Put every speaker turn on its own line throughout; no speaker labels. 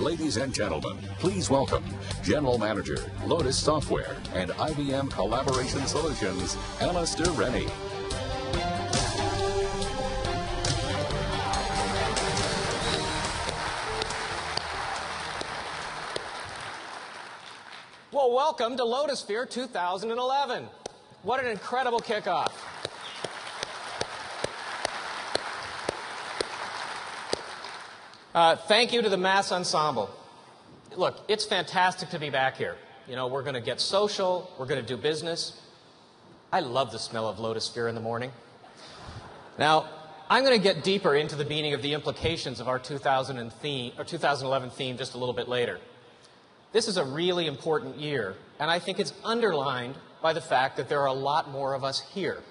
Ladies and gentlemen, please welcome General Manager, Lotus Software and IBM Collaboration Solutions, Alistair Rennie.
Well, welcome to Lotusphere 2011. What an incredible kickoff. Thank you to the Mass Ensemble. Look, it's fantastic to be back here. You know, we're going to get social, we're going to do business. I love the smell of Lotusphere in the morning. Now, I'm going to get deeper into the meaning of the implications of our 2011 theme just a little bit later. This is a really important year, and I think it's underlined by the fact that there are a lot more of us here.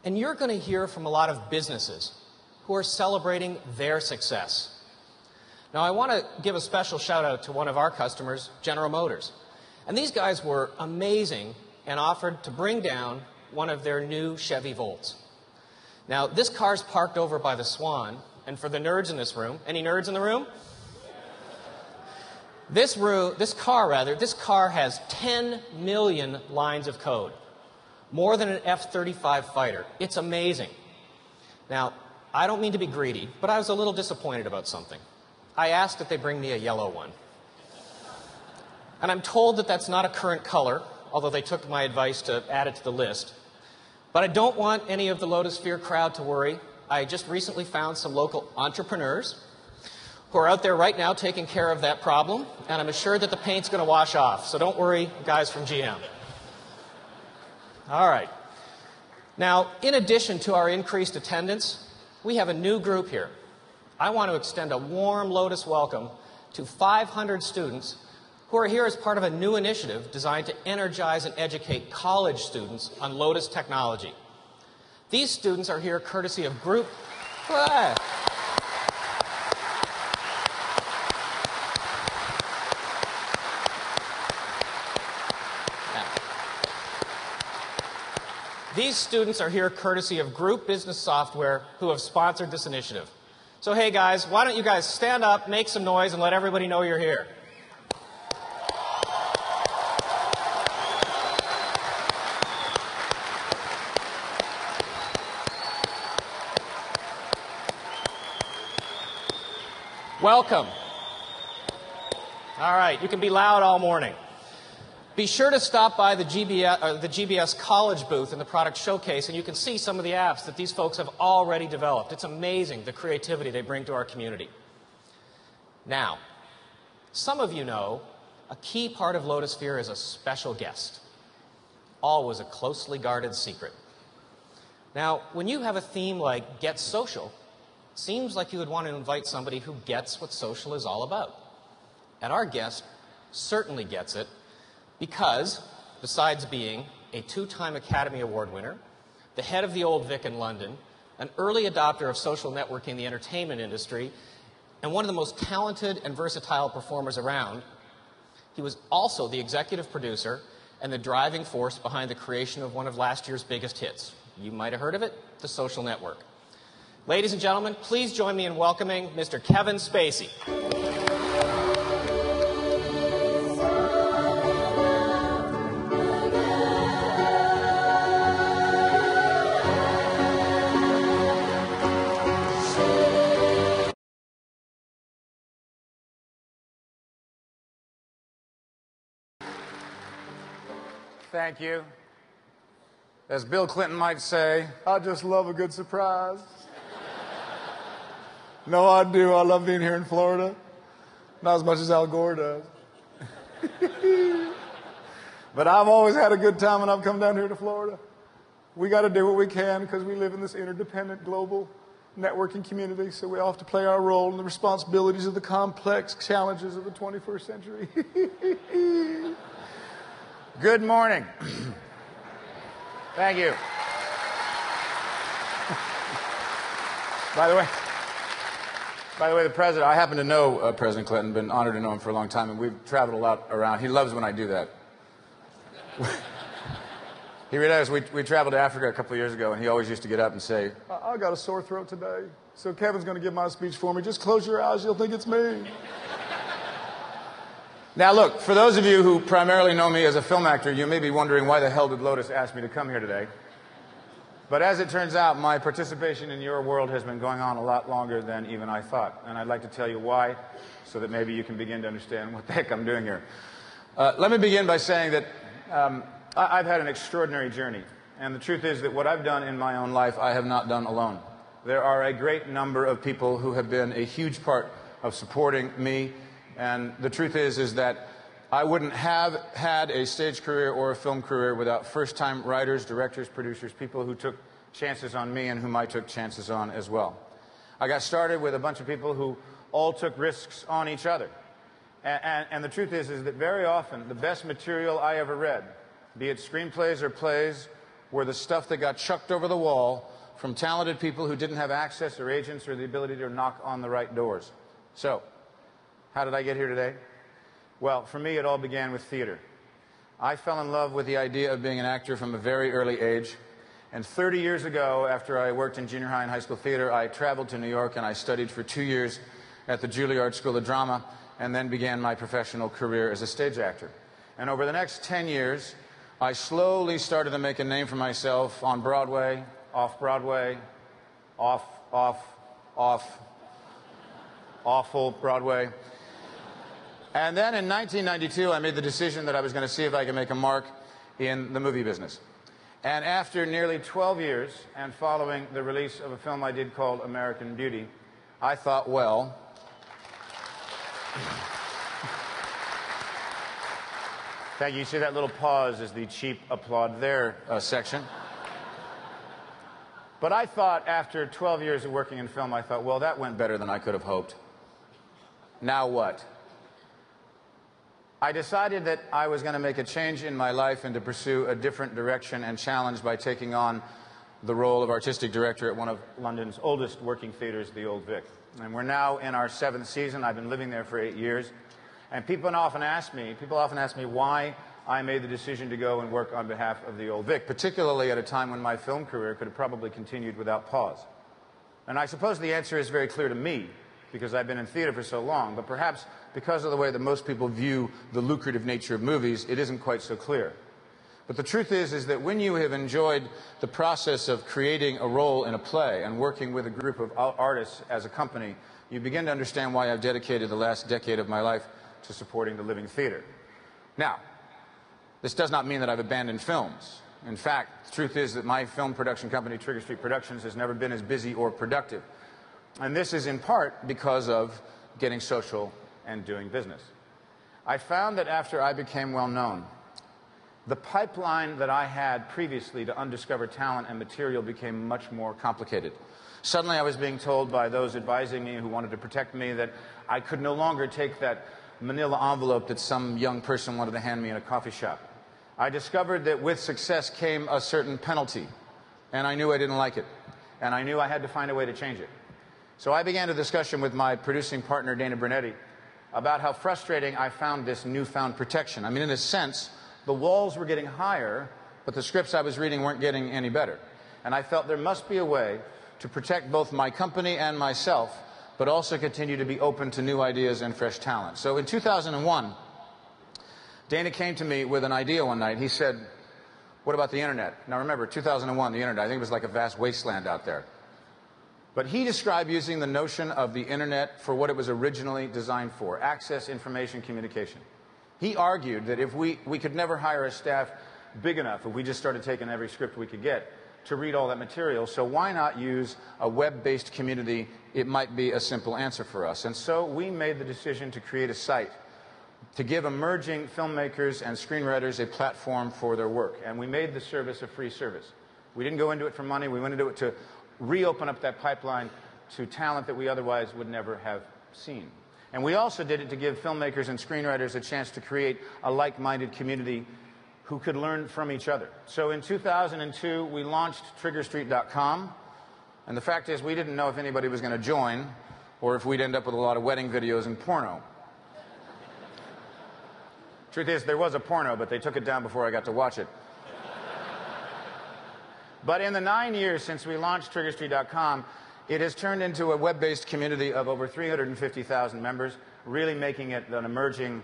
And you're going to hear from a lot of businesses who are celebrating their success. Now, I want to give a special shout out to one of our customers, General Motors. And these guys were amazing and offered to bring down one of their new Chevy Volts. Now, this car's parked over by the Swan, and for the nerds in this room, any nerds in the room? This car has 10 million lines of code, more than an F-35 fighter. It's amazing. Now, I don't mean to be greedy, but I was a little disappointed about something. I asked that they bring me a yellow one. And I'm told that that's not a current color, although they took my advice to add it to the list. But I don't want any of the Lotusphere crowd to worry. I just recently found some local entrepreneurs who are out there right now taking care of that problem, and I'm assured that the paint's going to wash off. So don't worry, guys from GM. All right. Now, in addition to our increased attendance, we have a new group here. I want to extend a warm Lotus welcome to 500 students who are here as part of a new initiative designed to energize and educate college students on Lotus technology. These students are here courtesy of group... These students are here courtesy of Group Business Software, who have sponsored this initiative. So hey guys, why don't you guys stand up, make some noise, and let everybody know you're here. Welcome. All right, you can be loud all morning. Be sure to stop by the GBS College booth in the product showcase, and you can see some of the apps that these folks have already developed. It's amazing the creativity they bring to our community. Now, some of you know a key part of Lotusphere is a special guest. Always a closely guarded secret. Now, when you have a theme like Get Social, it seems like you would want to invite somebody who gets what social is all about. And our guest certainly gets it, because, besides being a 2-time Academy Award winner, the head of the Old Vic in London, an early adopter of social networking in the entertainment industry, and one of the most talented and versatile performers around, he was also the executive producer and the driving force behind the creation of one of last year's biggest hits. You might have heard of it, The Social Network. Ladies and gentlemen, please join me in welcoming Mr. Kevin Spacey.
Thank you. As Bill Clinton might say, I just love a good surprise. No, I do. I love being here in Florida. Not as much as Al Gore does. But I've always had a good time when I've come down here to Florida. We got to do what we can because we live in this interdependent global networking community, so we all have to play our role in the responsibilities of the complex challenges of the 21st century. Good morning. Thank you. By the way, the president, I happen to know President Clinton, been honored to know him for a long time, and we've traveled a lot around. He loves when I do that. He realized we traveled to Africa a couple of years ago, and he always used to get up and say, I got a sore throat today, so Kevin's going to give my speech for me. Just close your eyes, you'll think it's me. Now look, for those of you who primarily know me as a film actor, you may be wondering why the hell did Lotus ask me to come here today. But as it turns out, my participation in your world has been going on a lot longer than even I thought. And I'd like to tell you why, so that maybe you can begin to understand what the heck I'm doing here. Let me begin by saying that I've had an extraordinary journey. And the truth is that what I've done in my own life, I have not done alone. There are a great number of people who have been a huge part of supporting me. And the truth is that I wouldn't have had a stage career or a film career without first-time writers, directors, producers, people who took chances on me and whom I took chances on as well. I got started with a bunch of people who all took risks on each other. And the truth is that very often the best material I ever read, be it screenplays or plays, were the stuff that got chucked over the wall from talented people who didn't have access or agents or the ability to knock on the right doors. So, how did I get here today? Well, for me, it all began with theater. I fell in love with the idea of being an actor from a very early age. And 30 years ago, after I worked in junior high and high school theater, I traveled to New York and I studied for 2 years at the Juilliard School of Drama and then began my professional career as a stage actor. And over the next 10 years, I slowly started to make a name for myself on Broadway, off-Broadway, awful Broadway. And then in 1992, I made the decision that I was going to see if I could make a mark in the movie business. And after nearly 12 years, and following the release of a film I did called American Beauty, I thought, well, thank you. You see that little pause is the cheap applaud there section. But I thought after 12 years of working in film, I thought, well, that went better than I could have hoped. Now what? I decided that I was going to make a change in my life and to pursue a different direction and challenge by taking on the role of artistic director at one of London's oldest working theaters, the Old Vic. And we're now in our 7th season. I've been living there for 8 years. And people often ask me why I made the decision to go and work on behalf of the Old Vic, particularly at a time when my film career could have probably continued without pause. And I suppose the answer is very clear to me, because I've been in theater for so long, but perhaps because of the way that most people view the lucrative nature of movies, it isn't quite so clear. But the truth is that when you have enjoyed the process of creating a role in a play and working with a group of artists as a company, you begin to understand why I've dedicated the last decade of my life to supporting the living theater. Now, this does not mean that I've abandoned films. In fact, the truth is that my film production company, Trigger Street Productions, has never been as busy or productive. And this is in part because of getting social and doing business. I found that after I became well known, the pipeline that I had previously to undiscovered talent and material became much more complicated. Suddenly I was being told by those advising me who wanted to protect me that I could no longer take that manila envelope that some young person wanted to hand me in a coffee shop. I discovered that with success came a certain penalty, and I knew I didn't like it, and I knew I had to find a way to change it. So I began a discussion with my producing partner, Dana Brunetti, about how frustrating I found this newfound protection. I mean, in a sense, the walls were getting higher, but the scripts I was reading weren't getting any better. And I felt there must be a way to protect both my company and myself, but also continue to be open to new ideas and fresh talent. So in 2001, Dana came to me with an idea one night. He said, what about the internet? Now remember, 2001, the internet, I think it was like a vast wasteland out there. But he described using the notion of the internet for what it was originally designed for, access, information, communication. He argued that if we could never hire a staff big enough, if we just started taking every script we could get, to read all that material, so why not use a web-based community? It might be a simple answer for us. And so we made the decision to create a site to give emerging filmmakers and screenwriters a platform for their work. And we made the service a free service. We didn't go into it for money. We went into it to reopen up that pipeline to talent that we otherwise would never have seen. And we also did it to give filmmakers and screenwriters a chance to create a like-minded community who could learn from each other. So in 2002, we launched TriggerStreet.com. And the fact is, we didn't know if anybody was going to join or if we'd end up with a lot of wedding videos and porno. Truth is, there was a porno, but they took it down before I got to watch it. But in the 9 years since we launched TriggerStreet.com, it has turned into a web-based community of over 350,000 members, really making it an emerging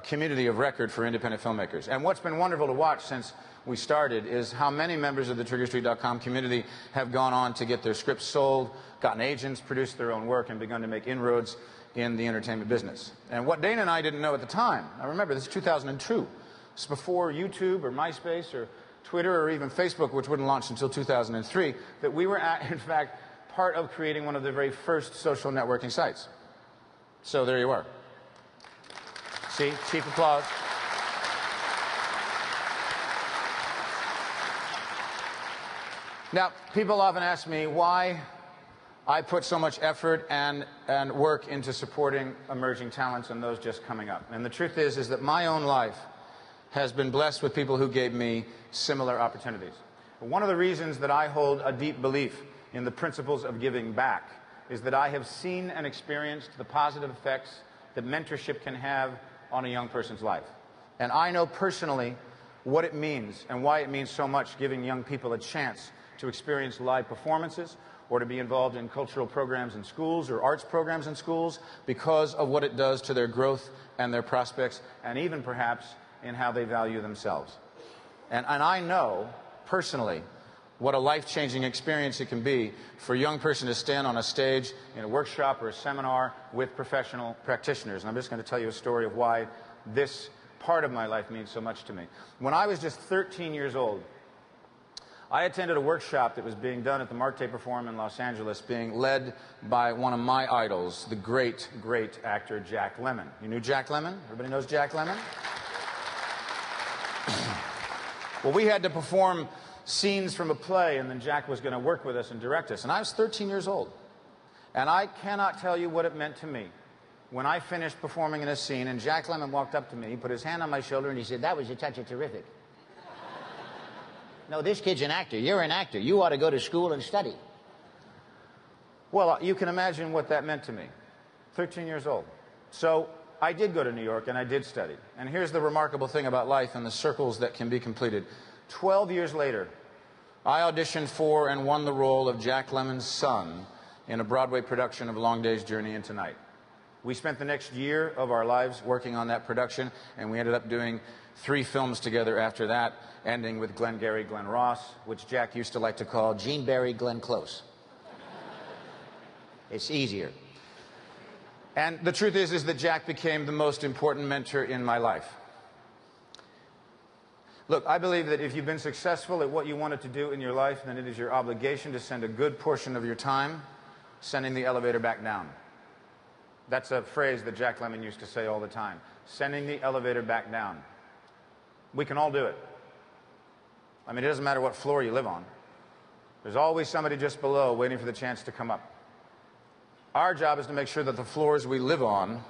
community of record for independent filmmakers. And what's been wonderful to watch since we started is how many members of the TriggerStreet.com community have gone on to get their scripts sold, gotten agents, produced their own work, and begun to make inroads in the entertainment business. And what Dana and I didn't know at the time, I remember this is 2002, it's before YouTube or MySpace or Twitter or even Facebook, which wouldn't launch until 2003, that we were, in fact, part of creating one of the very first social networking sites. So there you are. See, cheap applause. Now, people often ask me why I put so much effort and work into supporting emerging talents and those just coming up. And the truth is that my own life has been blessed with people who gave me similar opportunities. One of the reasons that I hold a deep belief in the principles of giving back is that I have seen and experienced the positive effects that mentorship can have on a young person's life. And I know personally what it means and why it means so much giving young people a chance to experience live performances or to be involved in cultural programs in schools or arts programs in schools because of what it does to their growth and their prospects and even perhaps in how they value themselves. And I know personally what a life-changing experience it can be for a young person to stand on a stage in a workshop or a seminar with professional practitioners. And I'm just going to tell you a story of why this part of my life means so much to me. When I was just 13 years old, I attended a workshop that was being done at the Mark Taper Forum in Los Angeles, being led by one of my idols, the great, great actor Jack Lemmon. You knew Jack Lemmon? Everybody knows Jack Lemmon? Well, we had to perform scenes from a play, and then Jack was going to work with us and direct us. And I was 13 years old. And I cannot tell you what it meant to me when I finished performing in a scene, and Jack Lemmon walked up to me, he put his hand on my shoulder, and he said, "That was a touch of terrific. No, this kid's an actor. You're an actor. You ought to go to school and study." Well, you can imagine what that meant to me. 13 years old. So I did go to New York, and I did study. And here's the remarkable thing about life and the circles that can be completed. 12 years later, I auditioned for and won the role of Jack Lemmon's son in a Broadway production of Long Day's Journey into Night. We spent the next year of our lives working on that production, and we ended up doing 3 films together after that, ending with Glengarry Glen Ross, which Jack used to like to call Gene Barry Glenn Close. It's easier. And the truth is that Jack became the most important mentor in my life. Look, I believe that if you've been successful at what you wanted to do in your life, then it is your obligation to spend a good portion of your time sending the elevator back down. That's a phrase that Jack Lemmon used to say all the time. Sending the elevator back down. We can all do it. I mean, it doesn't matter what floor you live on. There's always somebody just below waiting for the chance to come up. Our job is to make sure that the floors we live on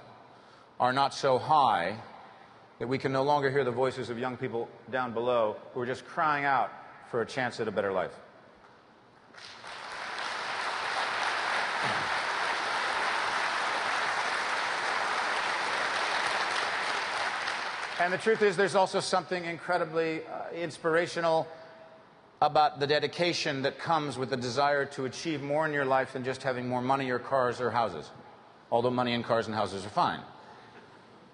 are not so high that we can no longer hear the voices of young people down below who are just crying out for a chance at a better life. And the truth is, there's also something incredibly inspirational about the dedication that comes with the desire to achieve more in your life than just having more money or cars or houses, although money and cars and houses are fine.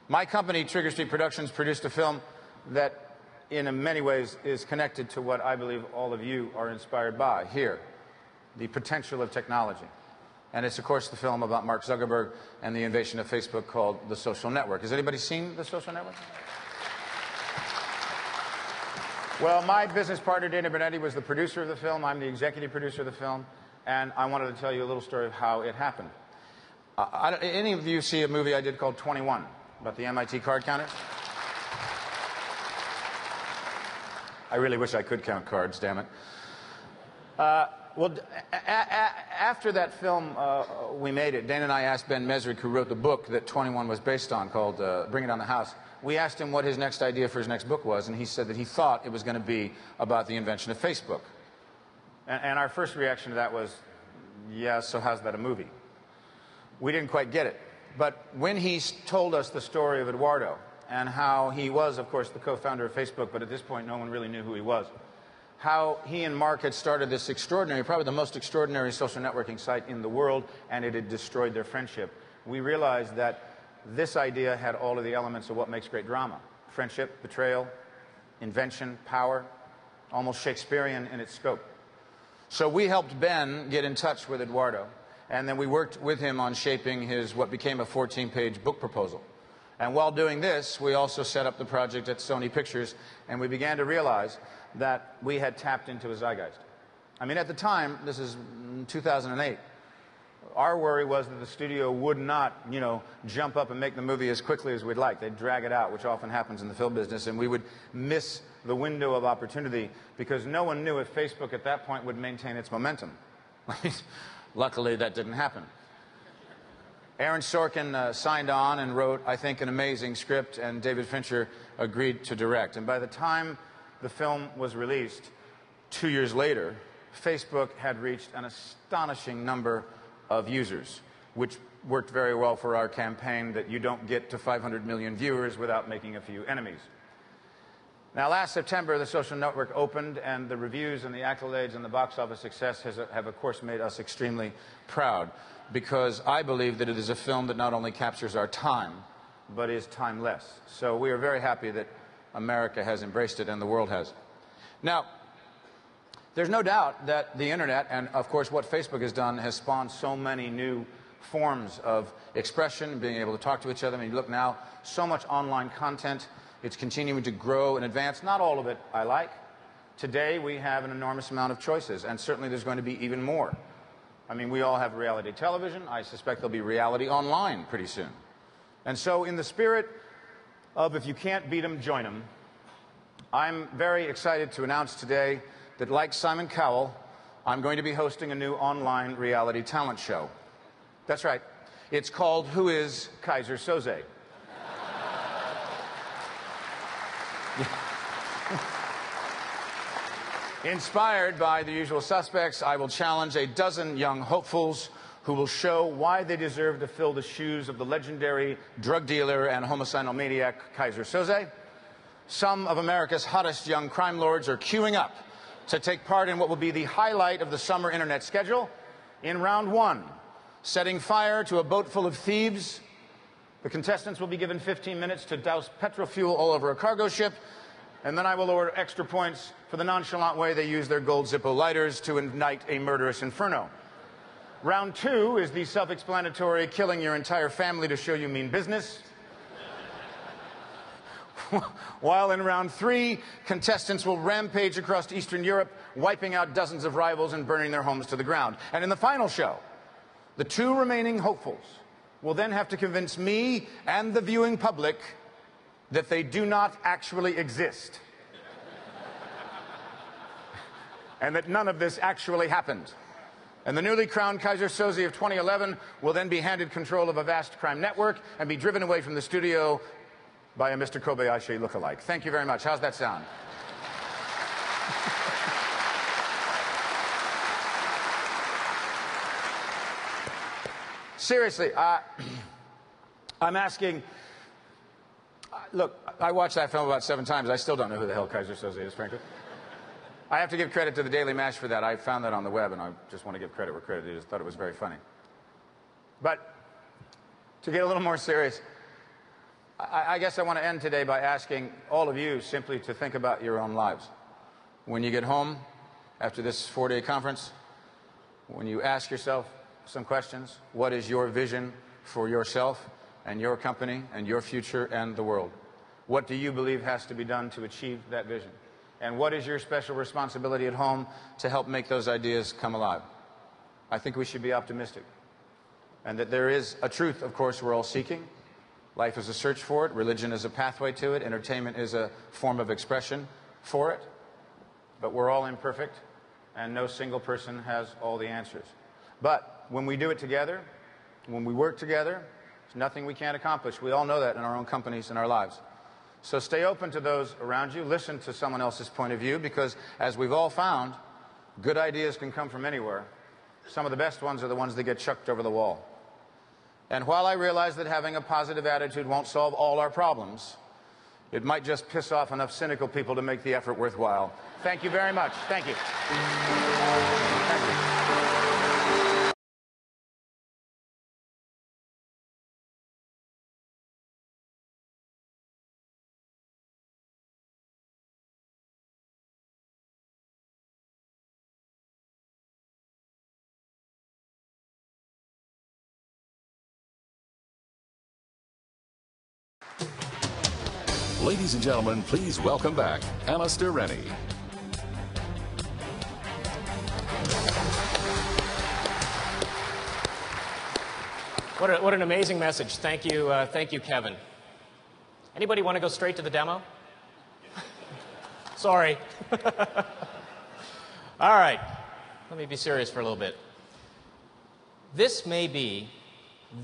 My company, Trigger Street Productions, produced a film that in many ways is connected to what I believe all of you are inspired by here, the potential of technology. And it's, of course, the film about Mark Zuckerberg and the invasion of Facebook called The Social Network. Has anybody seen The Social Network? Well, my business partner, Dana Bernetti, was the producer of the film. I'm the executive producer of the film. And I wanted to tell you a little story of how it happened. Any of you see a movie I did called 21, about the MIT card counters? I really wish I could count cards, damn it. Well, after that film, we made it, Dana and I asked Ben Mesrick, who wrote the book that 21 was based on, called Bring It on the House. We asked him what his next idea for his next book was, and he said that he thought it was going to be about the invention of Facebook. And our first reaction to that was, yeah, so how's that a movie? We didn't quite get it. But when he told us the story of Eduardo, and how he was, of course, the co-founder of Facebook, but at this point no one really knew who he was, how he and Mark had started this extraordinary, probably the most extraordinary social networking site in the world, and it had destroyed their friendship, we realized that this idea had all of the elements of what makes great drama: friendship, betrayal, invention, power, almost Shakespearean in its scope. So we helped Ben get in touch with Eduardo, and then we worked with him on shaping his what became a 14-page book proposal. And while doing this, we also set up the project at Sony Pictures, and we began to realize that we had tapped into a zeitgeist. I mean, at the time, this is 2008, our worry was that the studio would not, jump up and make the movie as quickly as we'd like. They'd drag it out, which often happens in the film business, and we would miss the window of opportunity because no one knew if Facebook at that point would maintain its momentum. Luckily, that didn't happen. Aaron Sorkin signed on and wrote, I think, an amazing script, and David Fincher agreed to direct. And by the time the film was released, 2 years later, Facebook had reached an astonishing number of users, which worked very well for our campaign that you don't get to 500 million viewers without making a few enemies. Now, last September, the social network opened, and the reviews and the accolades and the box office success have, of course, made us extremely proud, because I believe that it is a film that not only captures our time, but is timeless. So we are very happy that America has embraced it and the world has. Now, there's no doubt that the internet, and of course what Facebook has done, has spawned so many new forms of expression, being able to talk to each other. I mean, look now, so much online content. It's continuing to grow and advance. Not all of it I like. Today we have an enormous amount of choices, and certainly there's going to be even more. I mean, we all have reality television. I suspect there'll be reality online pretty soon. And so in the spirit of if you can't beat 'em, join 'em, I'm very excited to announce today that, like Simon Cowell, I'm going to be hosting a new online reality talent show. That's right. It's called Who is Kaiser Soze? Inspired by the usual suspects, I will challenge a dozen young hopefuls who will show why they deserve to fill the shoes of the legendary drug dealer and homicidal maniac Kaiser Soze. Some of America's hottest young crime lords are queuing up to take part in what will be the highlight of the summer internet schedule. In round one, setting fire to a boat full of thieves, the contestants will be given 15 minutes to douse petrol fuel all over a cargo ship, and then I will award extra points for the nonchalant way they use their gold Zippo lighters to ignite a murderous inferno. Round two is the self-explanatory killing your entire family to show you mean business. While in round three, contestants will rampage across Eastern Europe, wiping out dozens of rivals and burning their homes to the ground. And in the final show, the two remaining hopefuls will then have to convince me and the viewing public that they do not actually exist. And that none of this actually happened. And the newly crowned Kaiser Soze of 2011 will then be handed control of a vast crime network and be driven away from the studio by a Mr. Kobayashi lookalike. Thank you very much. How's that sound? Seriously, I'm asking... Look, I watched that film about 7 times. I still don't know who the hell Kaiser Soze is, frankly. I have to give credit to the Daily Mash for that. I found that on the web, and I just want to give credit where credit is. Thought it was very funny. But to get a little more serious, I guess I want to end today by asking all of you simply to think about your own lives. When you get home after this 4-day conference, when you ask yourself some questions, what is your vision for yourself and your company and your future and the world? What do you believe has to be done to achieve that vision? And what is your special responsibility at home to help make those ideas come alive? I think we should be optimistic. And that there is a truth, of course, we're all seeking. Life is a search for it. Religion is a pathway to it. Entertainment is a form of expression for it. But we're all imperfect, and no single person has all the answers. But when we do it together, when we work together, there's nothing we can't accomplish. We all know that in our own companies and our lives. So stay open to those around you. Listen to someone else's point of view, because as we've all found, good ideas can come from anywhere. Some of the best ones are the ones that get chucked over the wall. And while I realize that having a positive attitude won't solve all our problems, it might just piss off enough cynical people to make the effort worthwhile. Thank you very much. Thank you. Thank you.
Ladies and gentlemen, please welcome back Alistair Rennie.
What an amazing message. Thank you, Kevin. Anybody want to go straight to the demo? Sorry. All right. Let me be serious for a little bit. This may be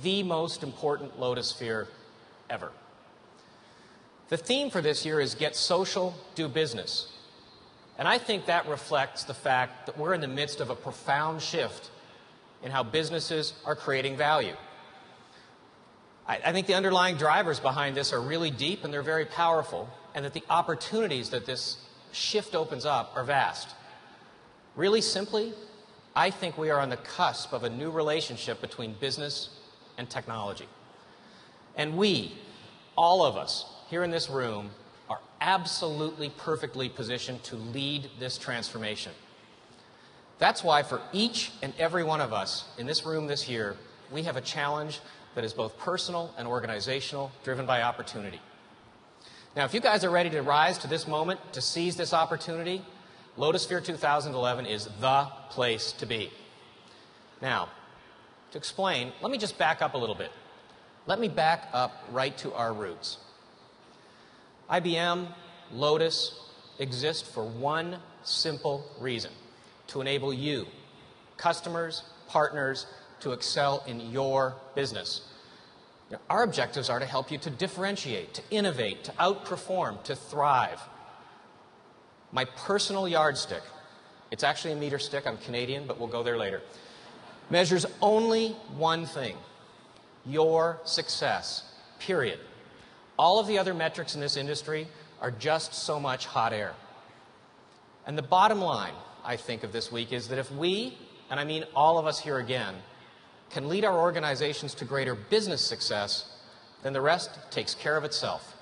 the most important Lotusphere ever. The theme for this year is Get Social, Do Business. And I think that reflects the fact that we're in the midst of a profound shift in how businesses are creating value. I think the underlying drivers behind this are really deep and they're very powerful, and that the opportunities that this shift opens up are vast. Really simply, I think we are on the cusp of a new relationship between business and technology. And we, all of us here in this room, are absolutely perfectly positioned to lead this transformation. That's why for each and every one of us in this room this year, we have a challenge that is both personal and organizational, driven by opportunity. Now, if you guys are ready to rise to this moment, to seize this opportunity, Lotusphere 2011 is the place to be. Now, to explain, let me just back up a little bit. Let me back up right to our roots. IBM, Lotus exist for one simple reason: to enable you, customers, partners, to excel in your business. Now, our objectives are to help you to differentiate, to innovate, to outperform, to thrive. My personal yardstick, it's actually a meter stick, I'm Canadian, but we'll go there later, measures only one thing: your success, period. All of the other metrics in this industry are just so much hot air. And the bottom line, I think, of this week is that if we, and I mean all of us here again, can lead our organizations to greater business success, then the rest takes care of itself.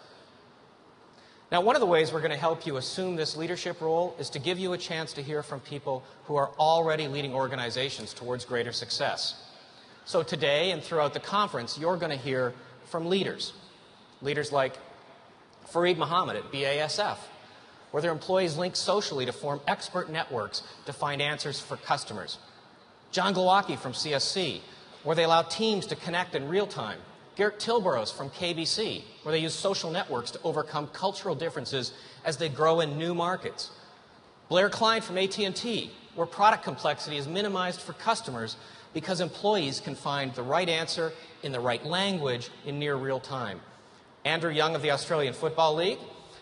Now, one of the ways we're going to help you assume this leadership role is to give you a chance to hear from people who are already leading organizations towards greater success. So today and throughout the conference, you're going to hear from leaders. Leaders like Fareed Mohammed at BASF, where their employees link socially to form expert networks to find answers for customers. John Glowacki from CSC, where they allow teams to connect in real time. Garrett Tilboros from KBC, where they use social networks to overcome cultural differences as they grow in new markets. Blair Klein from AT&T, where product complexity is minimized for customers because employees can find the right answer in the right language in near real time. Andrew Young of the Australian Football League,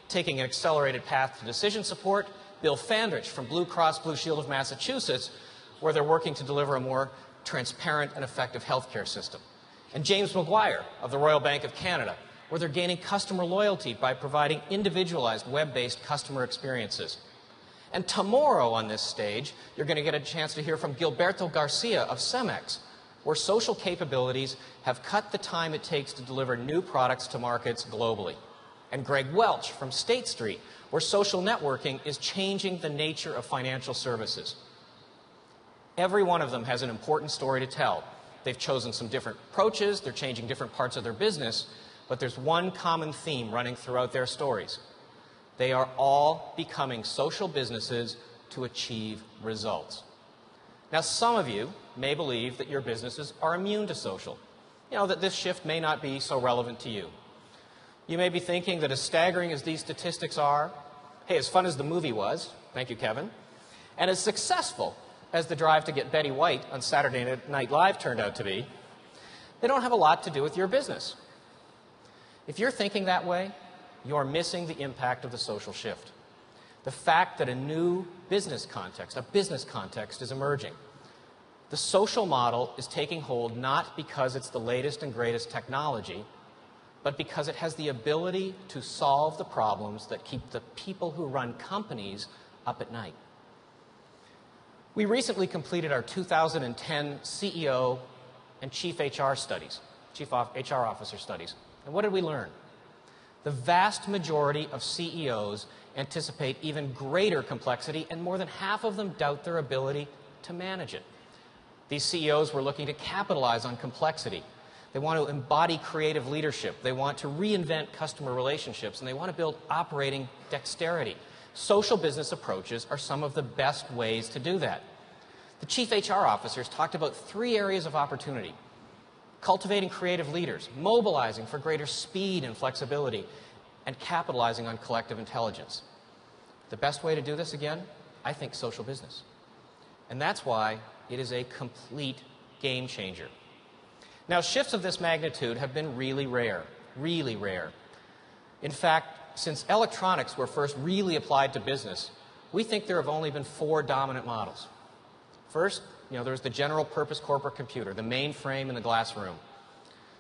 taking an accelerated path to decision support. Bill Fandrich from Blue Cross Blue Shield of Massachusetts, where they're working to deliver a more transparent and effective healthcare system. And James Maguire of the Royal Bank of Canada, where they're gaining customer loyalty by providing individualized web-based customer experiences. And tomorrow on this stage, you're going to get a chance to hear from Gilberto Garcia of Cemex, where social capabilities have cut the time it takes to deliver new products to markets globally. And Greg Welch from State Street, where social networking is changing the nature of financial services. Every one of them has an important story to tell. They've chosen some different approaches, they're changing different parts of their business, but there's one common theme running throughout their stories. They are all becoming social businesses to achieve results. Now, some of you may believe that your businesses are immune to social. You know, that this shift may not be so relevant to you. You may be thinking that as staggering as these statistics are, hey, as fun as the movie was, thank you, Kevin, and as successful as the drive to get Betty White on Saturday Night Live turned out to be, they don't have a lot to do with your business. If you're thinking that way, you're missing the impact of the social shift. The fact that a new business context is emerging. The social model is taking hold not because it's the latest and greatest technology, but because it has the ability to solve the problems that keep the people who run companies up at night. We recently completed our 2010 CEO and Chief HR studies, Chief HR Officer studies. And what did we learn? The vast majority of CEOs anticipate even greater complexity, and more than half of them doubt their ability to manage it. These CEOs were looking to capitalize on complexity. They want to embody creative leadership. They want to reinvent customer relationships, and they want to build operating dexterity. Social business approaches are some of the best ways to do that. The chief HR officers talked about 3 areas of opportunity: cultivating creative leaders, mobilizing for greater speed and flexibility, and capitalizing on collective intelligence. The best way to do this, again, I think social business. And that's why it is a complete game changer. Now, shifts of this magnitude have been really rare, really rare. In fact, since electronics were first really applied to business, we think there have only been 4 dominant models. First, there's the general purpose corporate computer, the mainframe in the glass room.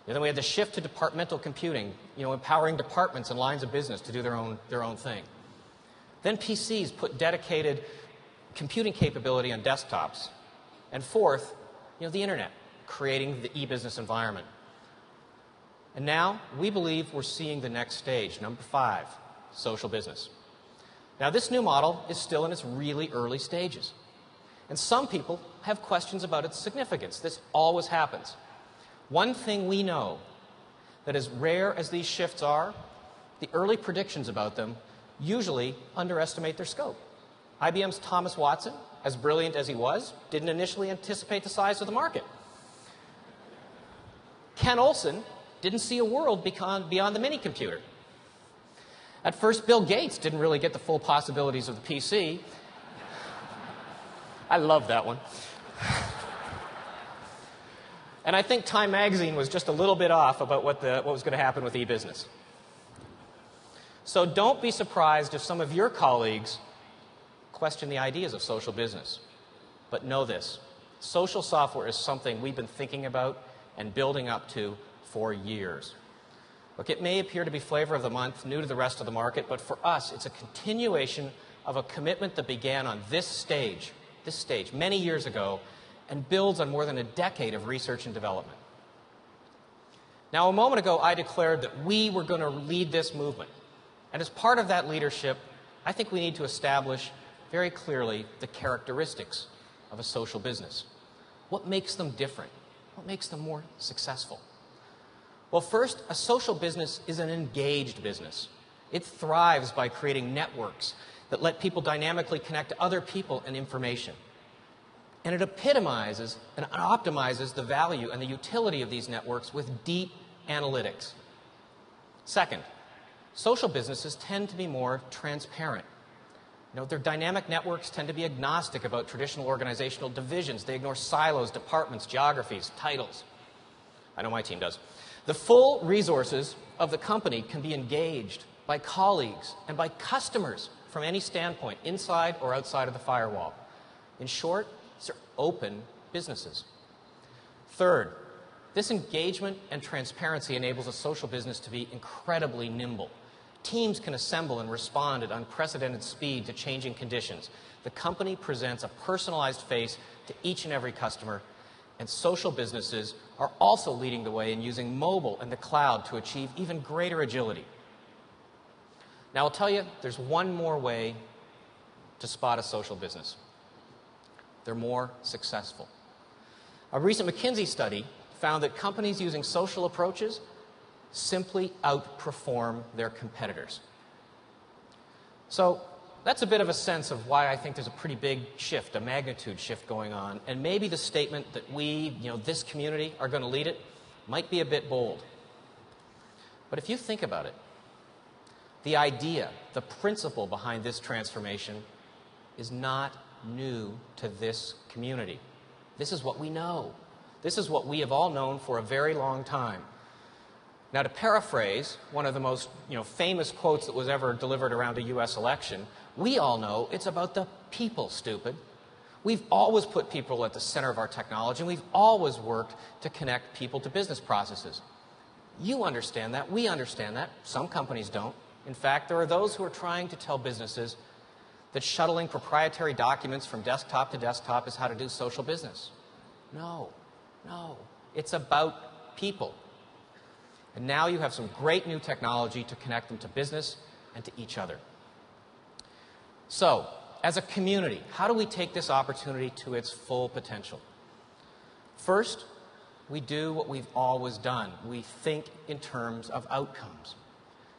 And then we had the shift to departmental computing, empowering departments and lines of business to do their own thing. Then PCs put dedicated computing capability on desktops. And fourth, the internet, creating the e-business environment. And now we believe we're seeing the next stage, number 5, social business. Now, this new model is still in its really early stages. And some people have questions about its significance. This always happens. One thing we know, that as rare as these shifts are, the early predictions about them usually underestimate their scope. IBM's Thomas Watson, as brilliant as he was, didn't initially anticipate the size of the market. Ken Olsen didn't see a world beyond the mini computer. At first, Bill Gates didn't really get the full possibilities of the PC. I love that one. And I think Time Magazine was just a little bit off about what was going to happen with e-business. So don't be surprised if some of your colleagues question the ideas of social business. But know this: social software is something we've been thinking about and building up to for years. Look, it may appear to be flavor of the month, new to the rest of the market, but for us, it's a continuation of a commitment that began on this stage many years ago, and builds on more than a decade of research and development. Now, a moment ago, I declared that we were going to lead this movement. And as part of that leadership, I think we need to establish very clearly the characteristics of a social business. What makes them different? What makes them more successful? Well, first, a social business is an engaged business. It thrives by creating networks that let people dynamically connect to other people and information. And it epitomizes and optimizes the value and the utility of these networks with deep analytics. Second, social businesses tend to be more transparent. Their dynamic networks tend to be agnostic about traditional organizational divisions. They ignore silos, departments, geographies, titles. I know my team does. The full resources of the company can be engaged by colleagues and by customers from any standpoint, inside or outside of the firewall. In short, these are open businesses. Third, this engagement and transparency enables a social business to be incredibly nimble. Teams can assemble and respond at unprecedented speed to changing conditions. The company presents a personalized face to each and every customer, and social businesses are also leading the way in using mobile and the cloud to achieve even greater agility. Now, I'll tell you, there's one more way to spot a social business. They're more successful. A recent McKinsey study found that companies using social approaches simply outperform their competitors. So that's a bit of a sense of why I think there's a pretty big shift, a magnitude shift going on. And maybe the statement that we, this community, are going to lead it might be a bit bold. But if you think about it, the idea, the principle behind this transformation is not new to this community. This is what we know. This is what we have all known for a very long time. Now, to paraphrase one of the most famous quotes that was ever delivered around a U.S. election, we all know it's about the people, stupid. We've always put people at the center of our technology, and we've always worked to connect people to business processes. You understand that. We understand that. Some companies don't. In fact, there are those who are trying to tell businesses that shuttling proprietary documents from desktop to desktop is how to do social business. No. It's about people. And now you have some great new technology to connect them to business and to each other. So, as a community, how do we take this opportunity to its full potential? First, We do what we've always done. We think in terms of outcomes.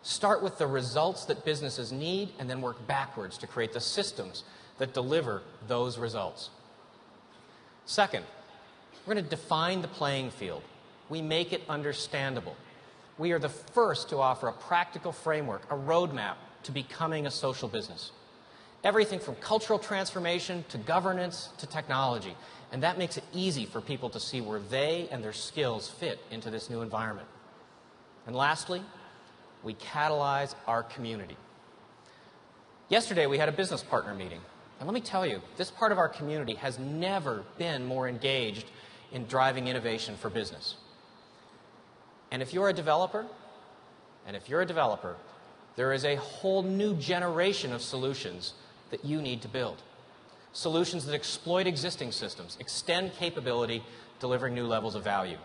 Start with the results that businesses need and then work backwards to create the systems that deliver those results. Second, we're going to define the playing field. We make it understandable. We are the first to offer a practical framework, a roadmap to becoming a social business. Everything from cultural transformation to governance to technology. And that makes it easy for people to see where they and their skills fit into this new environment. And lastly, we catalyze our community. Yesterday, we had a business partner meeting. And let me tell you, this part of our community has never been more engaged in driving innovation for business. And if you're a developer, there is a whole new generation of solutions that you need to build. Solutions that exploit existing systems, extend capability, delivering new levels of value.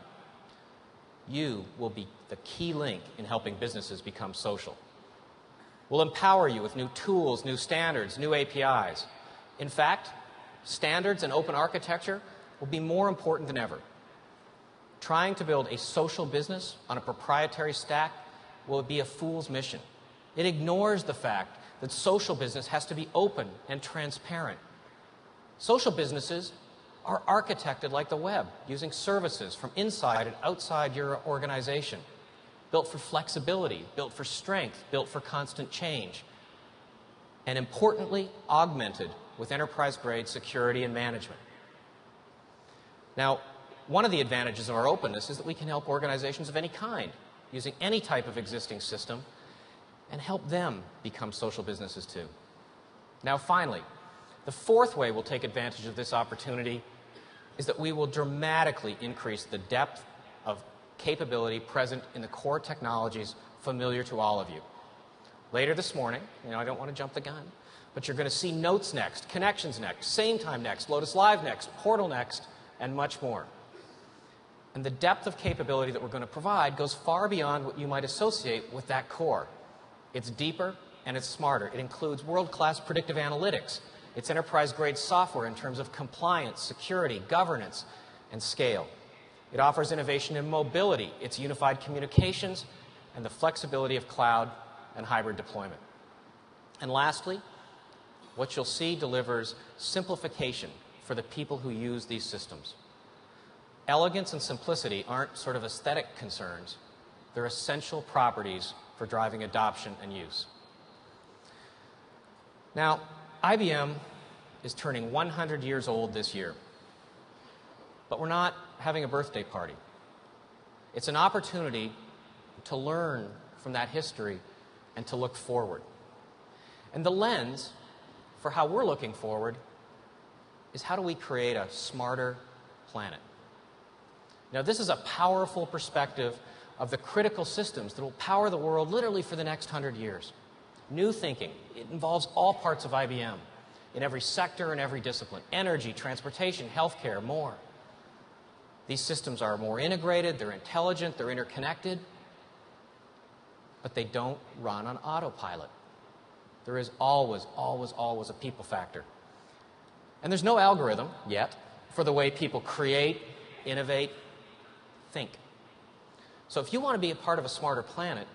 You will be the key link in helping businesses become social. We'll empower you with new tools, new standards, new APIs. In fact, standards and open architecture will be more important than ever. Trying to build a social business on a proprietary stack will be a fool's mission. It ignores the fact that social business has to be open and transparent. Social businesses are architected like the web, using services from inside and outside your organization, built for flexibility, built for strength, built for constant change, and importantly, augmented with enterprise-grade security and management. Now, one of the advantages of our openness is that we can help organizations of any kind, using any type of existing system, and help them become social businesses too. Now, finally, the fourth way we'll take advantage of this opportunity is that we will dramatically increase the depth of capability present in the core technologies familiar to all of you. Later this morning, I don't want to jump the gun, but you're going to see Notes next, Connections next, Same Time next, Lotus Live next, Portal next, and much more. And the depth of capability that we're going to provide goes far beyond what you might associate with that core. It's deeper and it's smarter. It includes world-class predictive analytics. It's enterprise-grade software in terms of compliance, security, governance, and scale. It offers innovation in mobility, its unified communications, and the flexibility of cloud and hybrid deployment. And lastly, what you'll see delivers simplification for the people who use these systems. Elegance and simplicity aren't sort of aesthetic concerns. They're essential properties for driving adoption and use. Now, IBM is turning 100 years old this year, but we're not having a birthday party. It's an opportunity to learn from that history and to look forward. And the lens for how we're looking forward is how do we create a smarter planet? Now, this is a powerful perspective of the critical systems that will power the world literally for the next 100 years. New thinking. It involves all parts of IBM in every sector and every discipline. Energy, transportation, healthcare, more. These systems are more integrated, they're intelligent, they're interconnected, but they don't run on autopilot. There is always, always, always a people factor. And there's no algorithm yet for the way people create, innovate, think. So if you want to be a part of a smarter planet,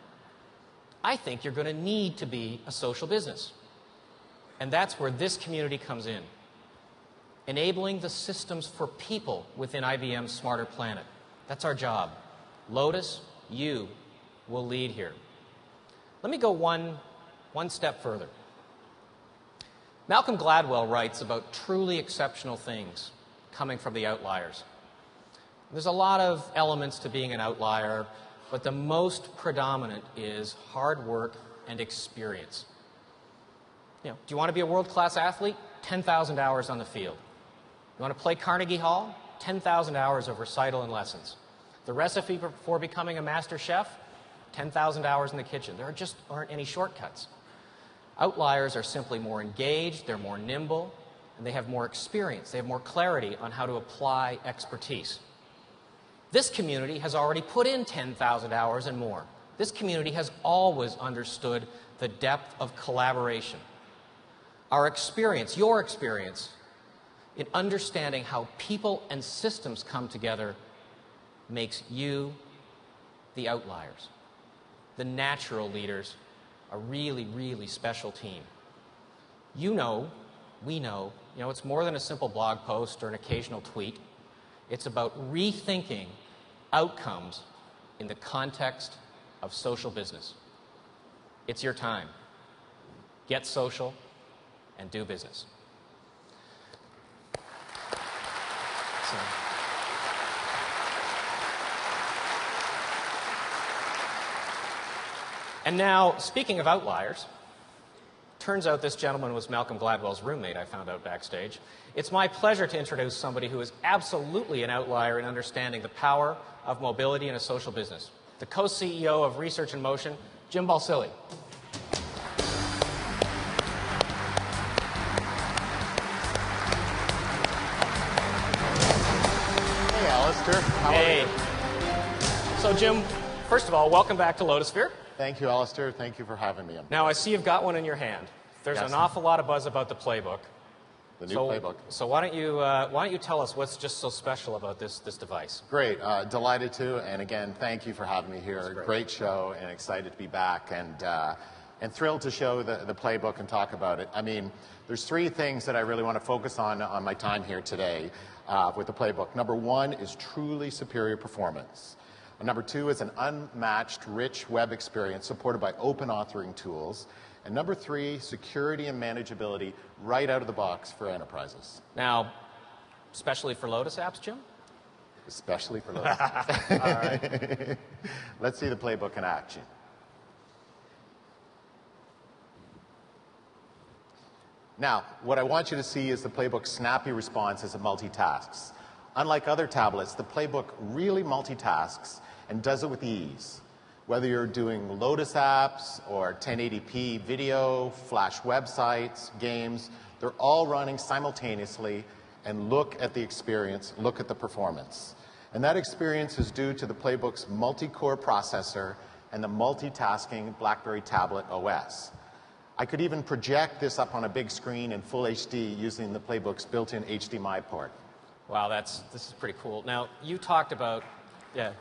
I think you're going to need to be a social business. And that's where this community comes in. Enabling the systems for people within IBM's Smarter Planet. That's our job. Lotus, you will lead here. Let me go one step further. Malcolm Gladwell writes about truly exceptional things coming from the outliers. There's a lot of elements to being an outlier, but the most predominant is hard work and experience. Do you want to be a world-class athlete? 10,000 hours on the field. You want to play Carnegie Hall? 10,000 hours of recital and lessons. The recipe for becoming a master chef? 10,000 hours in the kitchen. There just aren't any shortcuts. Outliers are simply more engaged, they're more nimble, and they have more experience. They have more clarity on how to apply expertise. This community has already put in 10,000 hours and more. This community has always understood the depth of collaboration. Our experience, your experience, in understanding how people and systems come together makes you the outliers, the natural leaders, a really, really special team. You know, we know, it's more than a simple blog post or an occasional tweet. It's about rethinking outcomes in the context of social business. It's your time. Get social and do business. And now, speaking of outliers, turns out this gentleman was Malcolm Gladwell's roommate, I found out backstage. It's my pleasure to introduce somebody who is absolutely an outlier in understanding the power of mobility in a social business. The co-CEO of Research in Motion, Jim Balsillie.
Hey, Alistair. How are you?
So, Jim, first of all, welcome back to Lotusphere.
Thank you, Alistair. Thank you for having me.
Now, I see you've got one in your hand. There's
Yes.
an awful lot of buzz about the playbook.
The new playbook.
So why don't you tell us what's just so special about this device?
Great. Delighted to. And again, thank you for having me here. Great show, and excited to be back, and thrilled to show the playbook and talk about it. I mean, there's three things that I really want to focus on my time here today with the playbook. Number one is truly superior performance. Number two is an unmatched, rich web experience supported by open authoring tools. And number three, security and manageability right out of the box for enterprises.
Now, especially for Lotus apps, Jim?
Especially for Lotus.
All right.
Let's see the playbook in action. Now, what I want you to see is the playbook's snappy response as it multitasks. Unlike other tablets, the playbook really multitasks and does it with ease. Whether you're doing Lotus apps or 1080p video, Flash websites, games, they're all running simultaneously, and look at the experience, look at the performance. And that experience is due to the playbook's multi-core processor and the multitasking BlackBerry tablet OS. I could even project this up on a big screen in full HD using the playbook's built-in HDMI port.
Wow, this is pretty cool. Now, you talked about, yeah.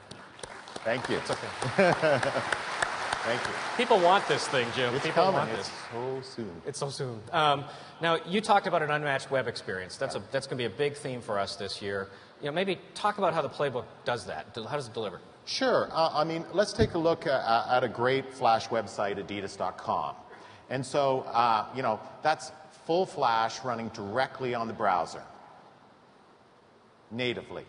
Thank you.
It's okay.
Thank you.
People want this thing, Jim.
It's
People
coming.
want
It's
this.
so soon.
It's so soon. Now, you talked about an unmatched web experience. That's going to be a big theme for us this year. Maybe talk about how the playbook does that. How does it deliver?
Sure. I mean, let's take a look at a great Flash website, adidas.com. And so, that's full Flash running directly on the browser, natively.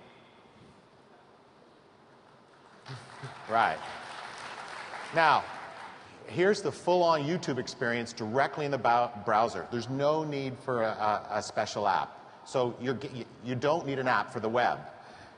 Right. Now, here's the full-on YouTube experience directly in the browser. There's no need for a special app. So you don't need an app for the web.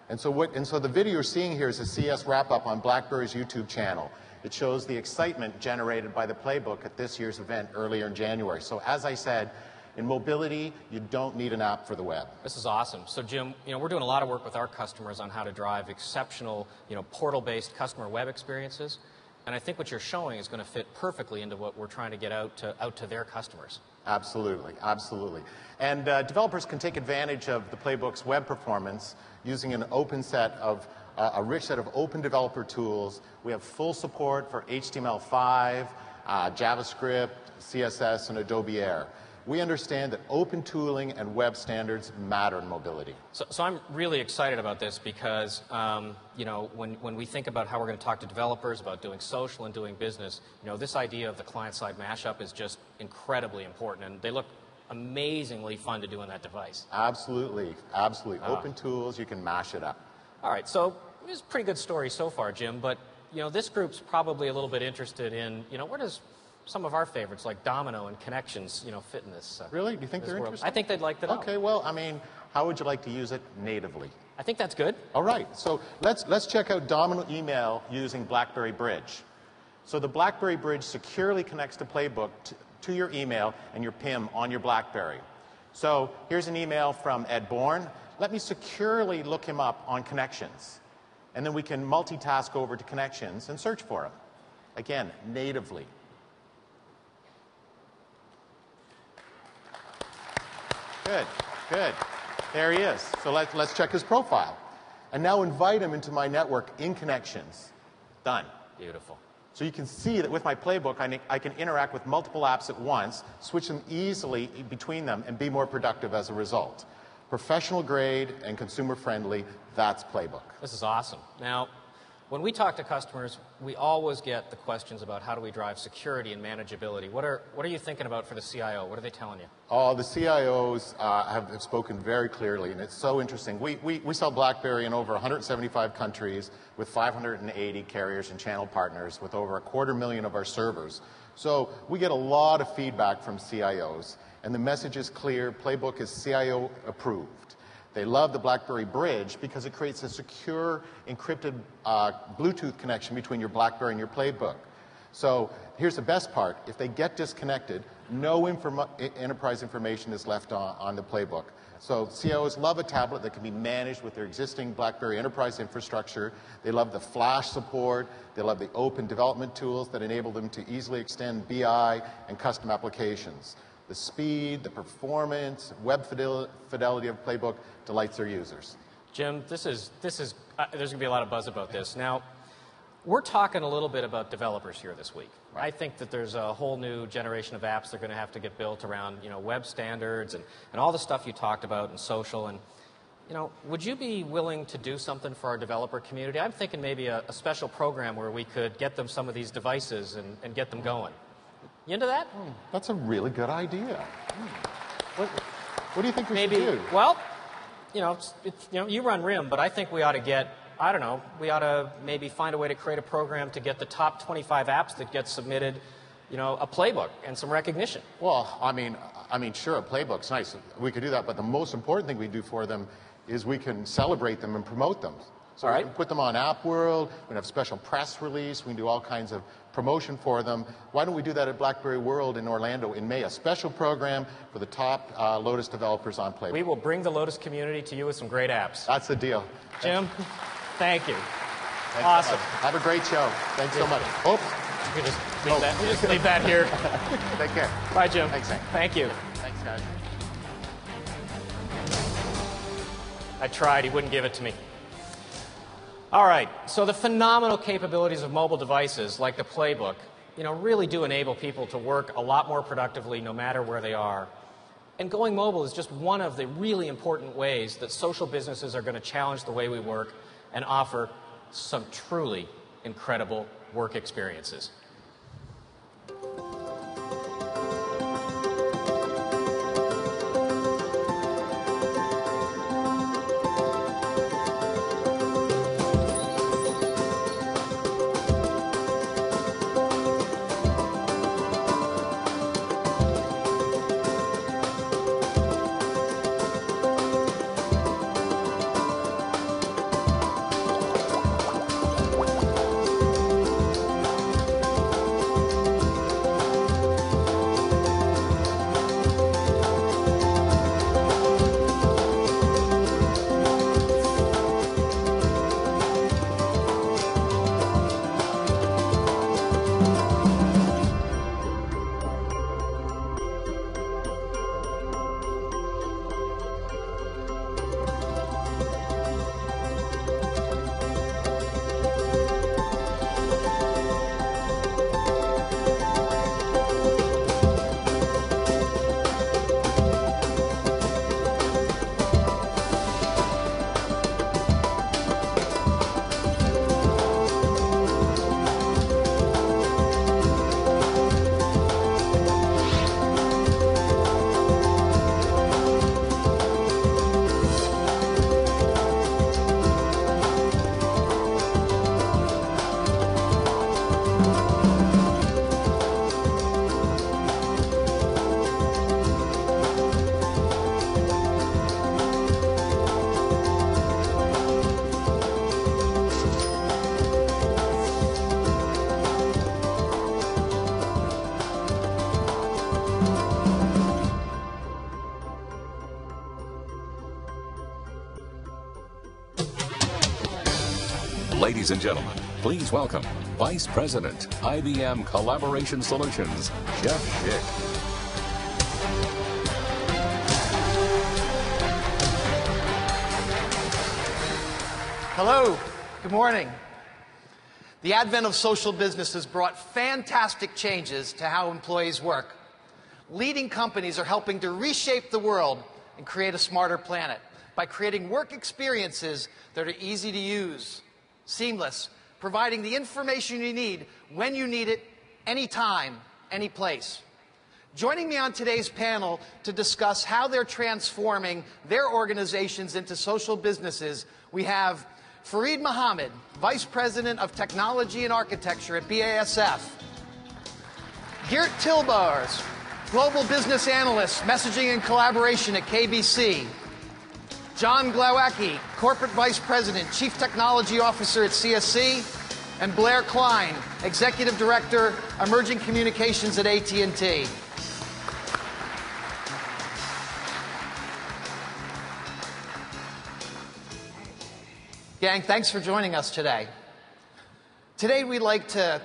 And so the video you're seeing here is a CS wrap-up on BlackBerry's YouTube channel. It shows the excitement generated by the playbook at this year's event earlier in January. So as I said, in mobility, you don't need an app for the web.
This is awesome. So, Jim, we're doing a lot of work with our customers on how to drive exceptional, portal-based customer web experiences. And I think what you're showing is going to fit perfectly into what we're trying to get out to their customers.
Absolutely, absolutely. And developers can take advantage of the playbook's web performance using an open set of a rich set of open developer tools. We have full support for HTML5, JavaScript, CSS, and Adobe Air. We understand that open tooling and web standards matter in mobility.
So I'm really excited about this because, when we think about how we're going to talk to developers about doing social and doing business, this idea of the client-side mashup is just incredibly important, and they look amazingly fun to do on that device.
Absolutely, absolutely. Open tools, you can mash it up.
All right, so it's a pretty good story so far, Jim, but, this group's probably a little bit interested in, where does some of our favorites like Domino and Connections, fit in this.
Really? Do you think they're interested?
I think they'd like to know.
Okay, well, I mean, how would you like to use it natively?
I think that's good.
All right, so let's check out Domino Email using BlackBerry Bridge. So the BlackBerry Bridge securely connects the playbook to your email and your PIM on your BlackBerry. So here's an email from Ed Bourne. Let me securely look him up on Connections. And then we can multitask over to Connections and search for him. Again, natively. Good, good. There he is. So let's check his profile. and now invite them into my network in connections. Done.
Beautiful.
So you can see that with my playbook, I can interact with multiple apps at once, switch them easily between them, and be more productive as a result. Professional grade and consumer friendly, that's Playbook.
This is awesome. Now, when we talk to customers, we always get the questions about how do we drive security and manageability. What are you thinking about for the CIO? What are they telling you?
Oh, the CIOs have spoken very clearly, and it's so interesting. We sell BlackBerry in over 175 countries with 580 carriers and channel partners with over 250,000 of our servers. So we get a lot of feedback from CIOs, and the message is clear. Playbook is CIO approved. They love the BlackBerry Bridge because it creates a secure, encrypted Bluetooth connection between your BlackBerry and your Playbook. So here's the best part. If they get disconnected, no enterprise information is left on the Playbook. So CIOs love a tablet that can be managed with their existing BlackBerry enterprise infrastructure. They love the Flash support. They love the open development tools that enable them to easily extend BI and custom applications. The speed, the performance, web fidelity of Playbook delights their users.
Jim, there's going to be a lot of buzz about this. Now, we're talking a little bit about developers here this week. Right. I think that there's a whole new generation of apps that are going to have to get built around, web standards and all the stuff you talked about and social. And, would you be willing to do something for our developer community? I'm thinking maybe a special program where we could get them some of these devices and get them going. You into that?
That's a really good idea. What do you think we should do?
Well, you run RIM, but I think we ought to get, we ought to maybe find a way to create a program to get the top 25 apps that get submitted, a playbook and some recognition.
Well, I mean, sure, a playbook's nice. We could do that, but the most important thing we do for them is we can celebrate them and promote them. So we can put them on App World, we can have special press release, we can do all kinds of promotion for them. Why don't we do that at BlackBerry World in Orlando in May, a special program for the top Lotus developers on Playbook.
We will bring the Lotus community to you with some great apps.
That's the deal.
Jim, thank you.
Thanks
awesome.
So have a great show. Thanks so much. Oops.
You can just leave that. You just leave that here.
Take care.
Bye, Jim.
Thanks, Hank.
Thank you.
Thanks, guys.
I tried. He wouldn't give it to me. All right, so the phenomenal capabilities of mobile devices like the Playbook, really do enable people to work a lot more productively no matter where they are. And going mobile is just one of the really important ways that social businesses are going to challenge the way we work and offer some truly incredible work experiences.
Ladies and gentlemen, please welcome Vice President, IBM Collaboration Solutions, Jeff Schick.
Hello, good morning. The advent of social business has brought fantastic changes to how employees work. Leading companies are helping to reshape the world and create a smarter planet by creating work experiences that are easy to use, seamless, providing the information you need when you need it, anytime, any place. Joining me on today's panel to discuss how they're transforming their organizations into social businesses, we have Fareed Mohammed, Vice President of Technology and Architecture at BASF. Geert Tilbars, Global Business Analyst, Messaging and Collaboration at KBC. John Glowacki, Corporate Vice President, Chief Technology Officer at CSC. And Blair Klein, Executive Director, Emerging Communications at AT&T. Gang, thanks for joining us today. Today we'd like to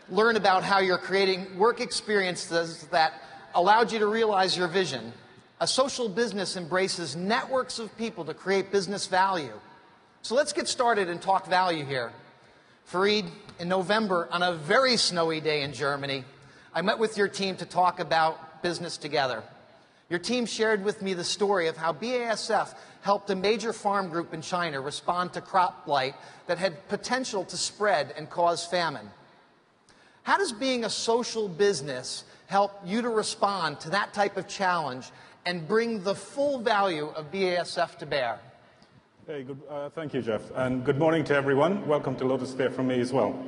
learn about how you're creating work experiences that allowed you to realize your vision. A social business embraces networks of people to create business value. So let's get started and talk value here. Fareed, in November, on a very snowy day in Germany, I met with your team to talk about business together. Your team shared with me the story of how BASF helped a major farm group in China respond to crop blight that had potential to spread and cause famine. How does being a social business help you to respond to that type of challenge and bring the full value of BASF to bear?
Hey, thank you, Jeff, and good morning to everyone. Welcome to Lotusphere from me as well.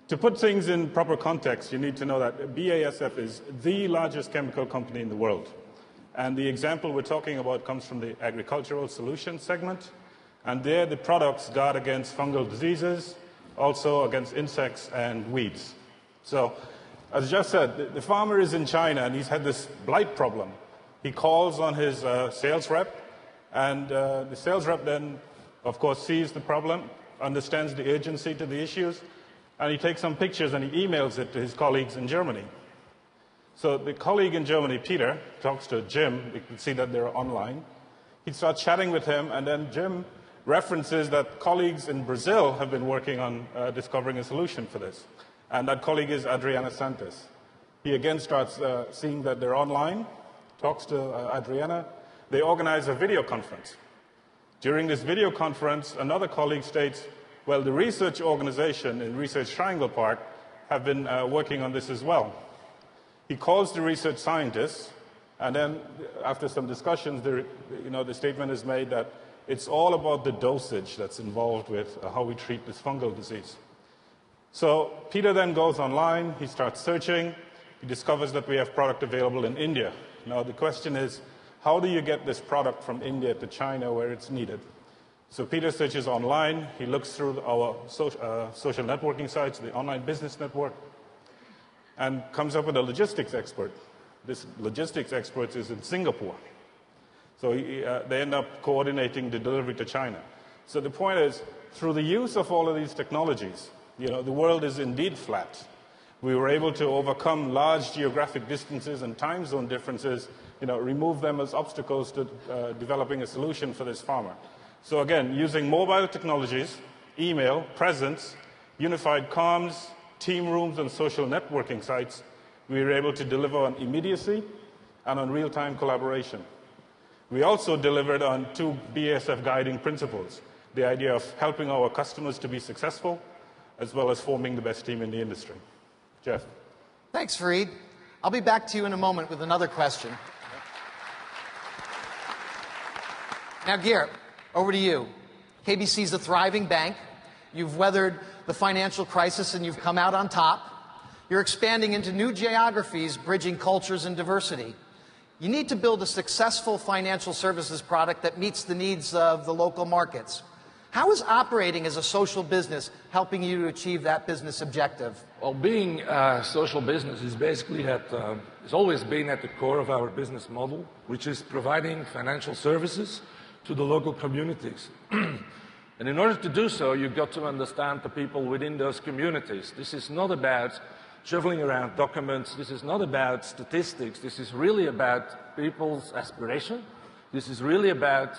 To put things in proper context, you need to know that BASF is the largest chemical company in the world. And the example we're talking about comes from the agricultural solutions segment. And there the products guard against fungal diseases, also against insects and weeds. So, as Jeff said, the farmer is in China and he's had this blight problem. He calls on his sales rep, and the sales rep then, of course, sees the problem, understands the urgency to the issues, and he takes some pictures and he emails it to his colleagues in Germany. So the colleague in Germany, Peter, talks to Jim. You can see that they're online. He starts chatting with him, and then Jim references that colleagues in Brazil have been working on discovering a solution for this. And that colleague is Adriana Santos. He again starts seeing that they're online, talks to Adriana. They organize a video conference. During this video conference, another colleague states, well, the research organization in Research Triangle Park have been working on this as well. He calls the research scientists, and then after some discussions, the statement is made that it's all about the dosage that's involved with how we treat this fungal disease. So Peter then goes online, he starts searching, he discovers that we have product available in India. Now the question is, how do you get this product from India to China where it's needed? So Peter searches online, he looks through our social networking sites, the online business network, and comes up with a logistics expert. This logistics expert is in Singapore. So they end up coordinating the delivery to China. So the point is, through the use of all of these technologies, the world is indeed flat. We were able to overcome large geographic distances and time zone differences, remove them as obstacles to developing a solution for this farmer. So again, using mobile technologies, email, presence, unified comms, team rooms and social networking sites, we were able to deliver on immediacy and on real-time collaboration. We also delivered on two BASF guiding principles, the idea of helping our customers to be successful, as well as forming the best team in the industry. Jeff.
Thanks, Fareed. I'll be back to you in a moment with another question. Now, Geert, over to you. KBC is a thriving bank. You've weathered the financial crisis and you've come out on top. You're expanding into new geographies, bridging cultures and diversity. You need to build a successful financial services product that meets the needs of the local markets. How is operating as a social business helping you to achieve that business objective?
Well, being a social business is basically it's always been at the core of our business model, which is providing financial services to the local communities. And in order to do so, you've got to understand the people within those communities. This is not about shuffling around documents. This is not about statistics. This is really about people's aspiration. This is really about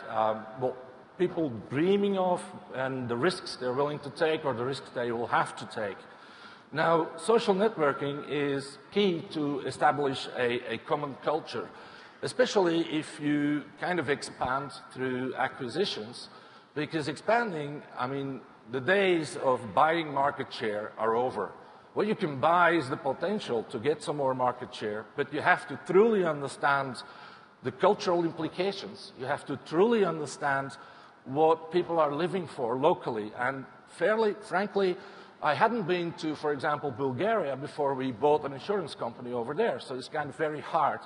people dreaming of and the risks they're willing to take or the risks they will have to take. Now, social networking is key to establish a common culture, especially if you kind of expand through acquisitions, because expanding, I mean, the days of buying market share are over. What you can buy is the potential to get some more market share, but you have to truly understand the cultural implications. You have to truly understand what people are living for locally. And frankly, I hadn't been to, for example, Bulgaria before we bought an insurance company over there, so it's kind of very hard.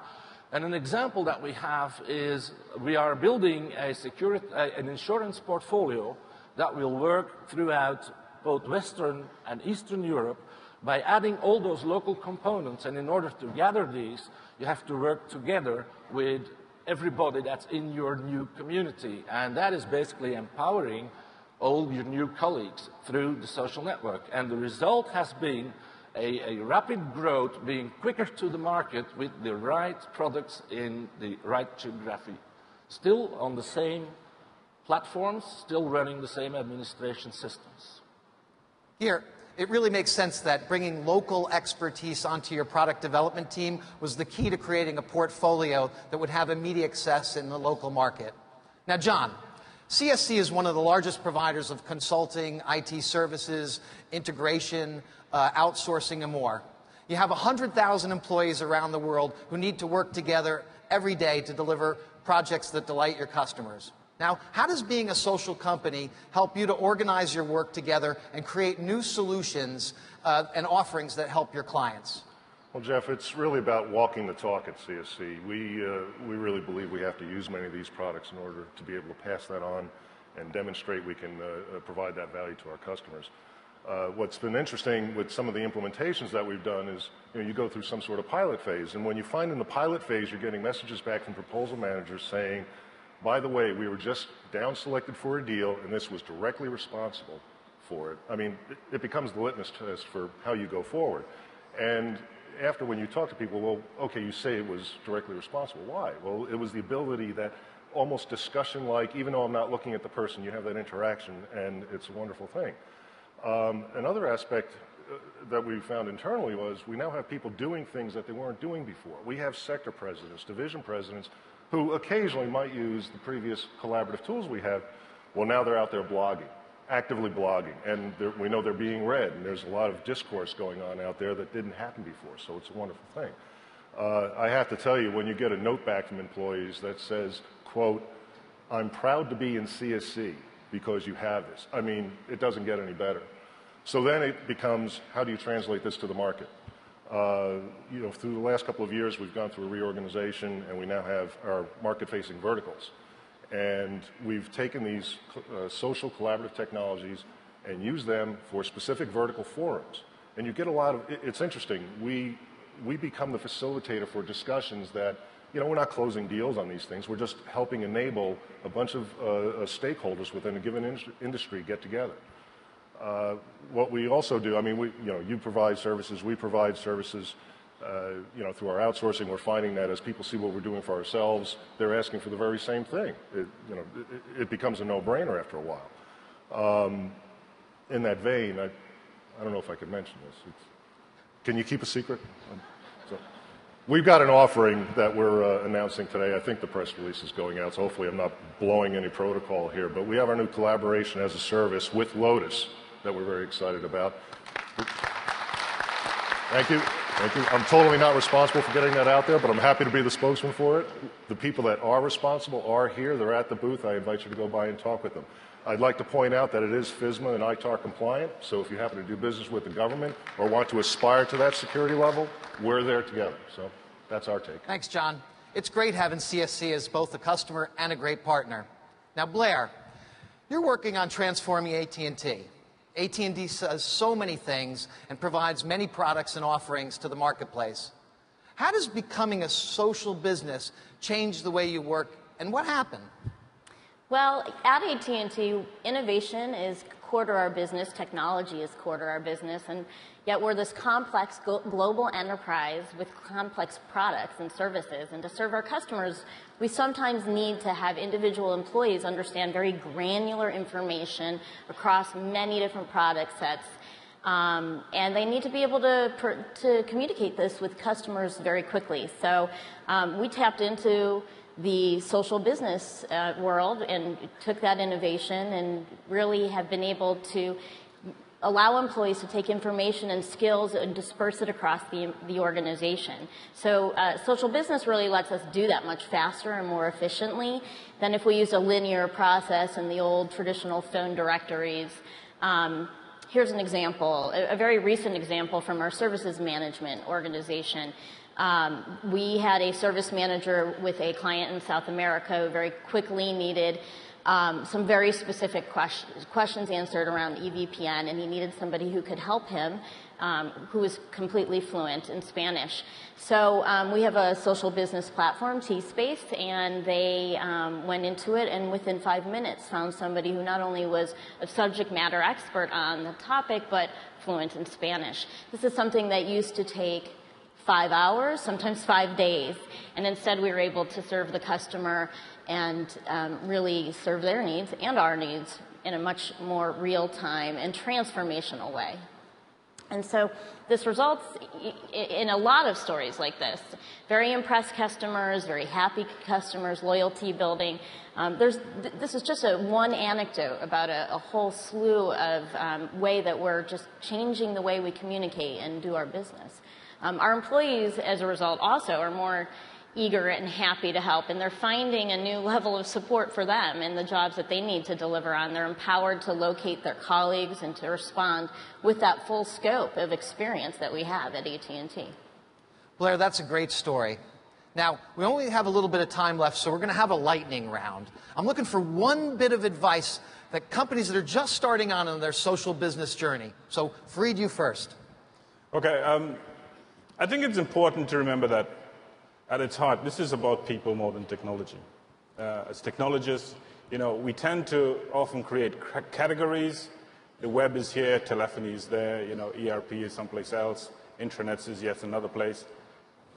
And an example that we have is we are building an insurance portfolio that will work throughout both Western and Eastern Europe by adding all those local components. And in order to gather these, you have to work together with everybody that's in your new community. And that is basically empowering all your new colleagues through the social network. And the result has been a rapid growth, being quicker to the market with the right products in the right geography. Still on the same platforms, still running the same administration systems.
Here, it really makes sense that bringing local expertise onto your product development team was the key to creating a portfolio that would have immediate success in the local market. Now, John, CSC is one of the largest providers of consulting, IT services, integration, outsourcing, and more. You have 100,000 employees around the world who need to work together every day to deliver projects that delight your customers. Now, how does being a social company help you to organize your work together and create new solutions and offerings that help your clients?
Well, Jeff, it's really about walking the talk at CSC. We really believe we have to use many of these products in order to be able to pass that on and demonstrate we can provide that value to our customers. What's been interesting with some of the implementations that we've done is, you go through some sort of pilot phase, and when you find in the pilot phase you're getting messages back from proposal managers saying, by the way, we were just down selected for a deal and this was directly responsible for it. I mean, it becomes the litmus test for how you go forward. And after, when you talk to people, well, okay, you say it was directly responsible. Why? Well, it was the ability that almost discussion-like, even though I'm not looking at the person, you have that interaction, and it's a wonderful thing. Another aspect that we found internally was we now have people doing things that they weren't doing before. We have sector presidents, division presidents, who occasionally might use the previous collaborative tools we have. Well, now they're out there blogging, actively blogging, and we know they're being read, and there's a lot of discourse going on out there that didn't happen before, so it's a wonderful thing. I have to tell you, when you get a note back from employees that says, quote, "I'm proud to be in CSC because you have this," I mean, it doesn't get any better. So then it becomes, how do you translate this to the market? Through the last couple of years, we've gone through a reorganization, and we now have our market-facing verticals. And we've taken these social collaborative technologies and used them for specific vertical forums. And you get a lot of, it's interesting, we become the facilitator for discussions that, we're not closing deals on these things, we're just helping enable a bunch of stakeholders within a given industry get together. What we also do, I mean, you provide services, we provide services, through our outsourcing. We're finding that as people see what we're doing for ourselves, they're asking for the very same thing. It becomes a no-brainer after a while. In that vein, I don't know if I could mention this. Can you keep a secret? We've got an offering that we're announcing today. I think the press release is going out, so hopefully I'm not blowing any protocol here. But we have our new collaboration as a service with Lotus that we're very excited about. Thank you. Thank you. I'm totally not responsible for getting that out there, but I'm happy to be the spokesman for it. The people that are responsible are here. They're at the booth. I invite you to go by and talk with them. I'd like to point out that it is FSMA and ITAR compliant, so if you happen to do business with the government or want to aspire to that security level, we're there together. So that's our take.
Thanks, John. It's great having CSC as both a customer and a great partner. Now, Blair, you're working on transforming AT&T. AT&T does so many things and provides many products and offerings to the marketplace. How does becoming a social business change the way you work, and what happened?
Well, at AT&T, innovation is core to our business, technology is core to our business, and yet we're this complex global enterprise with complex products and services. And to serve our customers, we sometimes need to have individual employees understand very granular information across many different product sets. And they need to be able to communicate this with customers very quickly. So we tapped into the social business world and took that innovation and really have been able to allow employees to take information and skills and disperse it across the organization. So social business really lets us do that much faster and more efficiently than if we used a linear process in the old traditional phone directories. Here's an example, a very recent example from our services management organization. We had a service manager with a client in South America who very quickly needed some very specific questions answered around EVPN, and he needed somebody who could help him, who was completely fluent in Spanish. So we have a social business platform, T-Space, and they went into it and within 5 minutes found somebody who not only was a subject matter expert on the topic, but fluent in Spanish. This is something that used to take 5 hours, sometimes 5 days, and instead we were able to serve the customer and really serve their needs and our needs in a much more real-time and transformational way. And so this results in a lot of stories like this. Very impressed customers, very happy customers, loyalty building. This is just one anecdote about a whole slew of way that we're just changing the way we communicate and do our business. Our employees, as a result, also are more eager and happy to help, and they're finding a new level of support for them in the jobs that they need to deliver on. They're empowered to locate their colleagues and to respond with that full scope of experience that we have at AT&T.
Blair, that's a great story. Now, we only have a little bit of time left, so we're going to have a lightning round. I'm looking for one bit of advice that companies that are just starting on their social business journey. So, Fareed, you first.
Okay. I think it's important to remember that at its heart, this is about people more than technology. As technologists, we tend to often create categories. The web is here, telephony is there, ERP is someplace else, intranets is yet another place.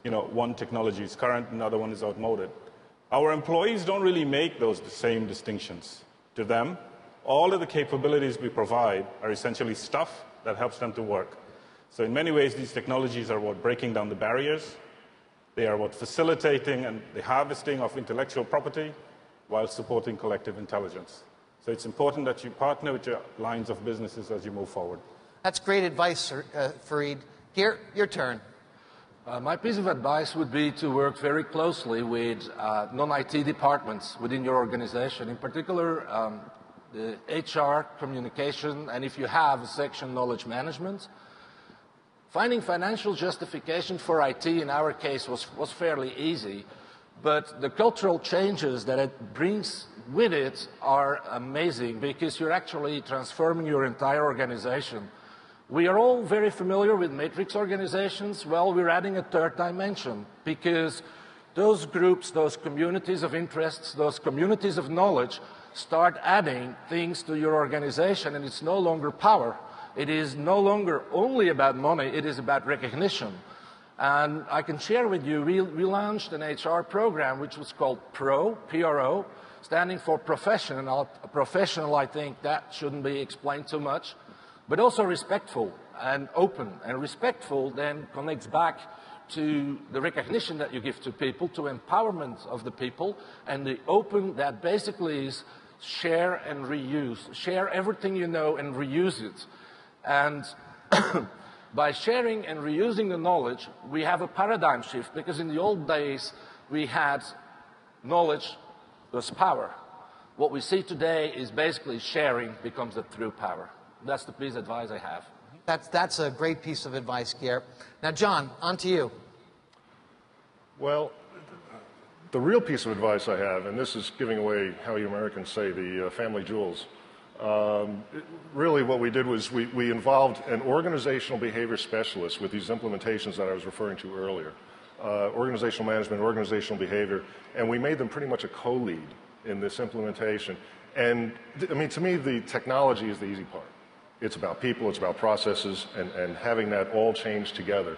One technology is current, another one is outmoded. Our employees don't really make those same distinctions. To them, all of the capabilities we provide are essentially stuff that helps them to work. So in many ways, these technologies are about breaking down the barriers. They are about facilitating and the harvesting of intellectual property while supporting collective intelligence. So it's important that you partner with your lines of businesses as you move forward.
That's great advice, Fareed. Geert, your turn.
My piece of advice would be to work very closely with non-IT departments within your organization, in particular the HR, communication, and if you have a section, knowledge management. Finding financial justification for IT in our case was fairly easy, but the cultural changes that it brings with it are amazing because you're actually transforming your entire organization. We are all very familiar with matrix organizations. Well, we're adding a third dimension because those groups, those communities of interests, those communities of knowledge start adding things to your organization, and it's no longer power. It is no longer only about money, it is about recognition. And I can share with you, we launched an HR program which was called PRO, P-R-O, standing for professional. Professional, I think that shouldn't be explained too much, but also respectful and open. And respectful then connects back to the recognition that you give to people, to empowerment of the people, and the open that basically is share and reuse. Share everything you know and reuse it. And by sharing and reusing the knowledge, we have a paradigm shift, because in the old days, we had knowledge was power. What we see today is basically sharing becomes the true power. That's the piece of advice I have.
That's a great piece of advice, Geert. Now, John, on to you.
Well, the real piece of advice I have, and this is giving away how you Americans say the family jewels, really what we did was we involved an organizational behavior specialist with these implementations that I was referring to earlier, organizational management, organizational behavior, and we made them pretty much a co-lead. in this implementation. And I mean, to me, the technology is the easy part. It's about people, it's about processes, and having that all change together.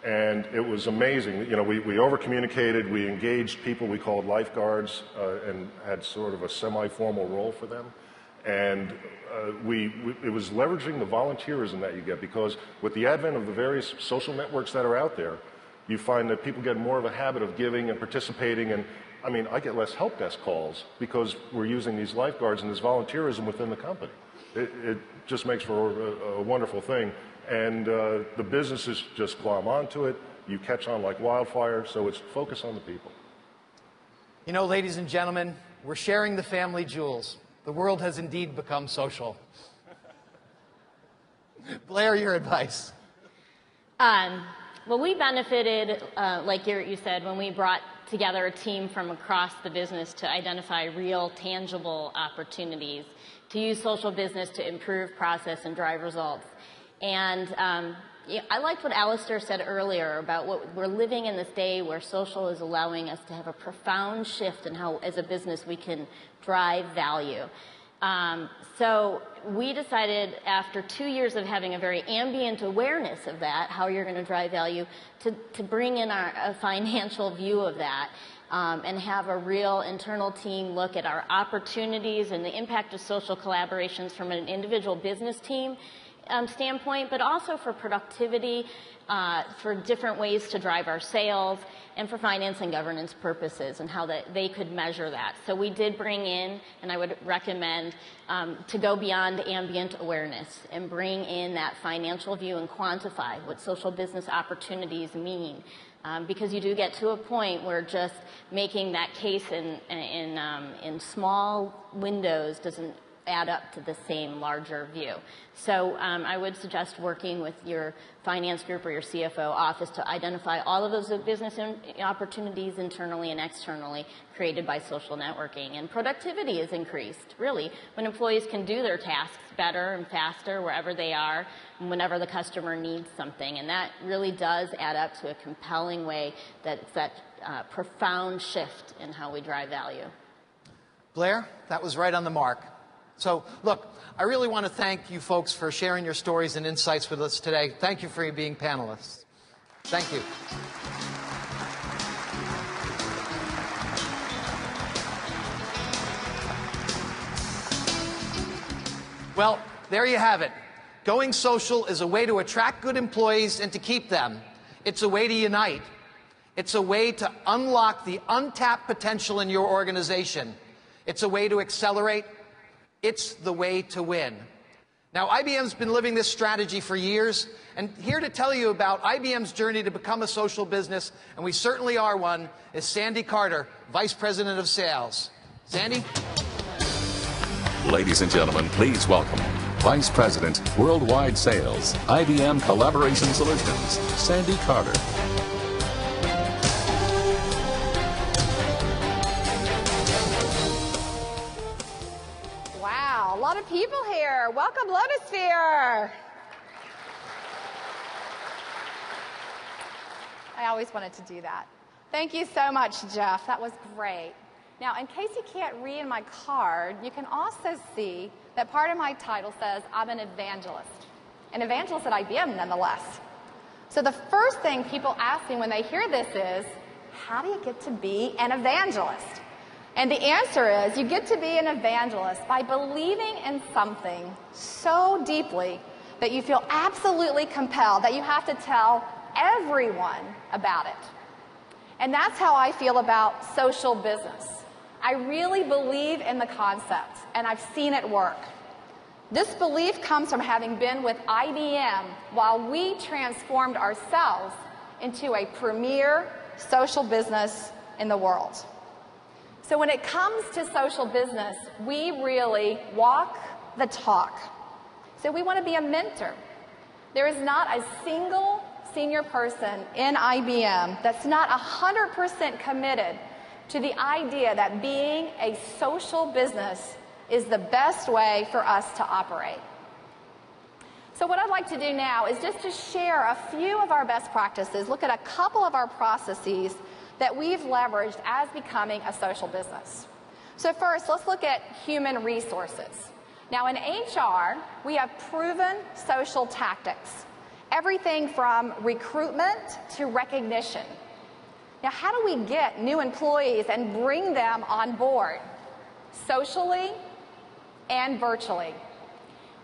And it was amazing. You know, we over-communicated, we engaged people we called lifeguards and had sort of a semi-formal role for them. And it was leveraging the volunteerism that you get, because with the advent of the various social networks that are out there, you find that people get more of a habit of giving and participating. And I mean, I get less help desk calls because we're using these lifeguards and this volunteerism within the company. It just makes for a wonderful thing. And the businesses just glom onto it. You catch on like wildfire, so it's focus on the people.
You know, ladies and gentlemen, we're sharing the family jewels. The world has indeed become social. Blair, your advice.
Well, we benefited, like you said, when we brought together a team from across the business to identify real, tangible opportunities, to use social business to improve process and drive results. And I liked what Alistair said earlier about what we're living in this day where social is allowing us to have a profound shift in how, as a business, we can drive value. So we decided, after 2 years of having a very ambient awareness of that, how you're going to drive value, to bring in a financial view of that. And have a real internal team look at our opportunities and the impact of social collaborations from an individual business team standpoint, but also for productivity, for different ways to drive our sales, and for finance and governance purposes, and how they could measure that. So we did bring in, and I would recommend to go beyond ambient awareness and bring in that financial view and quantify what social business opportunities mean. Because you do get to a point where just making that case in small windows doesn't add up to the same larger view. So I would suggest working with your finance group or your CFO office to identify all of those business opportunities internally and externally created by social networking. And productivity is increased, really, when employees can do their tasks better and faster wherever they are and whenever the customer needs something. And that really does add up to a compelling way that's that profound shift in how we drive value.
Blair, that was right on the mark. So, look, I really want to thank you folks for sharing your stories and insights with us today. Thank you for being panelists. Thank you. Well, there you have it. Going social is a way to attract good employees and to keep them. It's a way to unite. It's a way to unlock the untapped potential in your organization. It's a way to accelerate. It's the way to win. Now, IBM's been living this strategy for years, and here to tell you about IBM's journey to become a social business, and we certainly are one, is Sandy Carter, Vice President of Sales. Sandy?
Ladies and gentlemen, please welcome Vice President, Worldwide Sales, IBM Collaboration Solutions, Sandy Carter.
Wow, a lot of people here. Welcome, Lotusphere. I always wanted to do that. Thank you so much, Jeff. That was great. Now, in case you can't read in my card, you can also see that part of my title says I'm an evangelist at IBM nonetheless. So the first thing people ask me when they hear this is, how do you get to be an evangelist? And the answer is, you get to be an evangelist by believing in something so deeply that you feel absolutely compelled that you have to tell everyone about it. And that's how I feel about social business. I really believe in the concept, and I've seen it work. This belief comes from having been with IBM while we transformed ourselves into a premier social business in the world. So when it comes to social business, we really walk the talk. So we want to be a mentor. There is not a single senior person in IBM that's not 100% committed to the idea that being a social business is the best way for us to operate. So what I'd like to do now is just to share a few of our best practices, look at a couple of our processes that we've leveraged as becoming a social business. So first, let's look at human resources. Now in HR, we have proven social tactics. Everything from recruitment to recognition. Now how do we get new employees and bring them on board? Socially and virtually.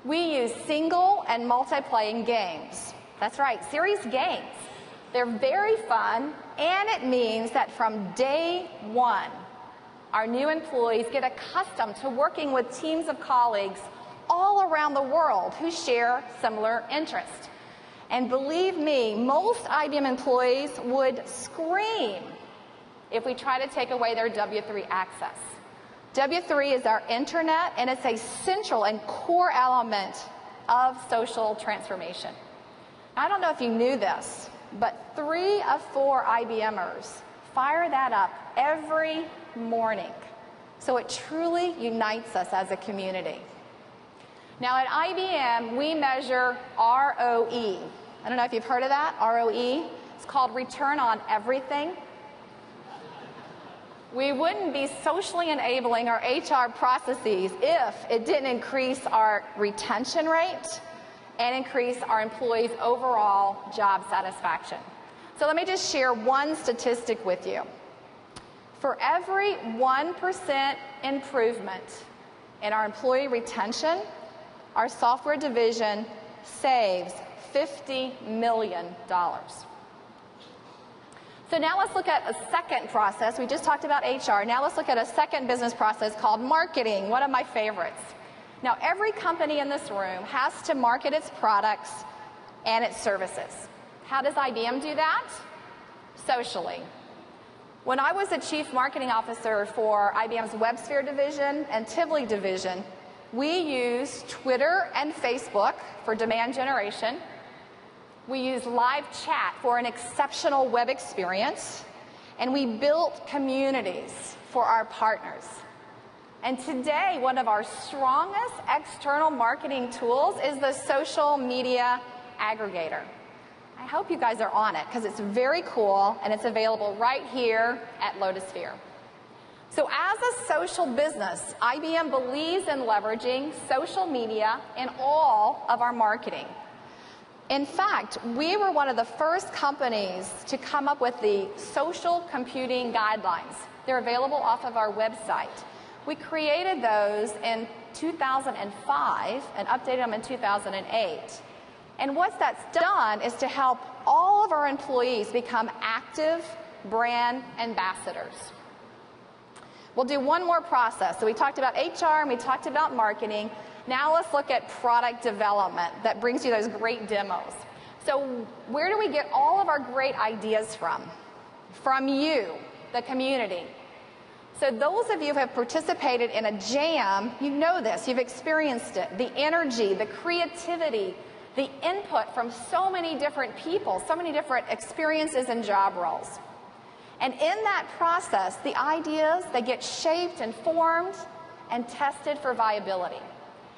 We use single and multiplayer games. That's right, serious games. They're very fun, and it means that from day one, our new employees get accustomed to working with teams of colleagues all around the world who share similar interests. And believe me, most IBM employees would scream if we try to take away their W3 access. W3 is our internet, and it's a central and core element of social transformation. I don't know if you knew this, but 3 of 4 IBMers fire that up every morning. So it truly unites us as a community. Now at IBM, we measure ROE. I don't know if you've heard of that, ROE. It's called return on everything. We wouldn't be socially enabling our HR processes if it didn't increase our retention rate and increase our employees' overall job satisfaction. So let me just share one statistic with you. For every 1% improvement in our employee retention, our software division saves $50 million. So now let's look at a second process. We just talked about HR. Now let's look at a second business process called marketing, one of my favorites. Now every company in this room has to market its products and its services. How does IBM do that? Socially. When I was the chief marketing officer for IBM's WebSphere division and Tivoli division, we used Twitter and Facebook for demand generation. We used live chat for an exceptional web experience. And we built communities for our partners. And today, one of our strongest external marketing tools is the social media aggregator. I hope you guys are on it because it's very cool and it's available right here at Lotusphere. So as a social business, IBM believes in leveraging social media in all of our marketing. In fact, we were one of the first companies to come up with the social computing guidelines. They're available off of our website. We created those in 2005 and updated them in 2008. And what that's done is to help all of our employees become active brand ambassadors. We'll do one more process. So we talked about HR and we talked about marketing. Now let's look at product development that brings you those great demos. So where do we get all of our great ideas from? From you, the community. So those of you who have participated in a jam, you know this, you've experienced it. The energy, the creativity, the input from so many different people, so many different experiences and job roles. And in that process, the ideas, they get shaped and formed and tested for viability.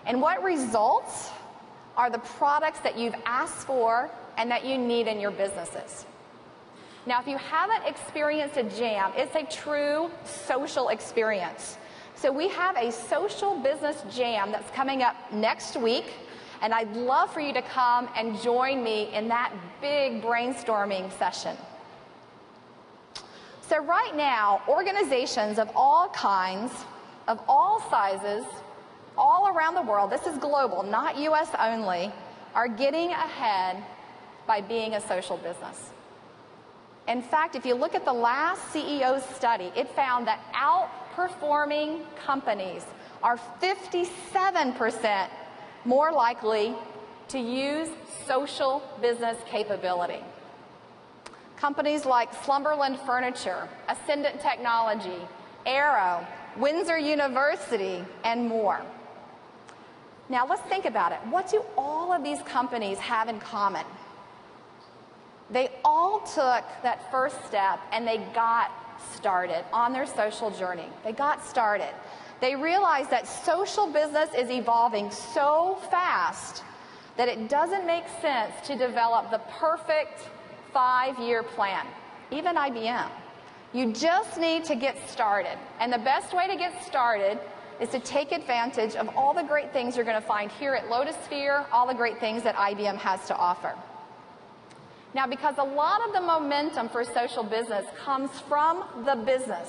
And what results are the products that you've asked for and that you need in your businesses. Now, if you haven't experienced a jam, it's a true social experience. So we have a social business jam that's coming up next week, and I'd love for you to come and join me in that big brainstorming session. So right now, organizations of all kinds, of all sizes, all around the world, this is global, not US only, are getting ahead by being a social business. In fact, if you look at the last CEO study, it found that outperforming companies are 57% more likely to use social business capability. Companies like Slumberland Furniture, Ascendant Technology, Arrow, Windsor University, and more. Now let's think about it. What do all of these companies have in common? They all took that first step and they got started on their social journey. They got started. They realized that social business is evolving so fast that it doesn't make sense to develop the perfect 5-year plan. Even IBM. You just need to get started. And the best way to get started is to take advantage of all the great things you're going to find here at Lotusphere, all the great things that IBM has to offer. Now, because a lot of the momentum for social business comes from the business,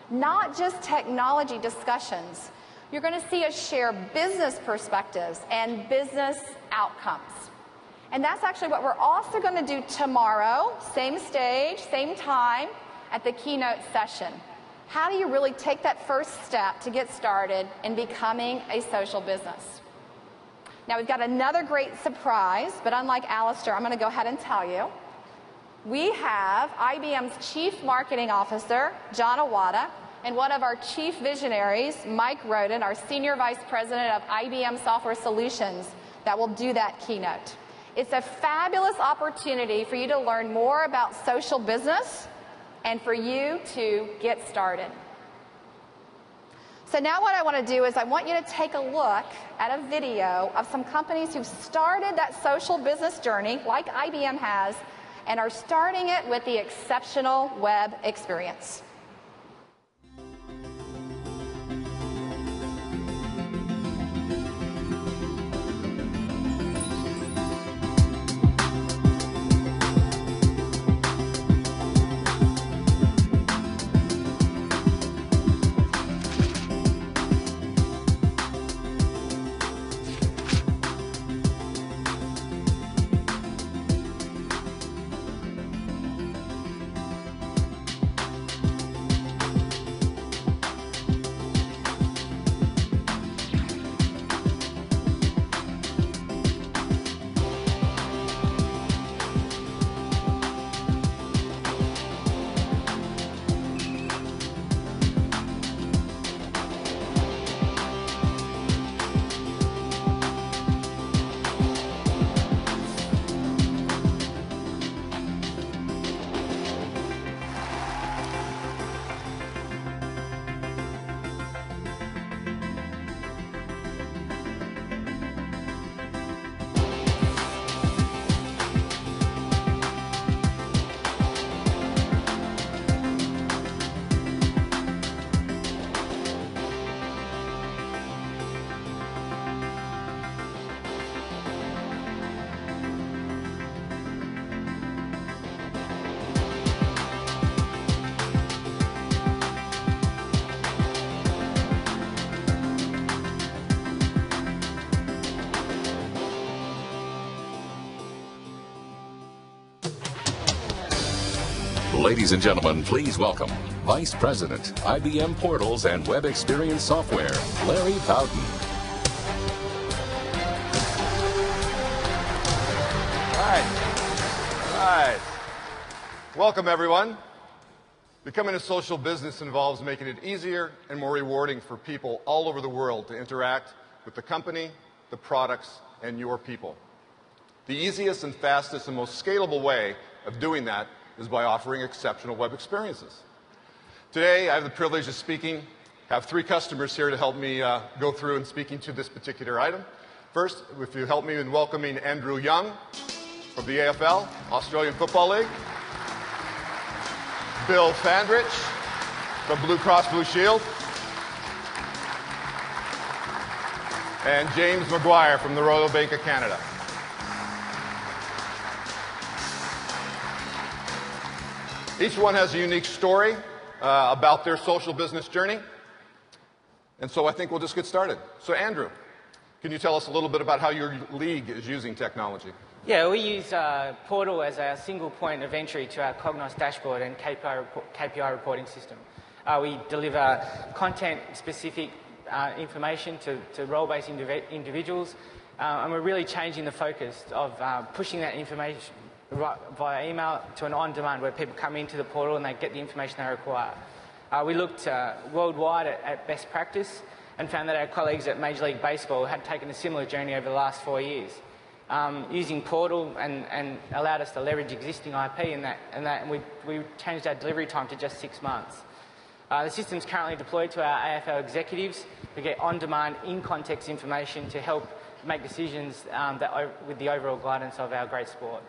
not just technology discussions, you're going to see us share business perspectives and business outcomes. And that's actually what we're also going to do tomorrow, same stage, same time, at the keynote session. How do you really take that first step to get started in becoming a social business? Now, we've got another great surprise, but unlike Alistair, I'm going to go ahead and tell you. We have IBM's Chief Marketing Officer, John Awada, and one of our chief visionaries, Mike Roden, our Senior Vice President of IBM Software Solutions, that will do that keynote. It's a fabulous opportunity for you to learn more about social business and for you to get started. So now what I want to do is I want you to take a look at a video of some companies who've started that social business journey, like IBM has, and are starting it with the exceptional web experience.
Ladies and gentlemen, please welcome Vice President, IBM Portals and Web Experience Software, Larry Bowden.
All right. Welcome, everyone. Becoming a social business involves making it easier and more rewarding for people all over the world to interact with the company, the products, and your people. The easiest and fastest and most scalable way of doing that is by offering exceptional web experiences. Today, I have the privilege of have three customers here to help me go through and speaking to this particular item. First, if you help me in welcoming Andrew Young from the AFL, Australian Football League. Bill Fandrich from Blue Cross Blue Shield. And James McGuire from the Royal Bank of Canada. Each one has a unique story about their social business journey. And so I think we'll just get started. So Andrew, can you tell us a little bit about how your league is using technology?
Yeah, we use Portal as our single point of entry to our Cognos dashboard and KPI reporting system. We deliver content-specific information to role-based individuals, and we're really changing the focus of pushing that information via email to an on-demand where people come into the portal and they get the information they require. We looked worldwide at best practice and found that our colleagues at Major League Baseball had taken a similar journey over the last 4 years. Using Portal and allowed us to leverage existing IP and we changed our delivery time to just 6 months. The system is currently deployed to our AFL executives to get on-demand, in-context information to help make decisions with the overall guidance of our great sport.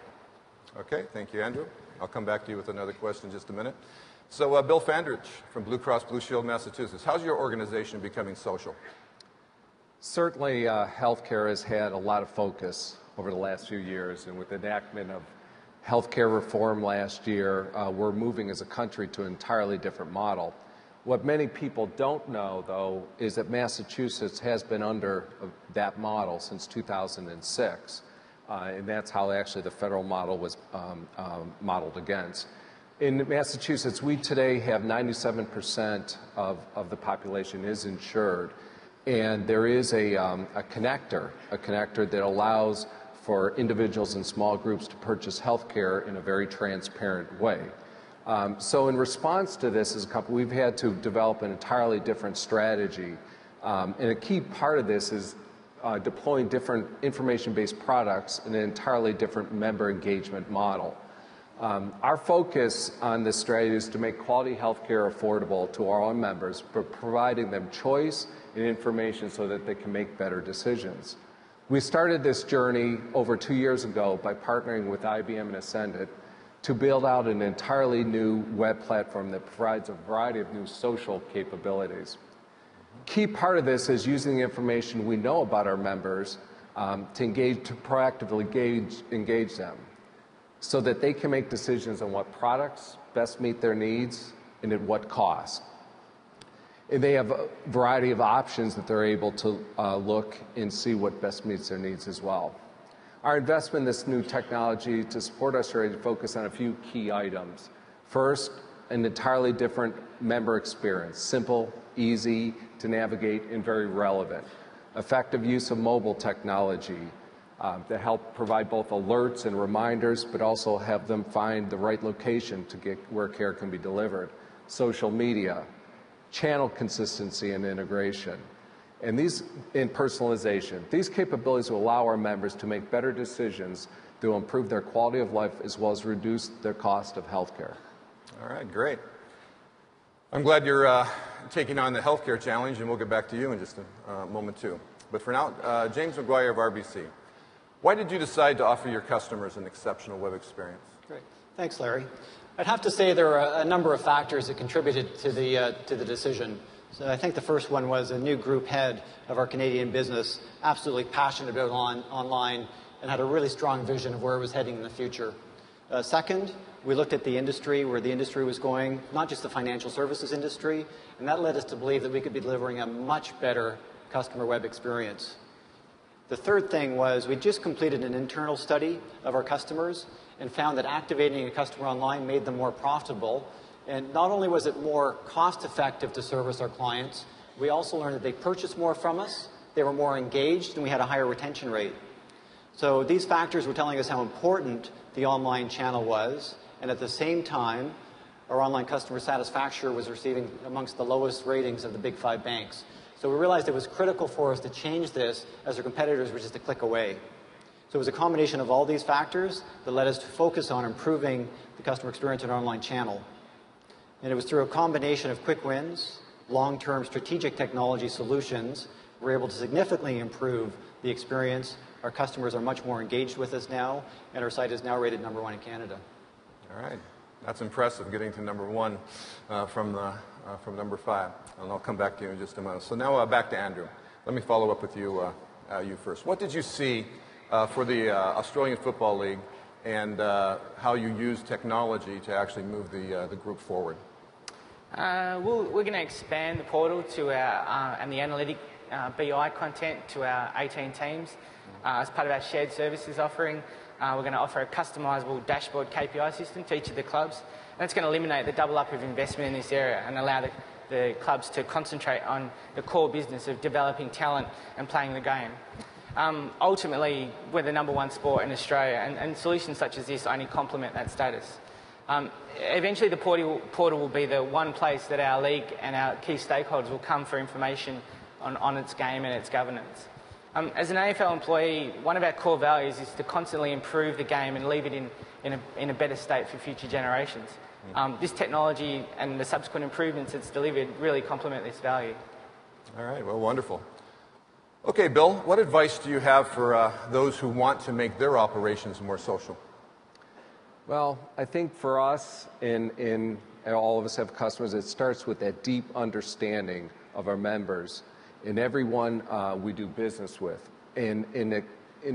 Okay, thank you, Andrew. I'll come back to you with another question in just a minute. So Bill Fandrich from Blue Cross Blue Shield, Massachusetts. How's your organization becoming social?
Certainly, healthcare has had a lot of focus over the last few years, and with the enactment of healthcare reform last year, we're moving as a country to an entirely different model. What many people don't know, though, is that Massachusetts has been under that model since 2006, and that's how actually the federal model was modeled against. In Massachusetts, we today have 97% of the population is insured, and there is a connector that allows for individuals and small groups to purchase health care in a very transparent way. So in response to this as a company, we've had to develop an entirely different strategy. And a key part of this is deploying different information-based products in an entirely different member engagement model. Our focus on this strategy is to make quality health care affordable to our own members, but providing them choice and information so that they can make better decisions. We started this journey over 2 years ago by partnering with IBM and Ascendant to build out an entirely new web platform that provides a variety of new social capabilities. Key part of this is using the information we know about our members to proactively engage them so that they can make decisions on what products best meet their needs and at what cost. And they have a variety of options that they're able to look and see what best meets their needs as well. Our investment in this new technology to support our strategy focus on a few key items. First, an entirely different member experience, simple, easy to navigate, and very relevant. Effective use of mobile technology that help provide both alerts and reminders, but also have them find the right location to get where care can be delivered. Social media, channel consistency and integration, and personalization. These capabilities will allow our members to make better decisions that will improve their quality of life as well as reduce their cost of health care.
All right, great. I'm glad you're taking on the healthcare challenge, and we'll get back to you in just a moment too. But for now, James McGuire of RBC. Why did you decide to offer your customers an exceptional web experience?
Great. Thanks, Larry. I'd have to say there are a number of factors that contributed to the decision. So I think the first one was a new group head of our Canadian business, absolutely passionate about online and had a really strong vision of where it was heading in the future. Second, we looked at the industry, where the industry was going, not just the financial services industry, and that led us to believe that we could be delivering a much better customer web experience. The third thing was we just completed an internal study of our customers and found that activating a customer online made them more profitable. And not only was it more cost-effective to service our clients, we also learned that they purchased more from us, they were more engaged, and we had a higher retention rate. So these factors were telling us how important the online channel was, and at the same time, our online customer satisfaction was receiving amongst the lowest ratings of the big 5 banks. So we realized it was critical for us to change this as our competitors were just a click away. So it was a combination of all these factors that led us to focus on improving the customer experience in our online channel. And it was through a combination of quick wins, long-term strategic technology solutions, we're able to significantly improve the experience. Our customers are much more engaged with us now, and our site is now rated #1 in Canada.
All right. That's impressive, getting to #1 from number 5. And I'll come back to you in just a moment. So now back to Andrew. Let me follow up with you first. What did you see for the Australian Football League and how you use technology to actually move the group forward?
We're going to expand the portal to our and the analytic BI content to our 18 teams as part of our shared services offering. We're going to offer a customisable dashboard KPI system to each of the clubs. And it's going to eliminate the double up of investment in this area and allow the clubs to concentrate on the core business of developing talent and playing the game. Ultimately, we're the #1 sport in Australia, and solutions such as this only complement that status. Eventually, the portal will be the one place that our league and our key stakeholders will come for information on its game and its governance. As an AFL employee, one of our core values is to constantly improve the game and leave it in a better state for future generations. This technology and the subsequent improvements it's delivered really complement this value.
All right, well, wonderful. Okay, Bill, what advice do you have for those who want to make their operations more social?
Well, I think for us in all of us have customers, it starts with that deep understanding of our members and everyone we do business with. And the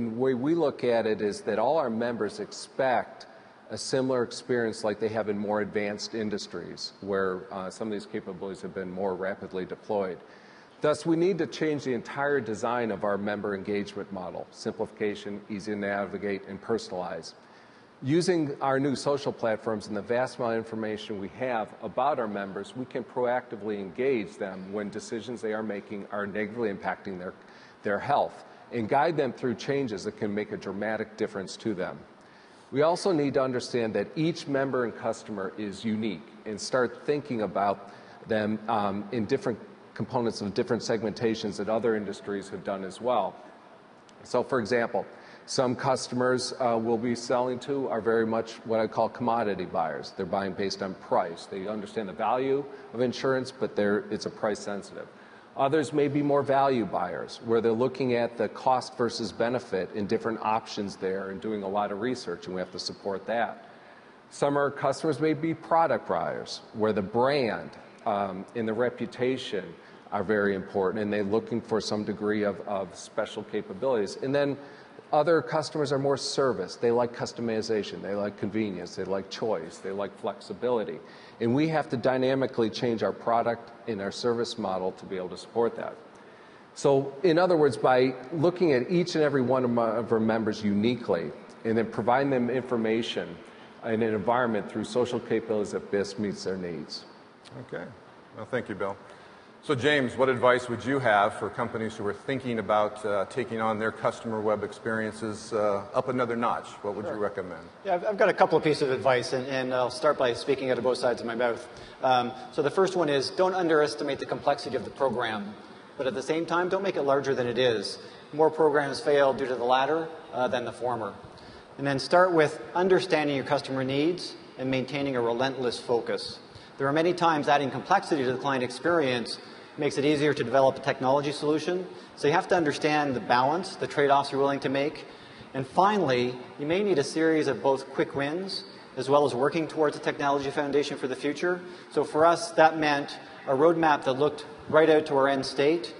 way we look at it is that all our members expect a similar experience like they have in more advanced industries where some of these capabilities have been more rapidly deployed. Thus, we need to change the entire design of our member engagement model: simplification, easy to navigate, and personalize. Using our new social platforms and the vast amount of information we have about our members, we can proactively engage them when decisions they are making are negatively impacting their health and guide them through changes that can make a dramatic difference to them. We also need to understand that each member and customer is unique and start thinking about them in different components of different segmentations that other industries have done as well. So, for example, some customers we'll be selling to are very much what I call commodity buyers. They're buying based on price. They understand the value of insurance, but it's a price sensitive. Others may be more value buyers, where they're looking at the cost versus benefit and different options there and doing a lot of research, and we have to support that. Some of our customers may be product buyers, where the brand and the reputation are very important, and they're looking for some degree of special capabilities. And then other customers are more service. They like customization, they like convenience, they like choice, they like flexibility. And we have to dynamically change our product and our service model to be able to support that. So, in other words, by looking at each and every one of our members uniquely and then providing them information in an environment through social capabilities that best meets their needs.
Okay. Well, thank you, Bill. So, James, what advice would you have for companies who are thinking about taking on their customer web experiences up another notch? What would you recommend?
Yeah, I've got a couple of pieces of advice, and I'll start by speaking out of both sides of my mouth. So the first one is, don't underestimate the complexity of the program, but at the same time, don't make it larger than it is. More programs fail due to the latter than the former. And then start with understanding your customer needs and maintaining a relentless focus. There are many times adding complexity to the client experience makes it easier to develop a technology solution. So you have to understand the balance, the trade-offs you're willing to make. And finally, you may need a series of both quick wins as well as working towards a technology foundation for the future. So for us, that meant a roadmap that looked right out to our end state,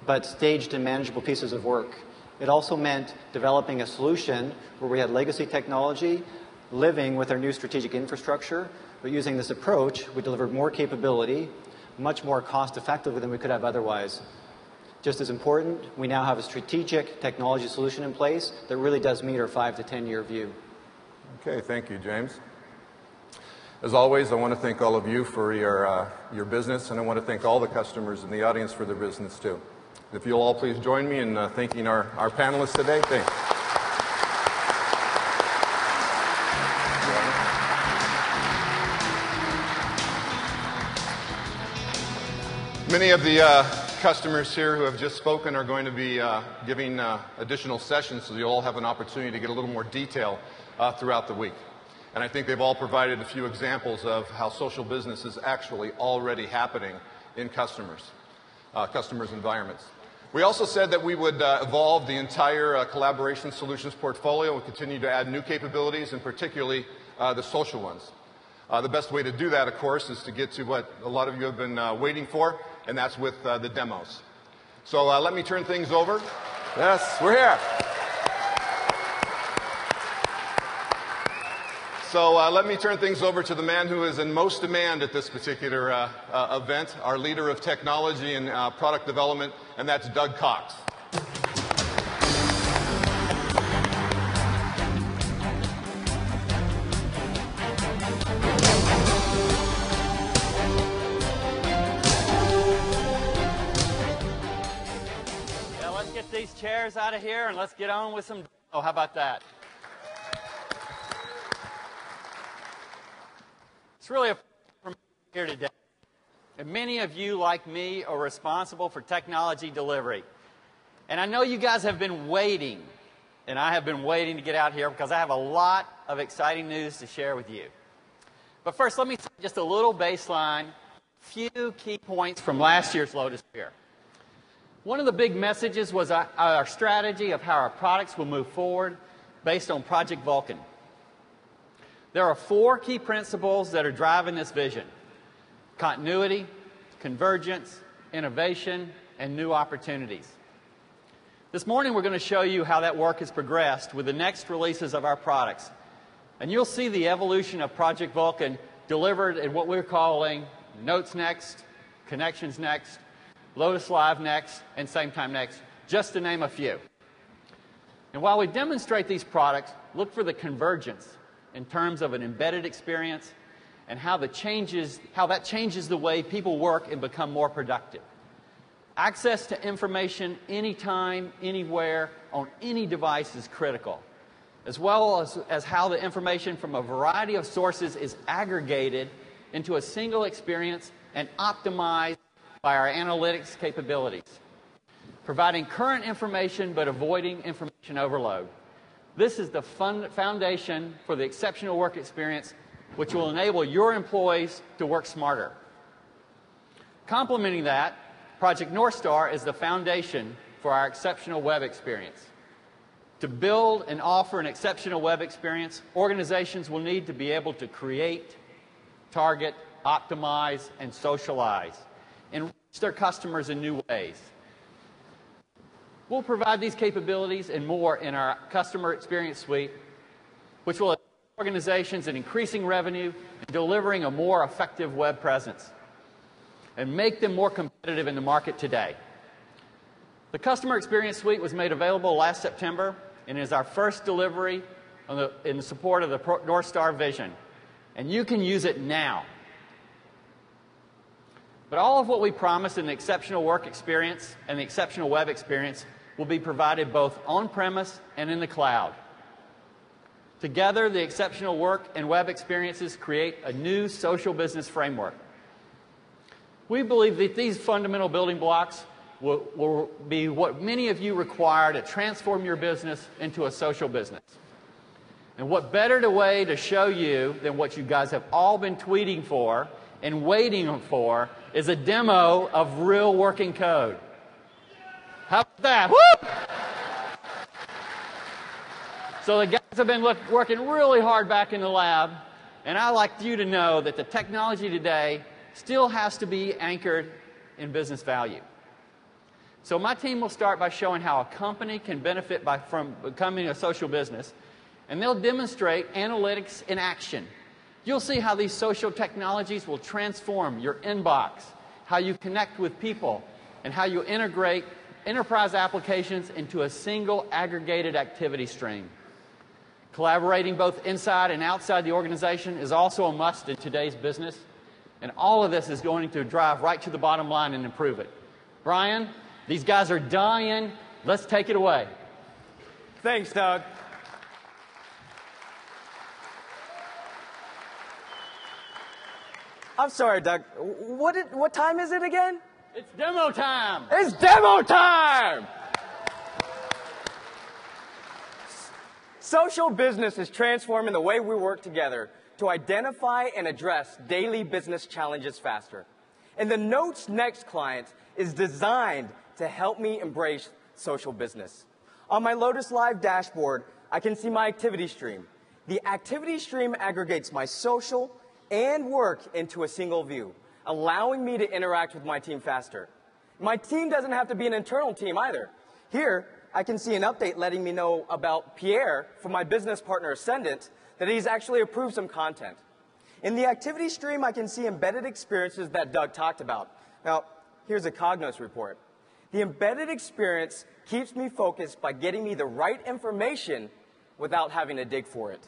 but staged in manageable pieces of work. It also meant developing a solution where we had legacy technology, living with our new strategic infrastructure, but using this approach, we delivered more capability, much more cost effectively than we could have otherwise. Just as important, we now have a strategic technology solution in place that really does meet our 5 to 10 year view.
Okay, thank you, James. As always, I want to thank all of you for your business, and I want to thank all the customers in the audience for their business too. If you'll all please join me in thanking our panelists today. Thanks. Many of the customers here who have just spoken are going to be giving additional sessions, so you'll all have an opportunity to get a little more detail throughout the week. And I think they've all provided a few examples of how social business is actually already happening in customers' environments. We also said that we would evolve the entire collaboration solutions portfolio and continue to add new capabilities, and particularly the social ones. The best way to do that, of course, is to get to what a lot of you have been waiting for, and that's with the demos. So let me turn things over. Yes, we're here. So let me turn things over to the man who is in most demand at this particular event, our leader of technology and product development, and that's Doug Cox.
These chairs out of here and let's get on with some. Oh, how about that? It's really a pleasure here today. And many of you, like me, are responsible for technology delivery. And I know you guys have been waiting, and I have been waiting to get out here because I have a lot of exciting news to share with you. But first, let me say just a little baseline, few key points from last year's Lotusphere. One of the big messages was our strategy of how our products will move forward based on Project Vulcan. There are 4 key principles that are driving this vision. continuity, convergence, innovation, and new opportunities. This morning we're going to show you how that work has progressed with the next releases of our products. And you'll see the evolution of Project Vulcan delivered in what we're calling Notes Next, Connections Next, Lotus Live Next, and Same Time Next, just to name a few. And while we demonstrate these products, look for the convergence in terms of an embedded experience and how that changes the way people work and become more productive. Access to information anytime, anywhere, on any device is critical, as well as how the information from a variety of sources is aggregated into a single experience and optimized by our analytics capabilities, providing current information but avoiding information overload. This is the foundation for the exceptional work experience, which will enable your employees to work smarter. Complementing that, Project North Star is the foundation for our exceptional web experience. To build and offer an exceptional web experience, organizations will need to be able to create, target, optimize, and socialize, and reach their customers in new ways. We'll provide these capabilities and more in our Customer Experience Suite, which will assist organizations in increasing revenue and delivering a more effective web presence, and make them more competitive in the market today. The Customer Experience Suite was made available last September and is our first delivery in support of the North Star vision. And you can use it now. But all of what we promise in the exceptional work experience and the exceptional web experience will be provided both on-premise and in the cloud. Together, the exceptional work and web experiences create a new social business framework. We believe that these fundamental building blocks will be what many of you require to transform your business into a social business. And what better way to show you than what you guys have all been tweeting for and waiting for is a demo of real working code. How about that? Woo! So the guys have been working really hard back in the lab, and I'd like you to know that the technology today still has to be anchored in business value. So my team will start by showing how a company can benefit from becoming a social business, and they'll demonstrate analytics in action. You'll see how these social technologies will transform your inbox, how you connect with people, and how you integrate enterprise applications into a single aggregated activity stream. Collaborating both inside and outside the organization is also a must in today's business, and all of this is going to drive right to the bottom line and improve it. Brian, these guys are dying. Let's take it away.
Thanks, Doug. I'm sorry, Doug. What time is it again?
It's demo time.
It's demo time! Social business is transforming the way we work together to identify and address daily business challenges faster. And the Notes Next client is designed to help me embrace social business. On my Lotus Live dashboard, I can see my activity stream. The activity stream aggregates my social and work into a single view, allowing me to interact with my team faster. My team doesn't have to be an internal team either. Here, I can see an update letting me know about Pierre from my business partner Ascendant, that he's actually approved some content. In the activity stream, I can see embedded experiences that Doug talked about. Now, here's a Cognos report. The embedded experience keeps me focused by getting me the right information without having to dig for it.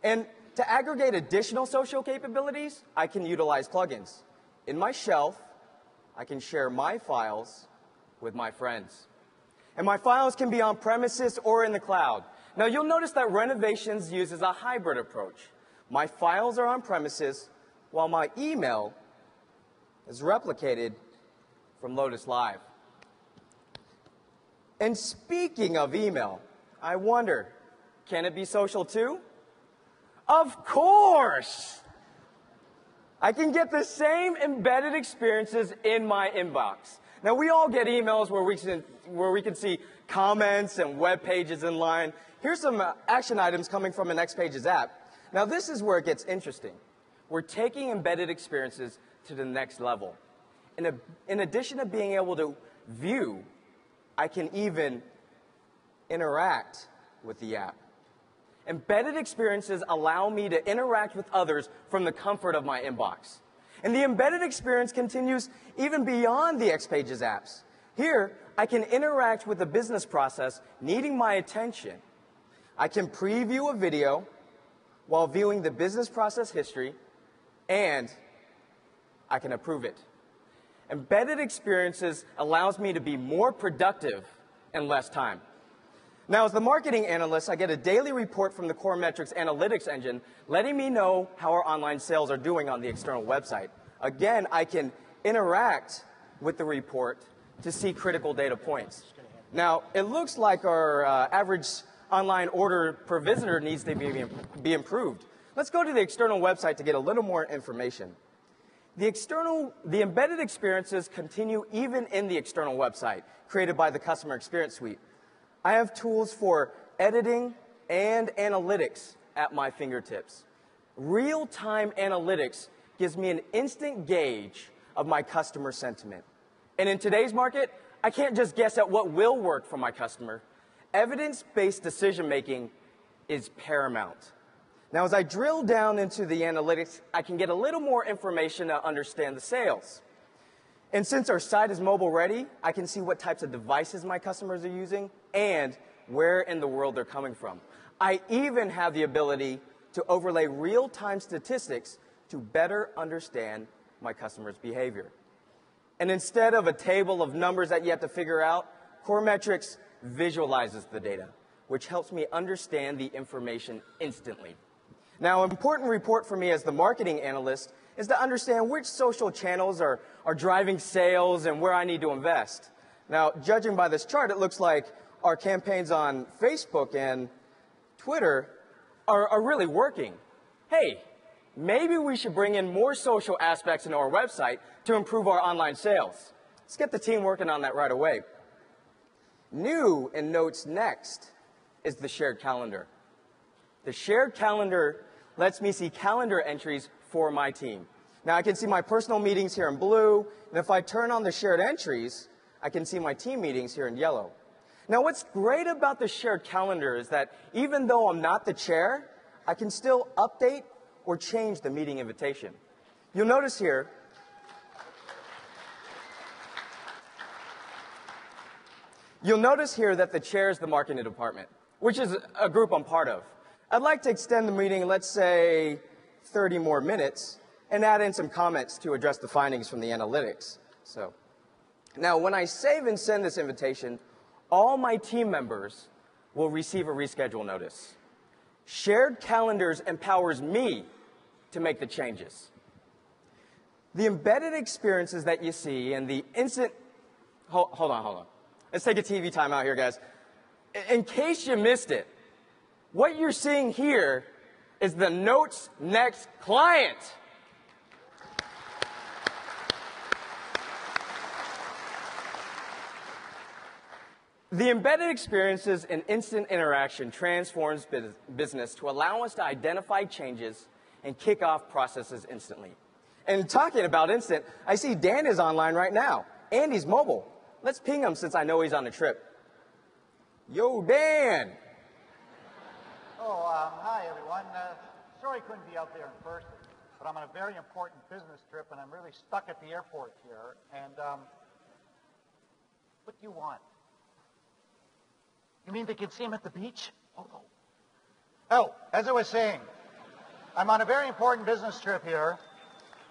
And to aggregate additional social capabilities, I can utilize plugins. In my shelf, I can share my files with my friends. And my files can be on premises or in the cloud. Now, you'll notice that Renovations uses a hybrid approach. My files are on premises, while my email is replicated from Lotus Live. And speaking of email, I wonder, can it be social too? Of course! I can get the same embedded experiences in my inbox. Now, we all get emails where we can see comments and web pages in line. Here's some action items coming from an X Pages app. Now, this is where it gets interesting. We're taking embedded experiences to the next level. In addition to being able to view, I can even interact with the app. Embedded experiences allow me to interact with others from the comfort of my inbox. And the embedded experience continues even beyond the Xpages apps. Here, I can interact with the business process needing my attention. I can preview a video while viewing the business process history, and I can approve it. Embedded experiences allows me to be more productive in less time. Now, as the marketing analyst, I get a daily report from the Core Metrics analytics engine letting me know how our online sales are doing on the external website. Again, I can interact with the report to see critical data points. Now, it looks like our average online order per visitor needs to be improved. Let's go to the external website to get a little more information. The embedded experiences continue even in the external website created by the Customer Experience Suite. I have tools for editing and analytics at my fingertips. Real-time analytics gives me an instant gauge of my customer sentiment. And in today's market, I can't just guess at what will work for my customer. Evidence-based decision-making is paramount. Now, as I drill down into the analytics, I can get a little more information to understand the sales. And since our site is mobile ready, I can see what types of devices my customers are using and where in the world they're coming from. I even have the ability to overlay real-time statistics to better understand my customers' behavior. And instead of a table of numbers that you have to figure out, Core Metrics visualizes the data, which helps me understand the information instantly. Now, an important report for me as the marketing analyst is to understand which social channels are driving sales and where I need to invest. Now, judging by this chart, it looks like our campaigns on Facebook and Twitter are really working. Hey, maybe we should bring in more social aspects into our website to improve our online sales. Let's get the team working on that right away. New in Notes Next is the shared calendar. The shared calendar lets me see calendar entries for my team. Now, I can see my personal meetings here in blue, and if I turn on the shared entries, I can see my team meetings here in yellow. Now, what's great about the shared calendar is that even though I'm not the chair, I can still update or change the meeting invitation. You'll notice here that the chair is the marketing department, which is a group I'm part of. I'd like to extend the meeting, let's say 30 more minutes, and add in some comments to address the findings from the analytics. So, now, when I save and send this invitation, all my team members will receive a reschedule notice. Shared calendars empowers me to make the changes. The embedded experiences that you see and the instant... Hold on. Let's take a TV timeout here, guys. In case you missed it, what you're seeing here is the Notes Next client. The embedded experiences and instant interaction transforms business to allow us to identify changes and kick off processes instantly. And talking about instant, I see Dan is online right now, and he's mobile. Let's ping him since I know he's on a trip. Yo, Dan!
Hi, everyone. Sorry I couldn't be out there in person, but I'm on a very important business trip, and I'm really stuck at the airport here. And what do you want? You mean they can see him at the beach? Oh, as I was saying, I'm on a very important business trip here.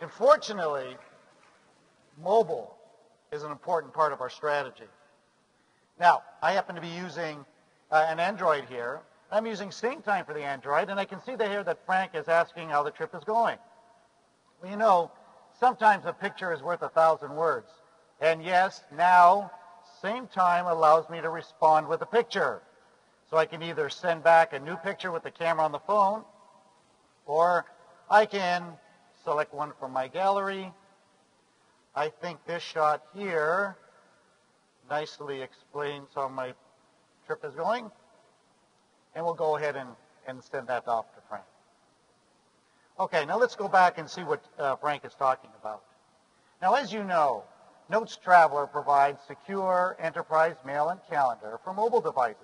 And fortunately, mobile is an important part of our strategy. Now, I happen to be using an Android here. I'm using Sync Time for the Android, and I can see here that Frank is asking how the trip is going. Well, you know, sometimes a picture is worth 1,000 words. And yes, now, Sync Time allows me to respond with a picture. So I can either send back a new picture with the camera on the phone, or I can select one from my gallery. I think this shot here nicely explains how my trip is going. And we'll go ahead and send that off to Frank. Okay, now let's go back and see what Frank is talking about. Now, as you know, Notes Traveler provides secure enterprise mail and calendar for mobile devices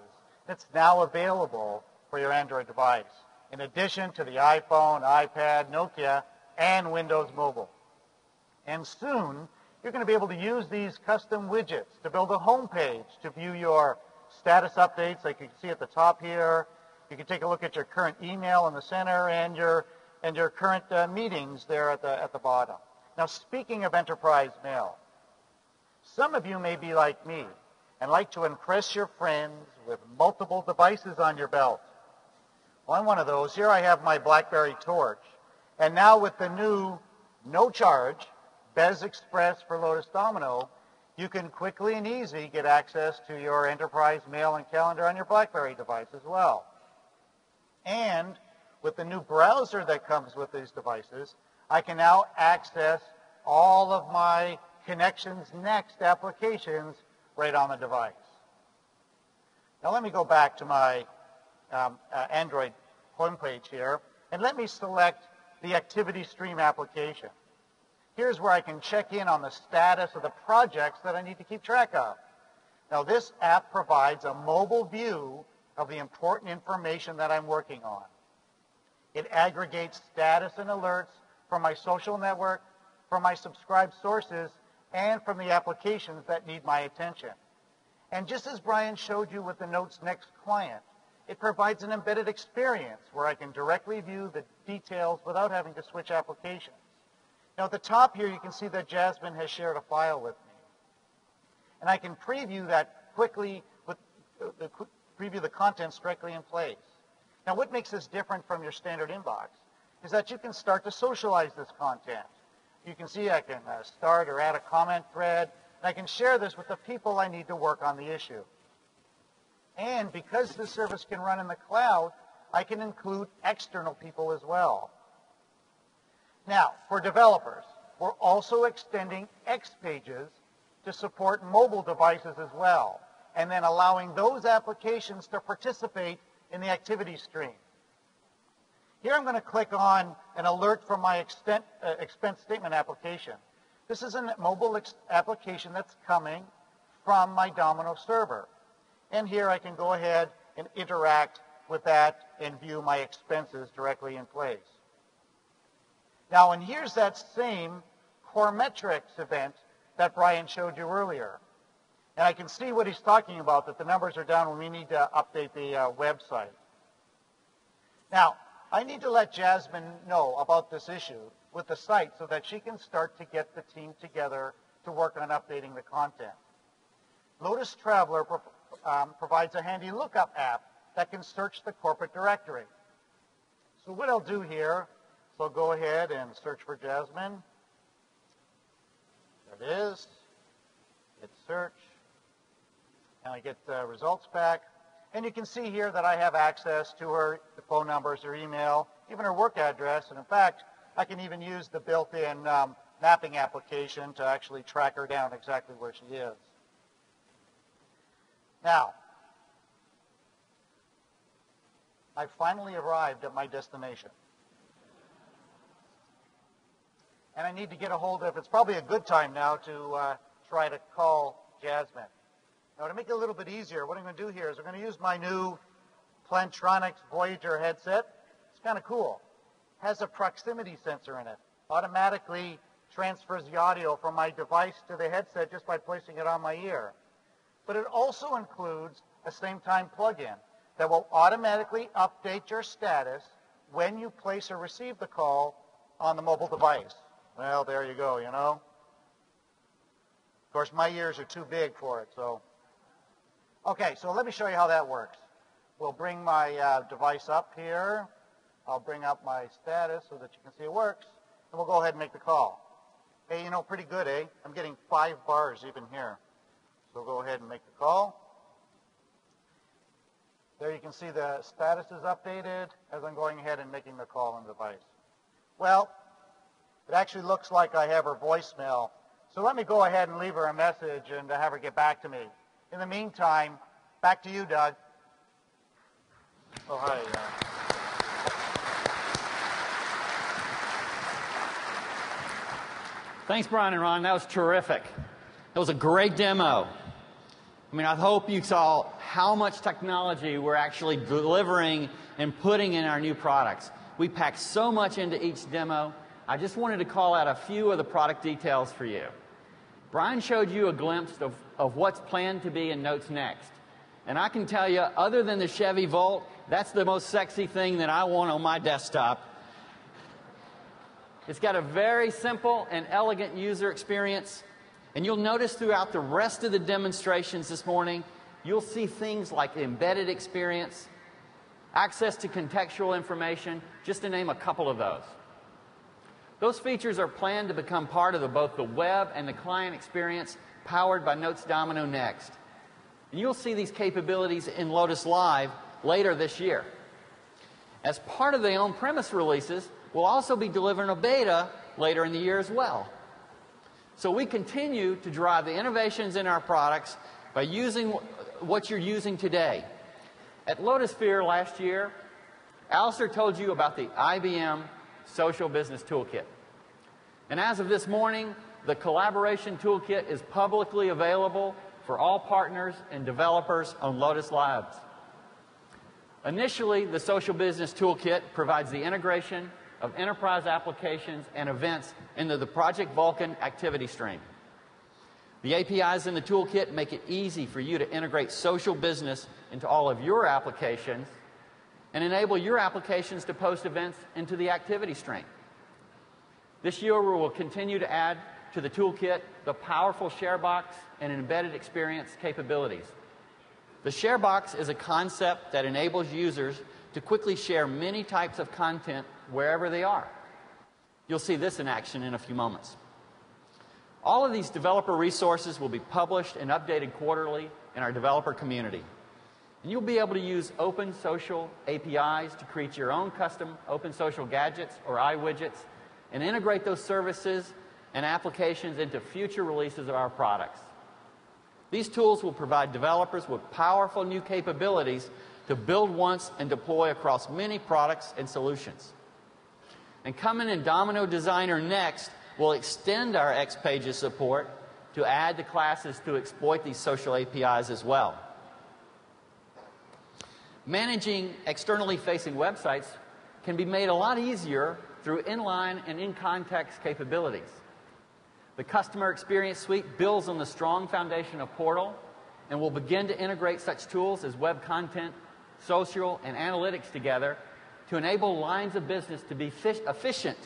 that's now available for your Android device, in addition to the iPhone, iPad, Nokia, and Windows Mobile. And soon, you're going to be able to use these custom widgets to build a home page to view your status updates like you can see at the top here. You can take a look at your current email in the center and your current meetings there at the bottom. Now, speaking of enterprise mail, some of you may be like me and like to impress your friends with multiple devices on your belt. Well, I'm one of those. Here I have my BlackBerry Torch. And now with the new no charge Bez Express for Lotus Domino, you can quickly and easy get access to your enterprise mail and calendar on your BlackBerry device as well. And with the new browser that comes with these devices, I can now access all of my Connections Next applications right on the device. Now let me go back to my Android homepage here, and let me select the Activity Stream application. Here's where I can check in on the status of the projects that I need to keep track of. Now this app provides a mobile view of the important information that I'm working on. It aggregates status and alerts from my social network, from my subscribed sources, and from the applications that need my attention. And just as Brian showed you with the Notes Next client, it provides an embedded experience where I can directly view the details without having to switch applications. Now at the top here, you can see that Jasmine has shared a file with me. And I can preview that quickly, preview the contents directly in place. Now what makes this different from your standard inbox is that you can start to socialize this content. You can see I can start or add a comment thread, and I can share this with the people I need to work on the issue. And because this service can run in the cloud, I can include external people as well. Now, for developers, we're also extending X pages to support mobile devices as well, and then allowing those applications to participate in the activity stream. Here I'm going to click on an alert from my expense statement application. This is a mobile application that's coming from my Domino server. And here I can go ahead and interact with that and view my expenses directly in place. Now, and here's that same Core Metrics event that Brian showed you earlier. And I can see what he's talking about, that the numbers are down when we need to update the website. Now, I need to let Jasmine know about this issue with the site so that she can start to get the team together to work on updating the content. Lotus Traveler provides a handy lookup app that can search the corporate directory. So what I'll do here is I'll go ahead and search for Jasmine. There it is. Hit search. And I get the results back. And you can see here that I have access to her phone numbers, her email, even her work address. And in fact, I can even use the built-in mapping application to actually track her down exactly where she is. Now, I finally arrived at my destination. And I need to get a hold of, it's probably a good time now to try to call Jasmine. Now, to make it a little bit easier, what I'm going to do here is I'm going to use my new Plantronics Voyager headset. It's kind of cool. It has a proximity sensor in it. Automatically transfers the audio from my device to the headset just by placing it on my ear. But it also includes a same-time plug-in that will automatically update your status when you place or receive the call on the mobile device. Well, there you go, you know. Of course, my ears are too big for it, so. Okay, so let me show you how that works. We'll bring my device up here. I'll bring up my status so that you can see it works, and we'll go ahead and make the call. Hey, you know, pretty good, eh? I'm getting 5 bars even here. So we'll go ahead and make the call. There you can see the status is updated as I'm going ahead and making the call on the device. Well, it actually looks like I have her voicemail. So let me go ahead and leave her a message and have her get back to me. In the meantime, back to you, Doug. Oh, hi.
Thanks, Brian and Ron. That was terrific. That was a great demo. I mean, I hope you saw how much technology we're actually delivering and putting in our new products. We packed so much into each demo. I just wanted to call out a few of the product details for you. Brian showed you a glimpse of what's planned to be in Notes Next. And I can tell you, other than the Chevy Volt, that's the most sexy thing that I want on my desktop. It's got a very simple and elegant user experience. And you'll notice throughout the rest of the demonstrations this morning, you'll see things like embedded experience, access to contextual information, just to name a couple of those. Those features are planned to become part of both the web and the client experience powered by Notes Domino Next. And you'll see these capabilities in Lotus Live later this year. As part of the on-premise releases, we'll also be delivering a beta later in the year as well. So we continue to drive the innovations in our products by using what you're using today. At Lotusphere last year, Alistair told you about the IBM Social Business Toolkit. And as of this morning, the Collaboration Toolkit is publicly available for all partners and developers on Lotus Labs. Initially, the Social Business Toolkit provides the integration of enterprise applications and events into the Project Vulkan activity stream. The APIs in the toolkit make it easy for you to integrate social business into all of your applications and enable your applications to post events into the activity stream. This year, we will continue to add to the toolkit the powerful ShareBox and embedded experience capabilities. The ShareBox is a concept that enables users to quickly share many types of content wherever they are. You'll see this in action in a few moments. All of these developer resources will be published and updated quarterly in our developer community. And you'll be able to use open social APIs to create your own custom open social gadgets or iWidgets and integrate those services and applications into future releases of our products. These tools will provide developers with powerful new capabilities to build once and deploy across many products and solutions. And coming in Domino Designer Next will extend our X-Pages support to add the classes to exploit these social APIs as well. Managing externally facing websites can be made a lot easier through inline and in-context capabilities. The Customer Experience Suite builds on the strong foundation of Portal and will begin to integrate such tools as web content, social, and analytics together to enable lines of business to be efficient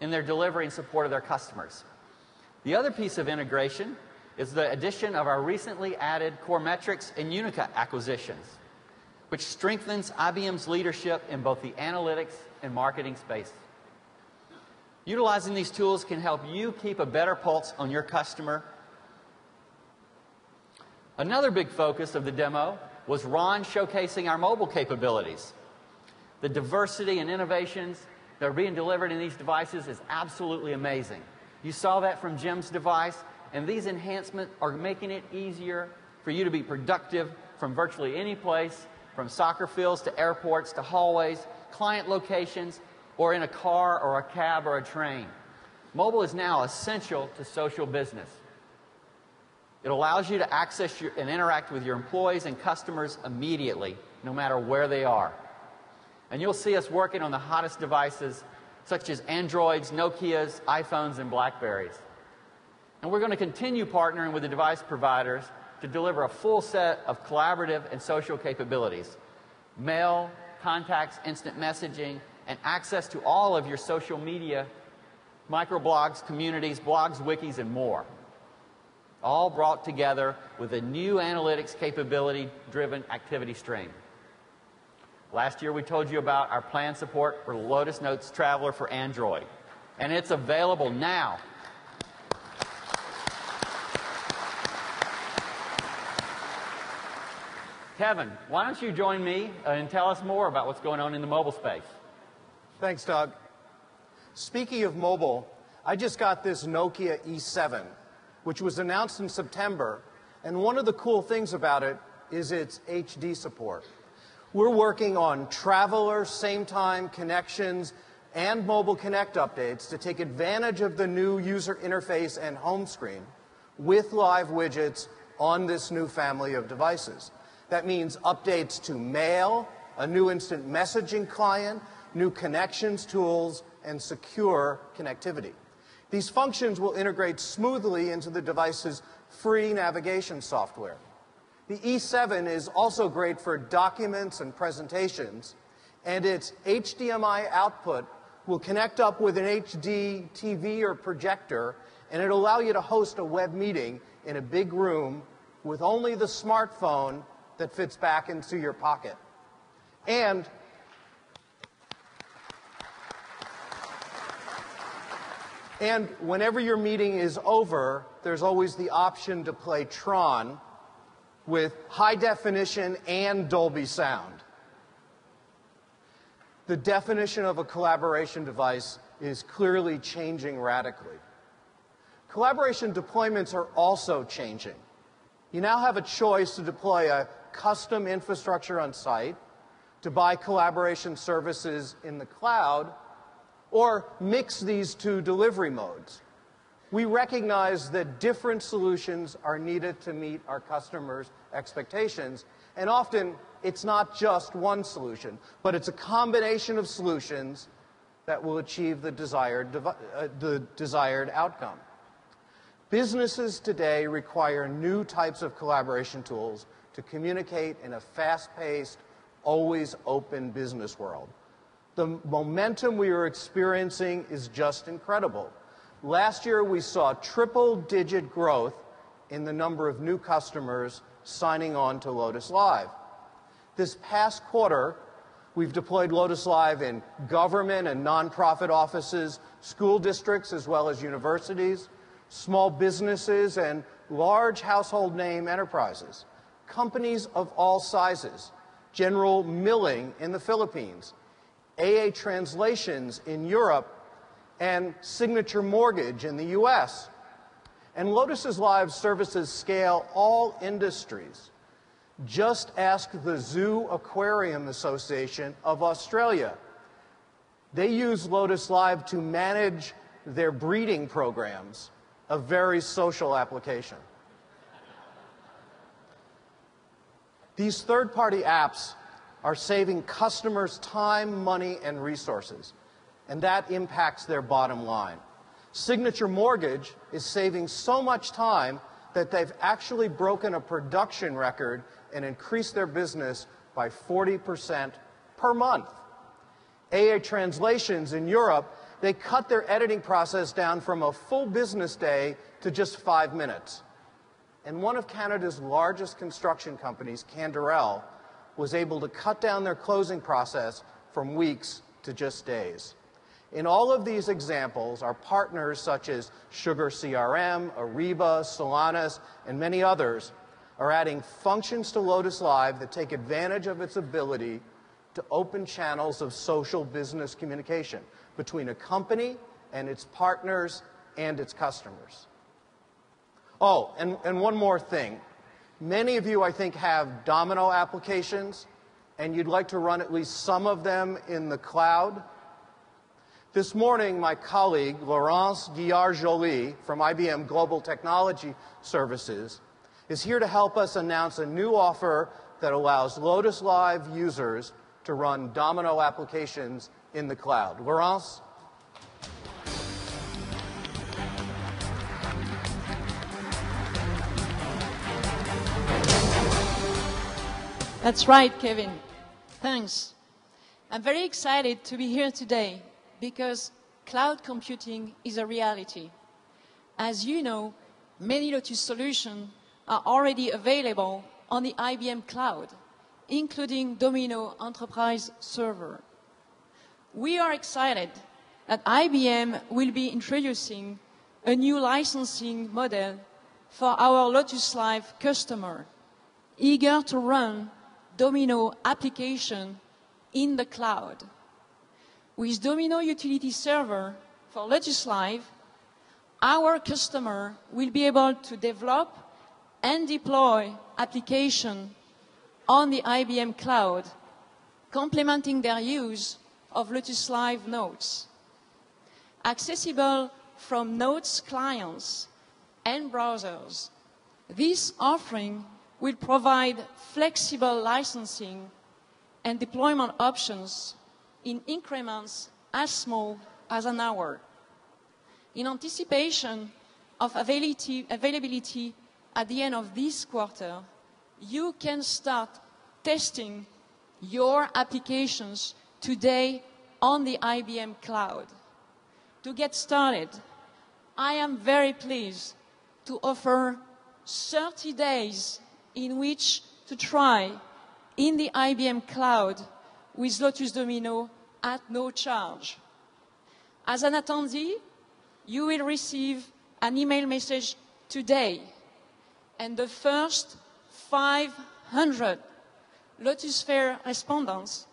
in their delivery and support of their customers. The other piece of integration is the addition of our recently added Core Metrics and Unica acquisitions, which strengthens IBM's leadership in both the analytics and marketing space. Utilizing these tools can help you keep a better pulse on your customer. Another big focus of the demo was Ron showcasing our mobile capabilities. The diversity and innovations that are being delivered in these devices is absolutely amazing. You saw that from Jim's device, and these enhancements are making it easier for you to be productive from virtually any place, from soccer fields to airports to hallways, client locations, or in a car or a cab or a train. Mobile is now essential to social business. It allows you to access and interact with your employees and customers immediately, no matter where they are. And you'll see us working on the hottest devices, such as Androids, Nokias, iPhones, and Blackberries. And we're going to continue partnering with the device providers to deliver a full set of collaborative and social capabilities: mail, contacts, instant messaging, and access to all of your social media, microblogs, communities, blogs, wikis, and more. All brought together with a new analytics capability-driven activity stream. Last year we told you about our planned support for Lotus Notes Traveler for Android, and it's available now. Kevin, why don't you join me and tell us more about what's going on in the mobile space?
Thanks, Doug. Speaking of mobile, I just got this Nokia E7, which was announced in September, and one of the cool things about it is its HD support. We're working on Traveler, same-time connections, and Mobile Connect updates to take advantage of the new user interface and home screen with live widgets on this new family of devices. That means updates to Mail, a new instant messaging client, new connections tools, and secure connectivity. These functions will integrate smoothly into the device's free navigation software. The E7 is also great for documents and presentations, and its HDMI output will connect up with an HD TV or projector, and it'll allow you to host a web meeting in a big room with only the smartphone that fits back into your pocket. And whenever your meeting is over, there's always the option to play Tron with high definition and Dolby sound. The definition of a collaboration device is clearly changing radically. Collaboration deployments are also changing. You now have a choice to deploy a custom infrastructure on site, to buy collaboration services in the cloud, or mix these two delivery modes. We recognize that different solutions are needed to meet our customers' expectations, and often it's not just one solution, but it's a combination of solutions that will achieve the desired outcome. Businesses today require new types of collaboration tools to communicate in a fast-paced, always open business world. The momentum we are experiencing is just incredible. Last year, we saw triple-digit growth in the number of new customers signing on to Lotus Live. This past quarter, we've deployed Lotus Live in government and nonprofit offices, school districts, as well as universities, small businesses, and large household name enterprises, companies of all sizes, General Milling in the Philippines, AA Translations in Europe, and Signature Mortgage in the US. And Lotus's Live services scale all industries. Just ask the Zoo Aquarium Association of Australia. They use Lotus Live to manage their breeding programs, a very social application. These third-party apps are saving customers time, money, and resources, and that impacts their bottom line. Signature Mortgage is saving so much time that they've actually broken a production record and increased their business by 40% per month. AA Translations in Europe, they cut their editing process down from a full business day to just 5 minutes. And one of Canada's largest construction companies, Canderel, was able to cut down their closing process from weeks to just days. In all of these examples, our partners such as Sugar CRM, Ariba, Solanus, and many others are adding functions to Lotus Live that take advantage of its ability to open channels of social business communication between a company and its partners and its customers. Oh, and one more thing. Many of you, I think, have Domino applications, and you'd like to run at least some of them in the cloud. This morning, my colleague, Laurence Guillard-Joly from IBM Global Technology Services, is here to help us announce a new offer that allows Lotus Live users to run Domino applications in the cloud. Laurence?
That's right, Kevin. Thanks. I'm very excited to be here today because cloud computing is a reality. As you know, many Lotus solutions are already available on the IBM Cloud, including Domino Enterprise Server. We are excited that IBM will be introducing a new licensing model for our Lotus Live customer, eager to run Domino application in the cloud. With Domino Utility Server for Lotus Live, our customer will be able to develop and deploy application on the IBM Cloud, complementing their use of Lotus Live Notes. Accessible from Notes clients and browsers, this offering will provide flexible licensing and deployment options in increments as small as an hour. In anticipation of availability at the end of this quarter, you can start testing your applications today on the IBM Cloud. To get started, I am very pleased to offer 30 days in which to try in the IBM Cloud with Lotus Domino at no charge. As an attendee, you will receive an email message today, and the first 500 Lotusphere respondents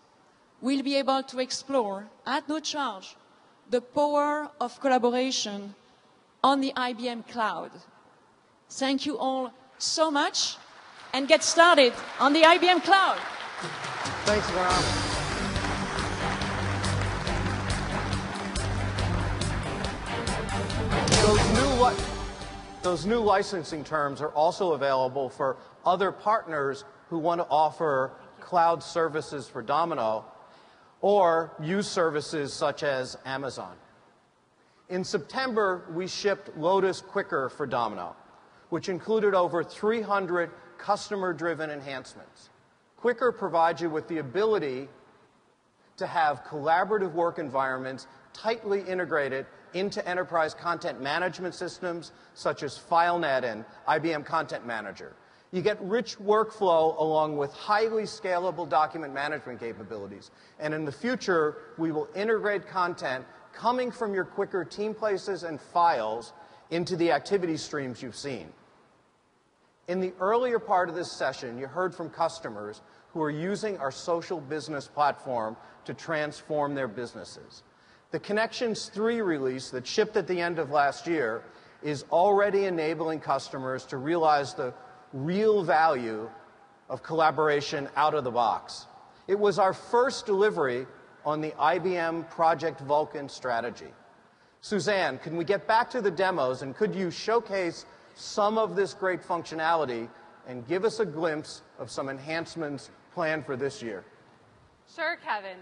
will be able to explore at no charge the power of collaboration on the IBM Cloud. Thank you all so much, and get started on the IBM Cloud.
Thanks, Ron. Those new licensing terms are also available for other partners who want to offer cloud services for Domino or use services such as Amazon. In September, we shipped Lotus Quicker for Domino, which included over 300 customer-driven enhancements. Quicker provides you with the ability to have collaborative work environments tightly integrated into enterprise content management systems such as FileNet and IBM Content Manager. You get rich workflow along with highly scalable document management capabilities. And in the future, we will integrate content coming from your Quicker team places and files into the activity streams you've seen. In the earlier part of this session, you heard from customers who are using our social business platform to transform their businesses. The Connections 3 release that shipped at the end of last year is already enabling customers to realize the real value of collaboration out of the box. It was our first delivery on the IBM Project Vulcan strategy. Suzanne, can we get back to the demos, and could you showcase some of this great functionality and give us a glimpse of some enhancements planned for this year?
Sure, Kevin.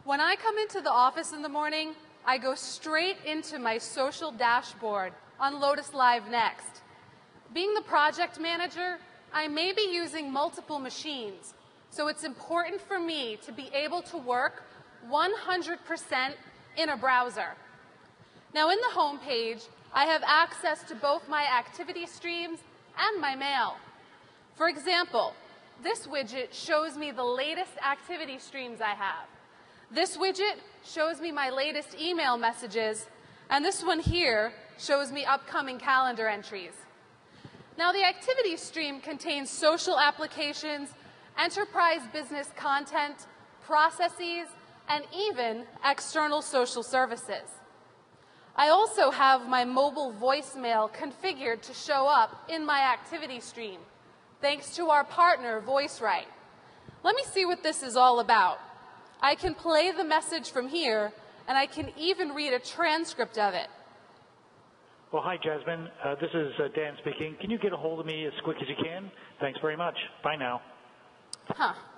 When I come into the office in the morning, I go straight into my social dashboard on Lotus Live Next. Being the project manager, I may be using multiple machines, so it's important for me to be able to work 100% in a browser. Now, in the home page, I have access to both my activity streams and my mail. For example, this widget shows me the latest activity streams I have. This widget shows me my latest email messages, and this one here shows me upcoming calendar entries. Now, the activity stream contains social applications, enterprise business content, processes, and even external social services. I also have my mobile voicemail configured to show up in my activity stream, thanks to our partner, VoiceRight. Let me see what this is all about. I can play the message from here, and I can even read a transcript of it.
Well, hi, Jasmine. This is Dan speaking. Can you get a hold of me as quick as you can? Thanks very much. Bye now.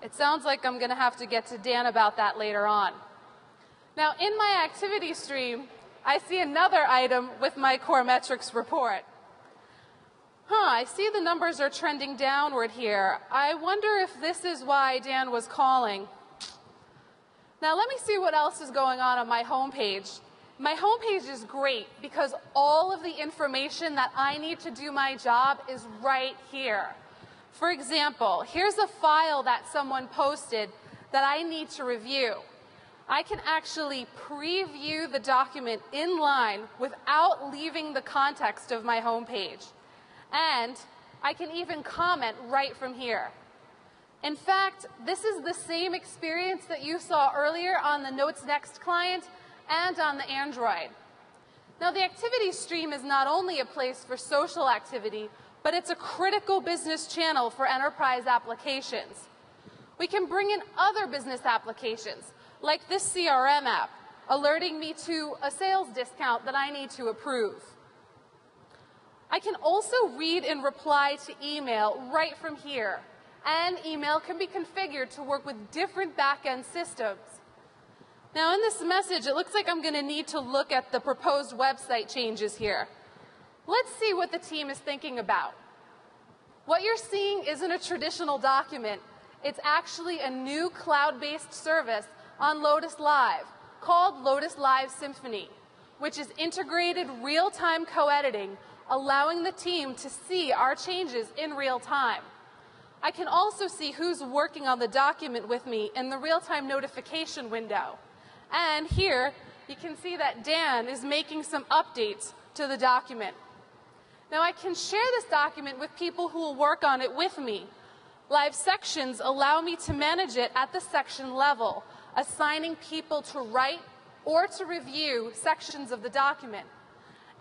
It sounds like I'm going to have to get to Dan about that later on. Now, in my activity stream, I see another item with my core metrics report. I see the numbers are trending downward here. I wonder if this is why Dan was calling. Now, let me see what else is going on my homepage. My homepage is great because all of the information that I need to do my job is right here. For example, here's a file that someone posted that I need to review. I can actually preview the document in line without leaving the context of my homepage. And I can even comment right from here. In fact, this is the same experience that you saw earlier on the Notes Next client and on the Android. Now, the activity stream is not only a place for social activity, but it's a critical business channel for enterprise applications. We can bring in other business applications, like this CRM app, alerting me to a sales discount that I need to approve. I can also read and reply to email right from here, and email can be configured to work with different back-end systems. Now in this message, it looks like I'm going to need to look at the proposed website changes here. Let's see what the team is thinking about. What you're seeing isn't a traditional document. It's actually a new cloud-based service on Lotus Live called Lotus Live Symphony, which is integrated real-time co-editing, allowing the team to see our changes in real time. I can also see who's working on the document with me in the real-time notification window. And here, you can see that Dan is making some updates to the document. Now, I can share this document with people who will work on it with me. Live sections allow me to manage it at the section level, assigning people to write or to review sections of the document.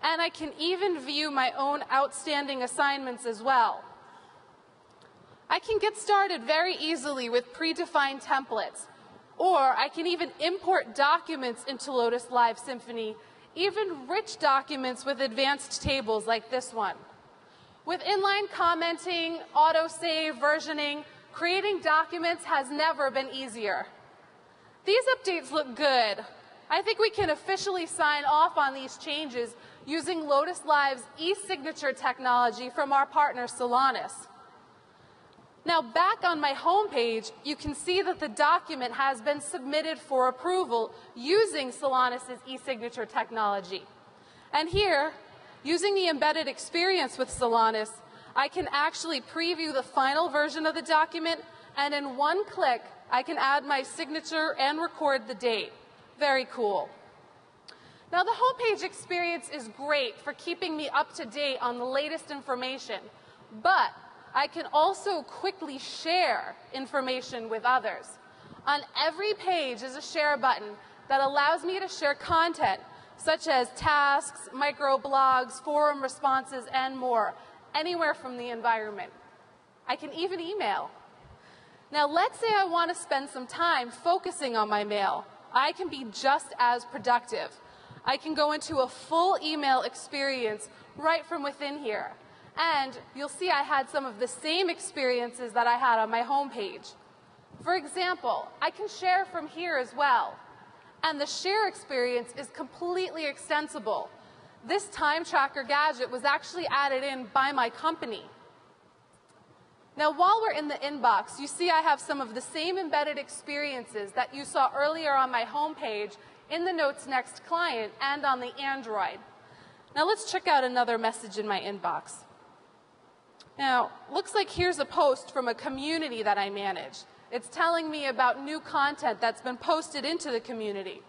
And I can even view my own outstanding assignments as well. I can get started very easily with predefined templates, or I can even import documents into Lotus Live Symphony, even rich documents with advanced tables like this one. With inline commenting, autosave, versioning, creating documents has never been easier. These updates look good. I think we can officially sign off on these changes using Lotus Live's e-signature technology from our partner Solanas. Now, back on my home page, you can see that the document has been submitted for approval using Solanas' e-signature technology. And here, using the embedded experience with Solanas, I can actually preview the final version of the document, and in one click, I can add my signature and record the date. Very cool. Now, the homepage experience is great for keeping me up to date on the latest information, but I can also quickly share information with others. On every page is a share button that allows me to share content such as tasks, microblogs, forum responses, and more, anywhere from the environment. I can even email. Now, let's say I want to spend some time focusing on my mail. I can be just as productive. I can go into a full email experience right from within here. And you'll see I had some of the same experiences that I had on my home page. For example, I can share from here as well. And the share experience is completely extensible. This time tracker gadget was actually added in by my company. Now, while we're in the inbox, you see I have some of the same embedded experiences that you saw earlier on my home page in the Notes Next client and on the Android. Now, let's check out another message in my inbox. Now, looks like here's a post from a community that I manage. It's telling me about new content that's been posted into the community.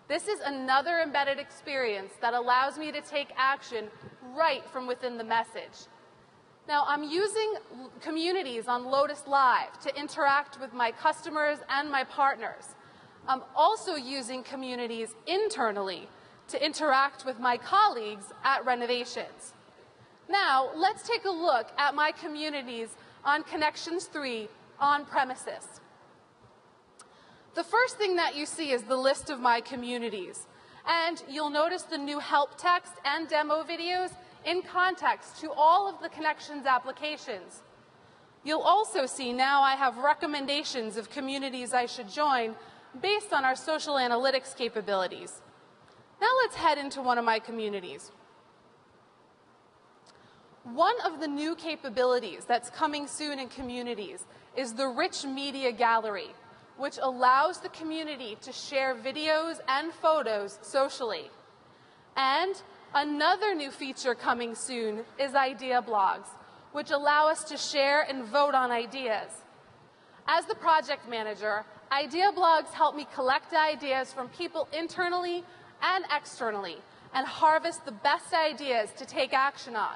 This is another embedded experience that allows me to take action right from within the message. Now, I'm using communities on Lotus Live to interact with my customers and my partners. I'm also using communities internally to interact with my colleagues at Renovations. Now, let's take a look at my communities on Connections 3 on premises. The first thing that you see is the list of my communities. And you'll notice the new help text and demo videos in context to all of the Connections applications. You'll also see now I have recommendations of communities I should join based on our social analytics capabilities. Now let's head into one of my communities. One of the new capabilities that's coming soon in communities is the Rich Media Gallery, which allows the community to share videos and photos socially. And another new feature coming soon is idea blogs, which allow us to share and vote on ideas. As the project manager, idea blogs help me collect ideas from people internally and externally and harvest the best ideas to take action on.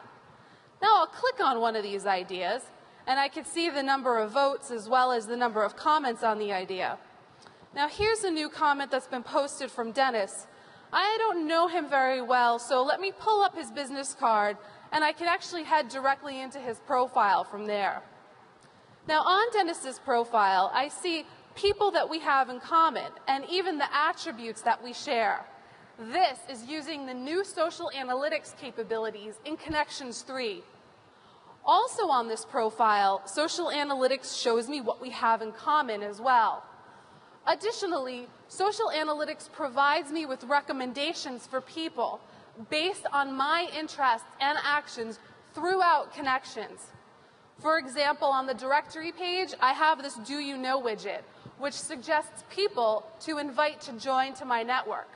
Now I'll click on one of these ideas, and I can see the number of votes as well as the number of comments on the idea. Now here's a new comment that's been posted from Dennis. I don't know him very well, so let me pull up his business card, and I can actually head directly into his profile from there. Now on Dennis's profile, I see people that we have in common, and even the attributes that we share. This is using the new social analytics capabilities in Connections 3. Also on this profile, social analytics shows me what we have in common as well. Additionally, social analytics provides me with recommendations for people based on my interests and actions throughout Connections. For example, on the directory page, I have this Do You Know widget, which suggests people to invite to join to my network.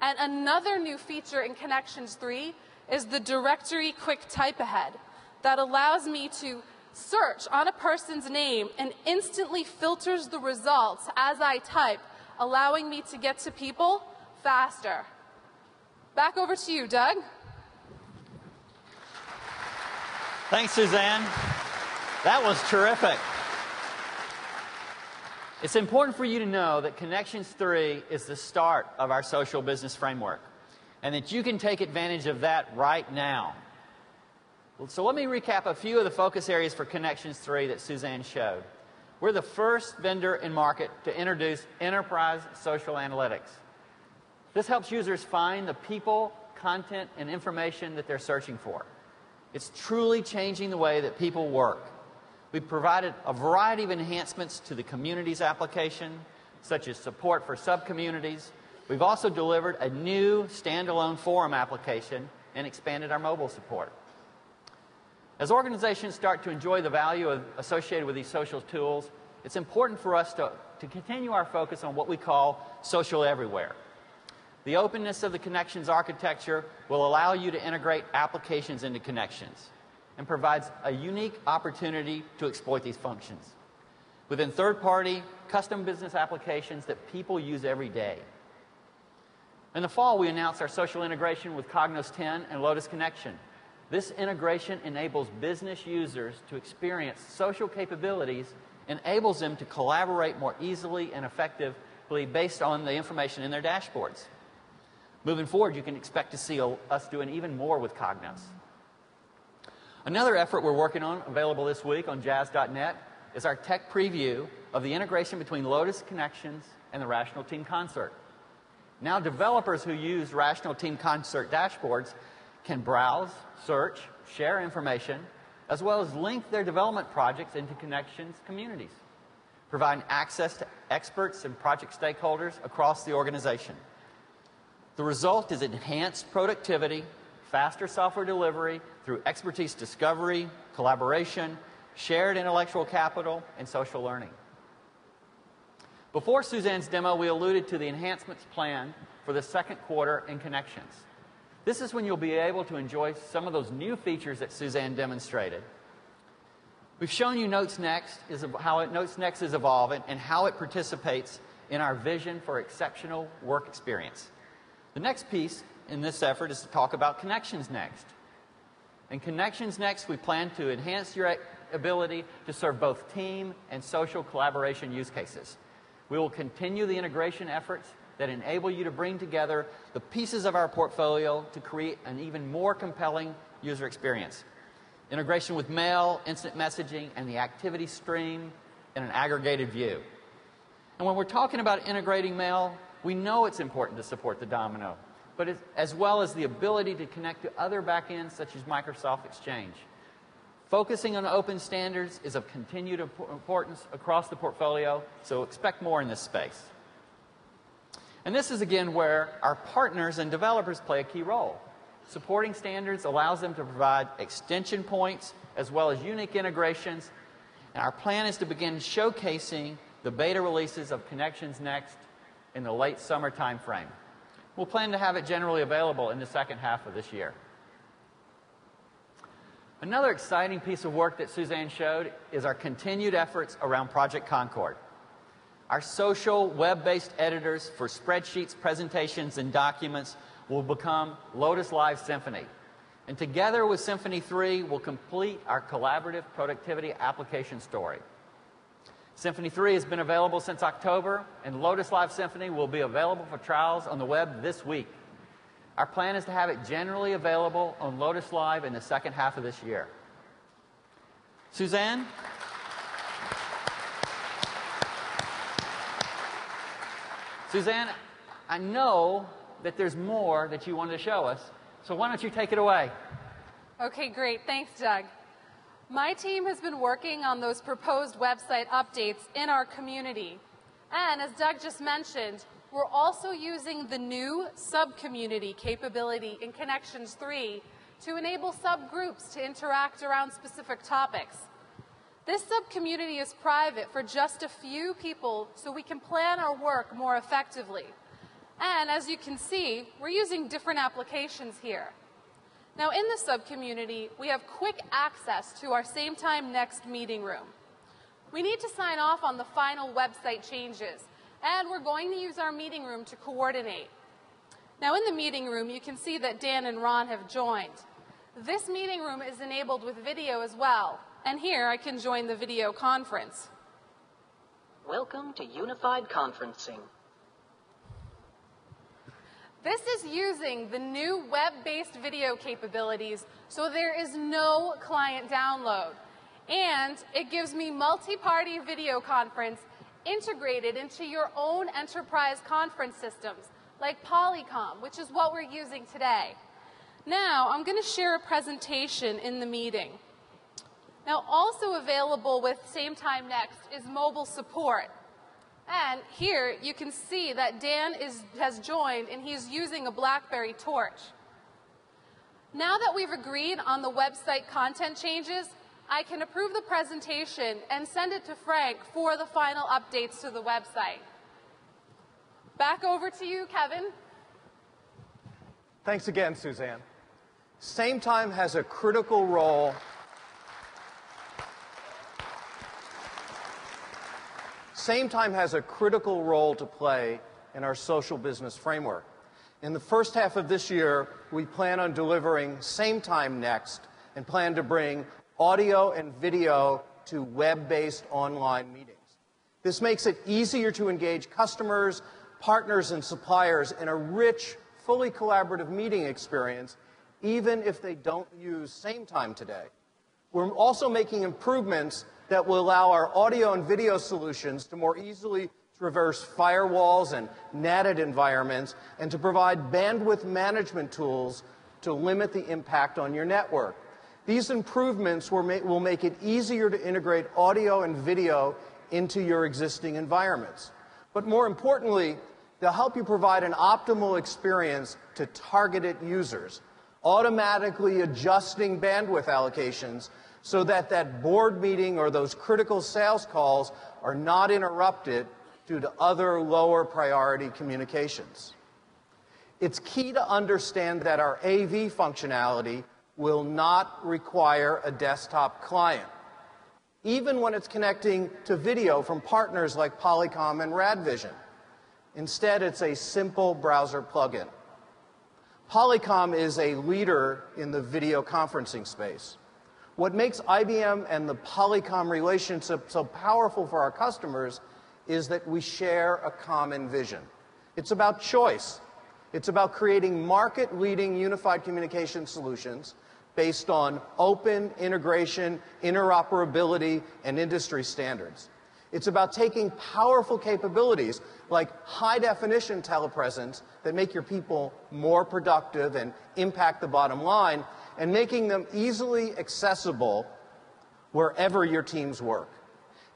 And another new feature in Connections 3 is the directory quick type ahead that allows me to search on a person's name and instantly filters the results as I type, allowing me to get to people faster. Back over to you, Doug.
Thanks, Suzanne. That was terrific. It's important for you to know that Connections 3 is the start of our social business framework, and that you can take advantage of that right now. So let me recap a few of the focus areas for Connections 3 that Suzanne showed. We're the first vendor in market to introduce enterprise social analytics. This helps users find the people, content, and information that they're searching for. It's truly changing the way that people work. We've provided a variety of enhancements to the communities application, such as support for subcommunities. We've also delivered a new standalone forum application and expanded our mobile support. As organizations start to enjoy the value associated with these social tools, it's important for us to continue our focus on what we call social everywhere. The openness of the Connections architecture will allow you to integrate applications into Connections and provides a unique opportunity to exploit these functions within third-party, custom business applications that people use every day. In the fall, we announced our social integration with Cognos 10 and Lotus Connection. This integration enables business users to experience social capabilities, enables them to collaborate more easily and effectively based on the information in their dashboards. Moving forward, you can expect to see us doing even more with Cognos. Another effort we're working on, available this week on jazz.net, is our tech preview of the integration between Lotus Connections and the Rational Team Concert. Now developers who use Rational Team Concert dashboards can browse, search, share information, as well as link their development projects into Connections communities, providing access to experts and project stakeholders across the organization. The result is enhanced productivity, faster software delivery through expertise discovery, collaboration, shared intellectual capital, and social learning. Before Suzanne's demo, we alluded to the enhancements planned for the second quarter in Connections. This is when you'll be able to enjoy some of those new features that Suzanne demonstrated. We've shown you Notes Next, how Notes Next is evolving and how it participates in our vision for exceptional work experience. The next piece in this effort is to talk about Connections Next. In Connections Next, we plan to enhance your ability to serve both team and social collaboration use cases. We will continue the integration efforts that enable you to bring together the pieces of our portfolio to create an even more compelling user experience. Integration with mail, instant messaging, and the activity stream in an aggregated view. And when we're talking about integrating mail, we know it's important to support the Domino, but as well as the ability to connect to other backends such as Microsoft Exchange. Focusing on open standards is of continued importance across the portfolio, so expect more in this space. And this is again where our partners and developers play a key role. Supporting standards allows them to provide extension points as well as unique integrations. And our plan is to begin showcasing the beta releases of Connections Next in the late summer time frame. We'll plan to have it generally available in the second half of this year. Another exciting piece of work that Suzanne showed is our continued efforts around Project Concord. Our social web-based editors for spreadsheets, presentations, and documents will become Lotus Live Symphony. And together with Symphony 3, we'll complete our collaborative productivity application story. Symphony 3 has been available since October, and Lotus Live Symphony will be available for trials on the web this week. Our plan is to have it generally available on Lotus Live in the second half of this year. Suzanne, I know that there's more that you wanted to show us, so why don't you take it away?
Okay, great. Thanks, Doug. My team has been working on those proposed website updates in our community. And as Doug just mentioned, we're also using the new sub-community capability in Connections 3 to enable subgroups to interact around specific topics. This sub-community is private for just a few people so we can plan our work more effectively. And as you can see, we're using different applications here. Now in the sub-community, we have quick access to our Same Time Next meeting room. We need to sign off on the final website changes, and we're going to use our meeting room to coordinate. Now in the meeting room, you can see that Dan and Ron have joined. This meeting room is enabled with video as well, and here I can join the video conference.
Welcome to Unified Conferencing.
This is using the new web-based video capabilities, so there is no client download. And it gives me multi-party video conference integrated into your own enterprise conference systems, like Polycom, which is what we're using today. Now, I'm going to share a presentation in the meeting. Now, also available with Same Time Next is mobile support. And here you can see that Dan has joined and he's using a BlackBerry Torch. Now that we've agreed on the website content changes, I can approve the presentation and send it to Frank for the final updates to the website. Back over to you, Kevin.
Thanks again, Suzanne. Same Time has a critical role Same Time has a critical role to play in our social business framework. In the first half of this year, we plan on delivering Same Time Next and plan to bring audio and video to web-based online meetings. This makes it easier to engage customers, partners, and suppliers in a rich, fully collaborative meeting experience, even if they don't use Same Time today. We're also making improvements that will allow our audio and video solutions to more easily traverse firewalls and netted environments and to provide bandwidth management tools to limit the impact on your network. These improvements will make it easier to integrate audio and video into your existing environments. But more importantly, they'll help you provide an optimal experience to targeted users, automatically adjusting bandwidth allocations so that that board meeting or those critical sales calls are not interrupted due to other lower priority communications. It's key to understand that our AV functionality will not require a desktop client, even when it's connecting to video from partners like Polycom and Radvision. Instead, it's a simple browser plugin. Polycom is a leader in the video conferencing space. What makes IBM and the Polycom relationship so powerful for our customers is that we share a common vision. It's about choice. It's about creating market-leading unified communication solutions based on open integration, interoperability, and industry standards. It's about taking powerful capabilities like high-definition telepresence that make your people more productive and impact the bottom line, and making them easily accessible wherever your teams work.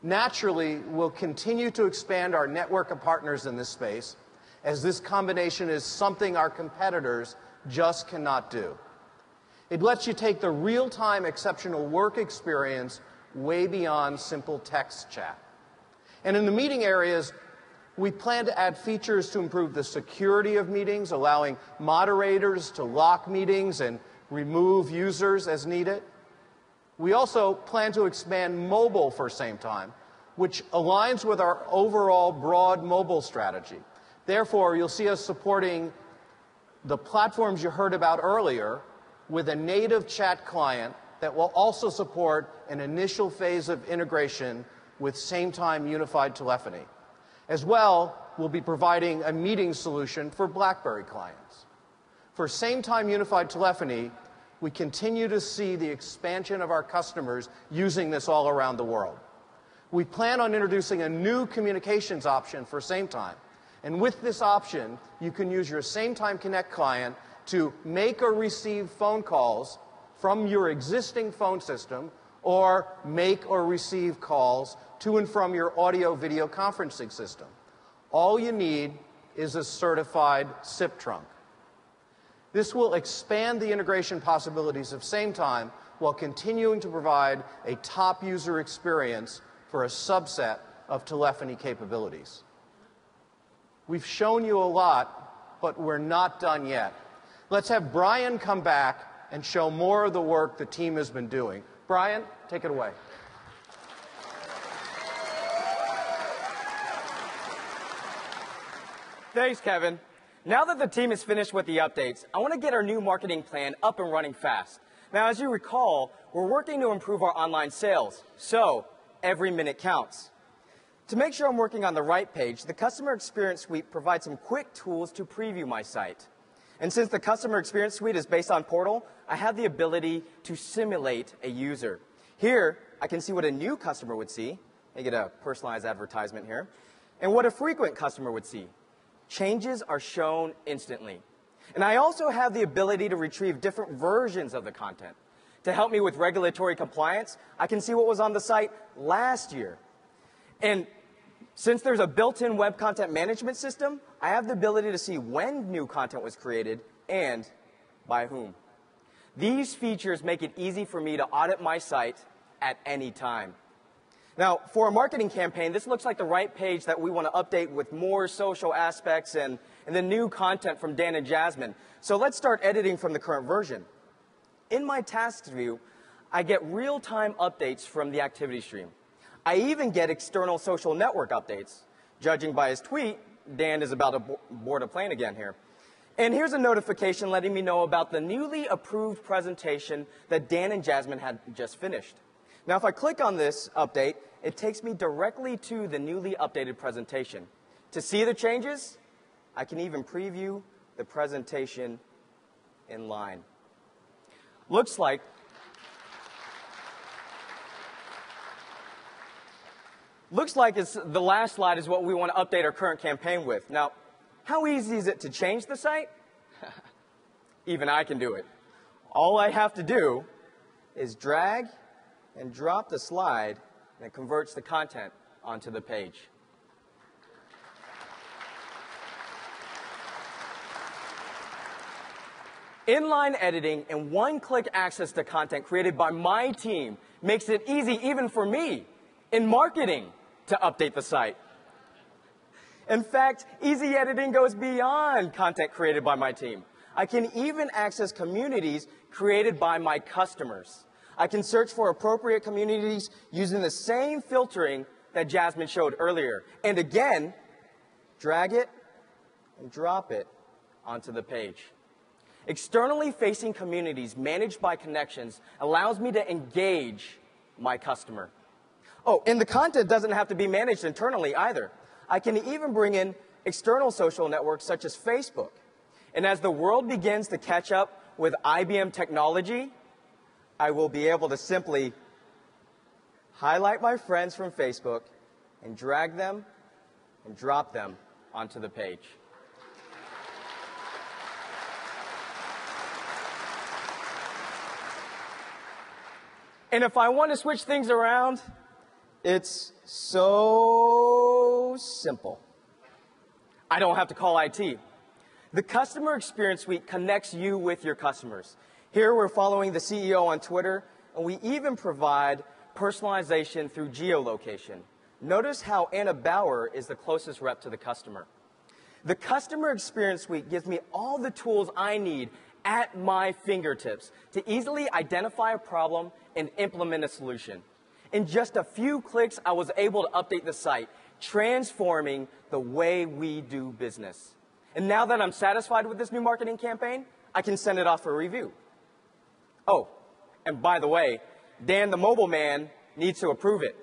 Naturally, we'll continue to expand our network of partners in this space, as this combination is something our competitors just cannot do. It lets you take the real-time exceptional work experience way beyond simple text chat. And in the meeting areas, we plan to add features to improve the security of meetings, allowing moderators to lock meetings and remove users as needed. We also plan to expand mobile for Same Time, which aligns with our overall broad mobile strategy. Therefore, you'll see us supporting the platforms you heard about earlier with a native chat client that will also support an initial phase of integration with Same Time unified telephony. As well, we'll be providing a meeting solution for BlackBerry clients. For Same Time unified telephony, we continue to see the expansion of our customers using this all around the world. We plan on introducing a new communications option for Same Time, And with this option, you can use your SameTime Connect client to make or receive phone calls from your existing phone system or make or receive calls to and from your audio-video conferencing system. All you need is a certified SIP trunk. This will expand the integration possibilities of SameTime while continuing to provide a top user experience for a subset of telephony capabilities. We've shown you a lot, but we're not done yet. Let's have Brian come back and show more of the work the team has been doing. Brian, take it away.
Thanks, Kevin. Now that the team is finished with the updates, I want to get our new marketing plan up and running fast. Now, as you recall, we're working to improve our online sales, so every minute counts. To make sure I'm working on the right page, the Customer Experience Suite provides some quick tools to preview my site. And since the Customer Experience Suite is based on Portal, I have the ability to simulate a user. Here, I can see what a new customer would see. I get a personalized advertisement here. And what a frequent customer would see. Changes are shown instantly. And I also have the ability to retrieve different versions of the content. To help me with regulatory compliance, I can see what was on the site last year. And since there's a built-in web content management system, I have the ability to see when new content was created and by whom. These features make it easy for me to audit my site at any time. Now, for a marketing campaign, this looks like the right page that we want to update with more social aspects and the new content from Dan and Jasmine. So let's start editing from the current version. In my tasks view, I get real-time updates from the activity stream. I even get external social network updates. Judging by his tweet, Dan is about to board a plane again here. And here's a notification letting me know about the newly approved presentation that Dan and Jasmine had just finished. Now, if I click on this update, it takes me directly to the newly updated presentation. To see the changes, I can even preview the presentation in line. Looks like it's the last slide is what we want to update our current campaign with. Now, how easy is it to change the site? Even I can do it. All I have to do is drag and drop the slide, and it converts the content onto the page. Inline editing and one-click access to content created by my team makes it easy even for me in marketing to update the site. In fact, easy editing goes beyond content created by my team. I can even access communities created by my customers. I can search for appropriate communities using the same filtering that Jasmine showed earlier. And again, drag it and drop it onto the page. Externally facing communities managed by connections allows me to engage my customer. Oh, and the content doesn't have to be managed internally either. I can even bring in external social networks such as Facebook. And as the world begins to catch up with IBM technology, I will be able to simply highlight my friends from Facebook and drag them and drop them onto the page. And if I want to switch things around, it's so simple. I don't have to call IT. The Customer Experience Suite connects you with your customers. Here we're following the CEO on Twitter, and we even provide personalization through geolocation. Notice how Anna Bauer is the closest rep to the customer. The Customer Experience Suite gives me all the tools I need at my fingertips to easily identify a problem and implement a solution. In just a few clicks, I was able to update the site, transforming the way we do business. And now that I'm satisfied with this new marketing campaign, I can send it off for review. Oh, and by the way, Dan the mobile man needs to approve it.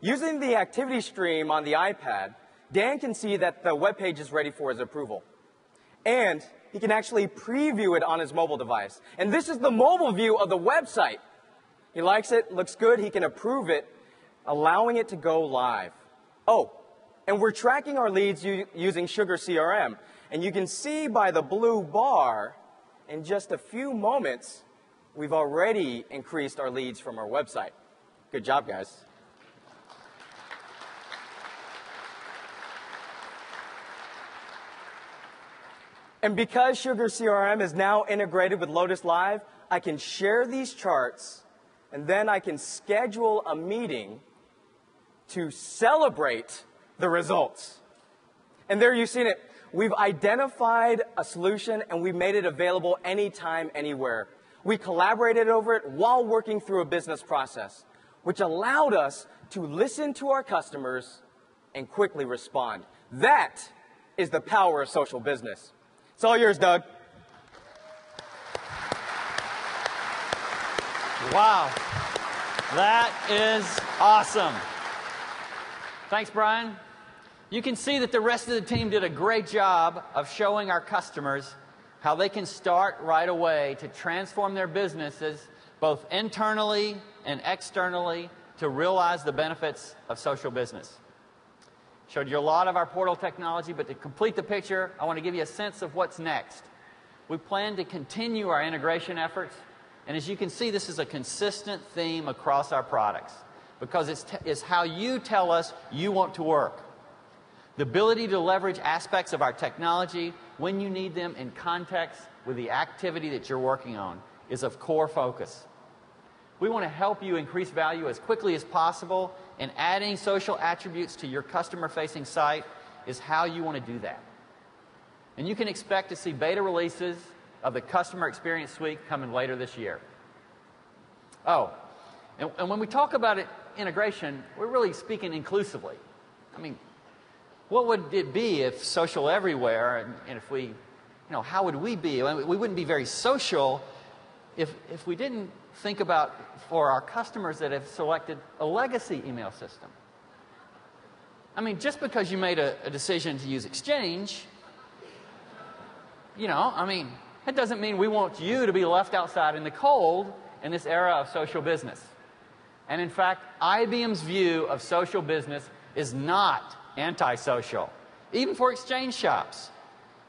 Using the activity stream on the iPad, Dan can see that the web page is ready for his approval. And he can actually preview it on his mobile device. And this is the mobile view of the website. He likes it, looks good, he can approve it, allowing it to go live. Oh, And we're tracking our leads using Sugar CRM. And you can see by the blue bar, in just a few moments, we've already increased our leads from our website. Good job, guys. And because Sugar CRM is now integrated with Lotus Live, I can share these charts, and then I can schedule a meeting to celebrate the results. And there you've seen it. We've identified a solution, and we've made it available anytime, anywhere. We collaborated over it while working through a business process, which allowed us to listen to our customers and quickly respond. That is the power of social business. It's all yours, Doug.
Wow. That is awesome. Thanks, Brian. You can see that the rest of the team did a great job of showing our customers how they can start right away to transform their businesses, both internally and externally, to realize the benefits of social business. Showed you a lot of our portal technology, but to complete the picture, I want to give you a sense of what's next. We plan to continue our integration efforts, and as you can see, this is a consistent theme across our products, because it's how you tell us you want to work. The ability to leverage aspects of our technology when you need them in context with the activity that you're working on is of core focus. We want to help you increase value as quickly as possible, and adding social attributes to your customer-facing site is how you want to do that. And you can expect to see beta releases of the Customer Experience Suite coming later this year. Oh, and when we talk about integration, we're really speaking inclusively. I mean, what would it be if social everywhere, and if we, how would we be? We wouldn't be very social if we didn't think about, for our customers that have selected a legacy email system. I mean, just because you made a decision to use Exchange, it doesn't mean we want you to be left outside in the cold in this era of social business. And in fact, IBM's view of social business is not antisocial, even for Exchange shops.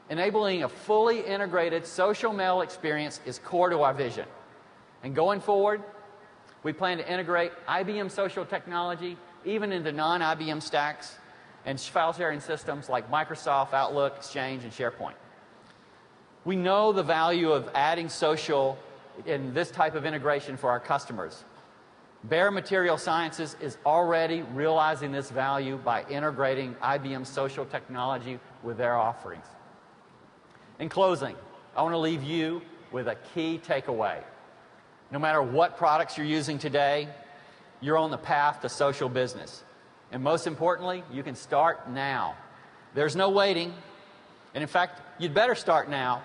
Enabling a fully integrated social mail experience is core to our vision. And going forward, we plan to integrate IBM social technology even into non-IBM stacks and file sharing systems like Microsoft, Outlook, Exchange, and SharePoint. We know the value of adding social in this type of integration for our customers. Bayer Material Sciences is already realizing this value by integrating IBM social technology with their offerings. In closing, I want to leave you with a key takeaway. No matter what products you're using today, you're on the path to social business. And most importantly, you can start now. There's no waiting. And in fact, you'd better start now.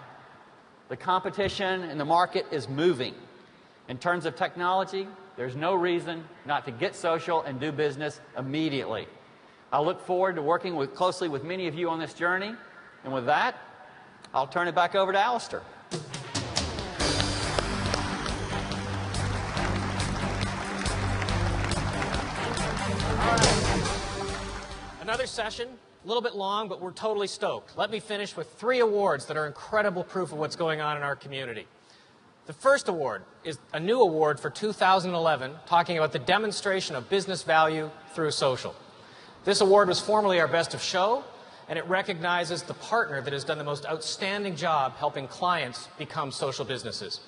The competition in the market is moving. In terms of technology, there's no reason not to get social and do business immediately. I look forward to working closely with many of you on this journey. And with that, I'll turn it back over to Alistair.
Another session, a little bit long, but we're totally stoked. Let me finish with 3 awards that are incredible proof of what's going on in our community. The first award is a new award for 2011, talking about the demonstration of business value through social. This award was formerly our Best of Show, and it recognizes the partner that has done the most outstanding job helping clients become social businesses.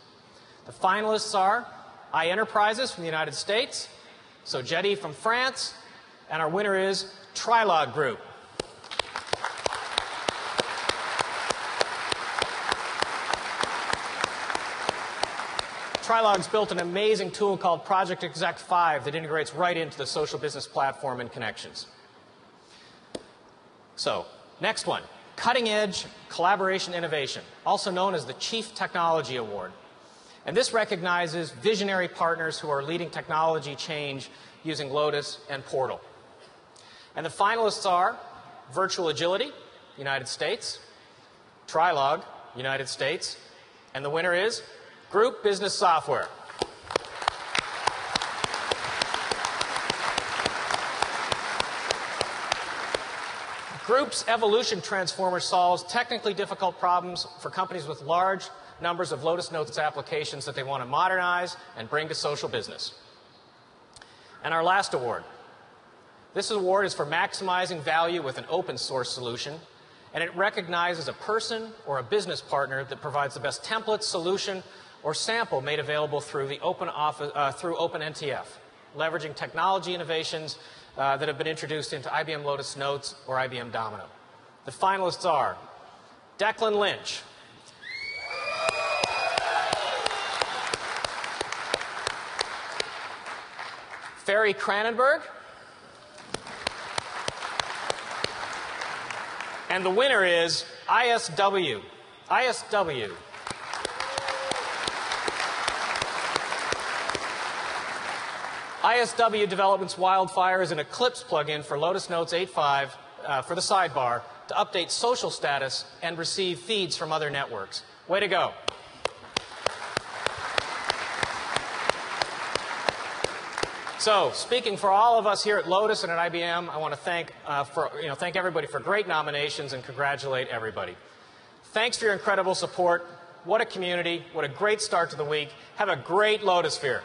The finalists are iEnterprises from the United States, Sogeti from France, and our winner is Trilog Group. Trilog's built an amazing tool called Project Exec 5 that integrates right into the social business platform and connections. So, next one, Cutting Edge Collaboration Innovation, also known as the Chief Technology Award. And this recognizes visionary partners who are leading technology change using Lotus and Portal. And the finalists are Virtual Agility, United States, Trilog, United States, and the winner is Group Business Software. Group's Evolution Transformer solves technically difficult problems for companies with large numbers of Lotus Notes applications that they want to modernize and bring to social business. And our last award. This award is for maximizing value with an open source solution, and it recognizes a person or a business partner that provides the best template, solution, or sample made available through the OpenNTF, leveraging technology innovations that have been introduced into IBM Lotus Notes or IBM Domino. The finalists are Declan Lynch, Ferry Cranenberg, and the winner is ISW. ISW. ISW develops Wildfire is an Eclipse plugin for Lotus Notes 8.5 for the sidebar to update social status and receive feeds from other networks. Way to go. So, speaking for all of us here at Lotus and at IBM, I want to thank everybody for great nominations and congratulate everybody. Thanks for your incredible support. What a community. What a great start to the week. Have a great Lotusphere.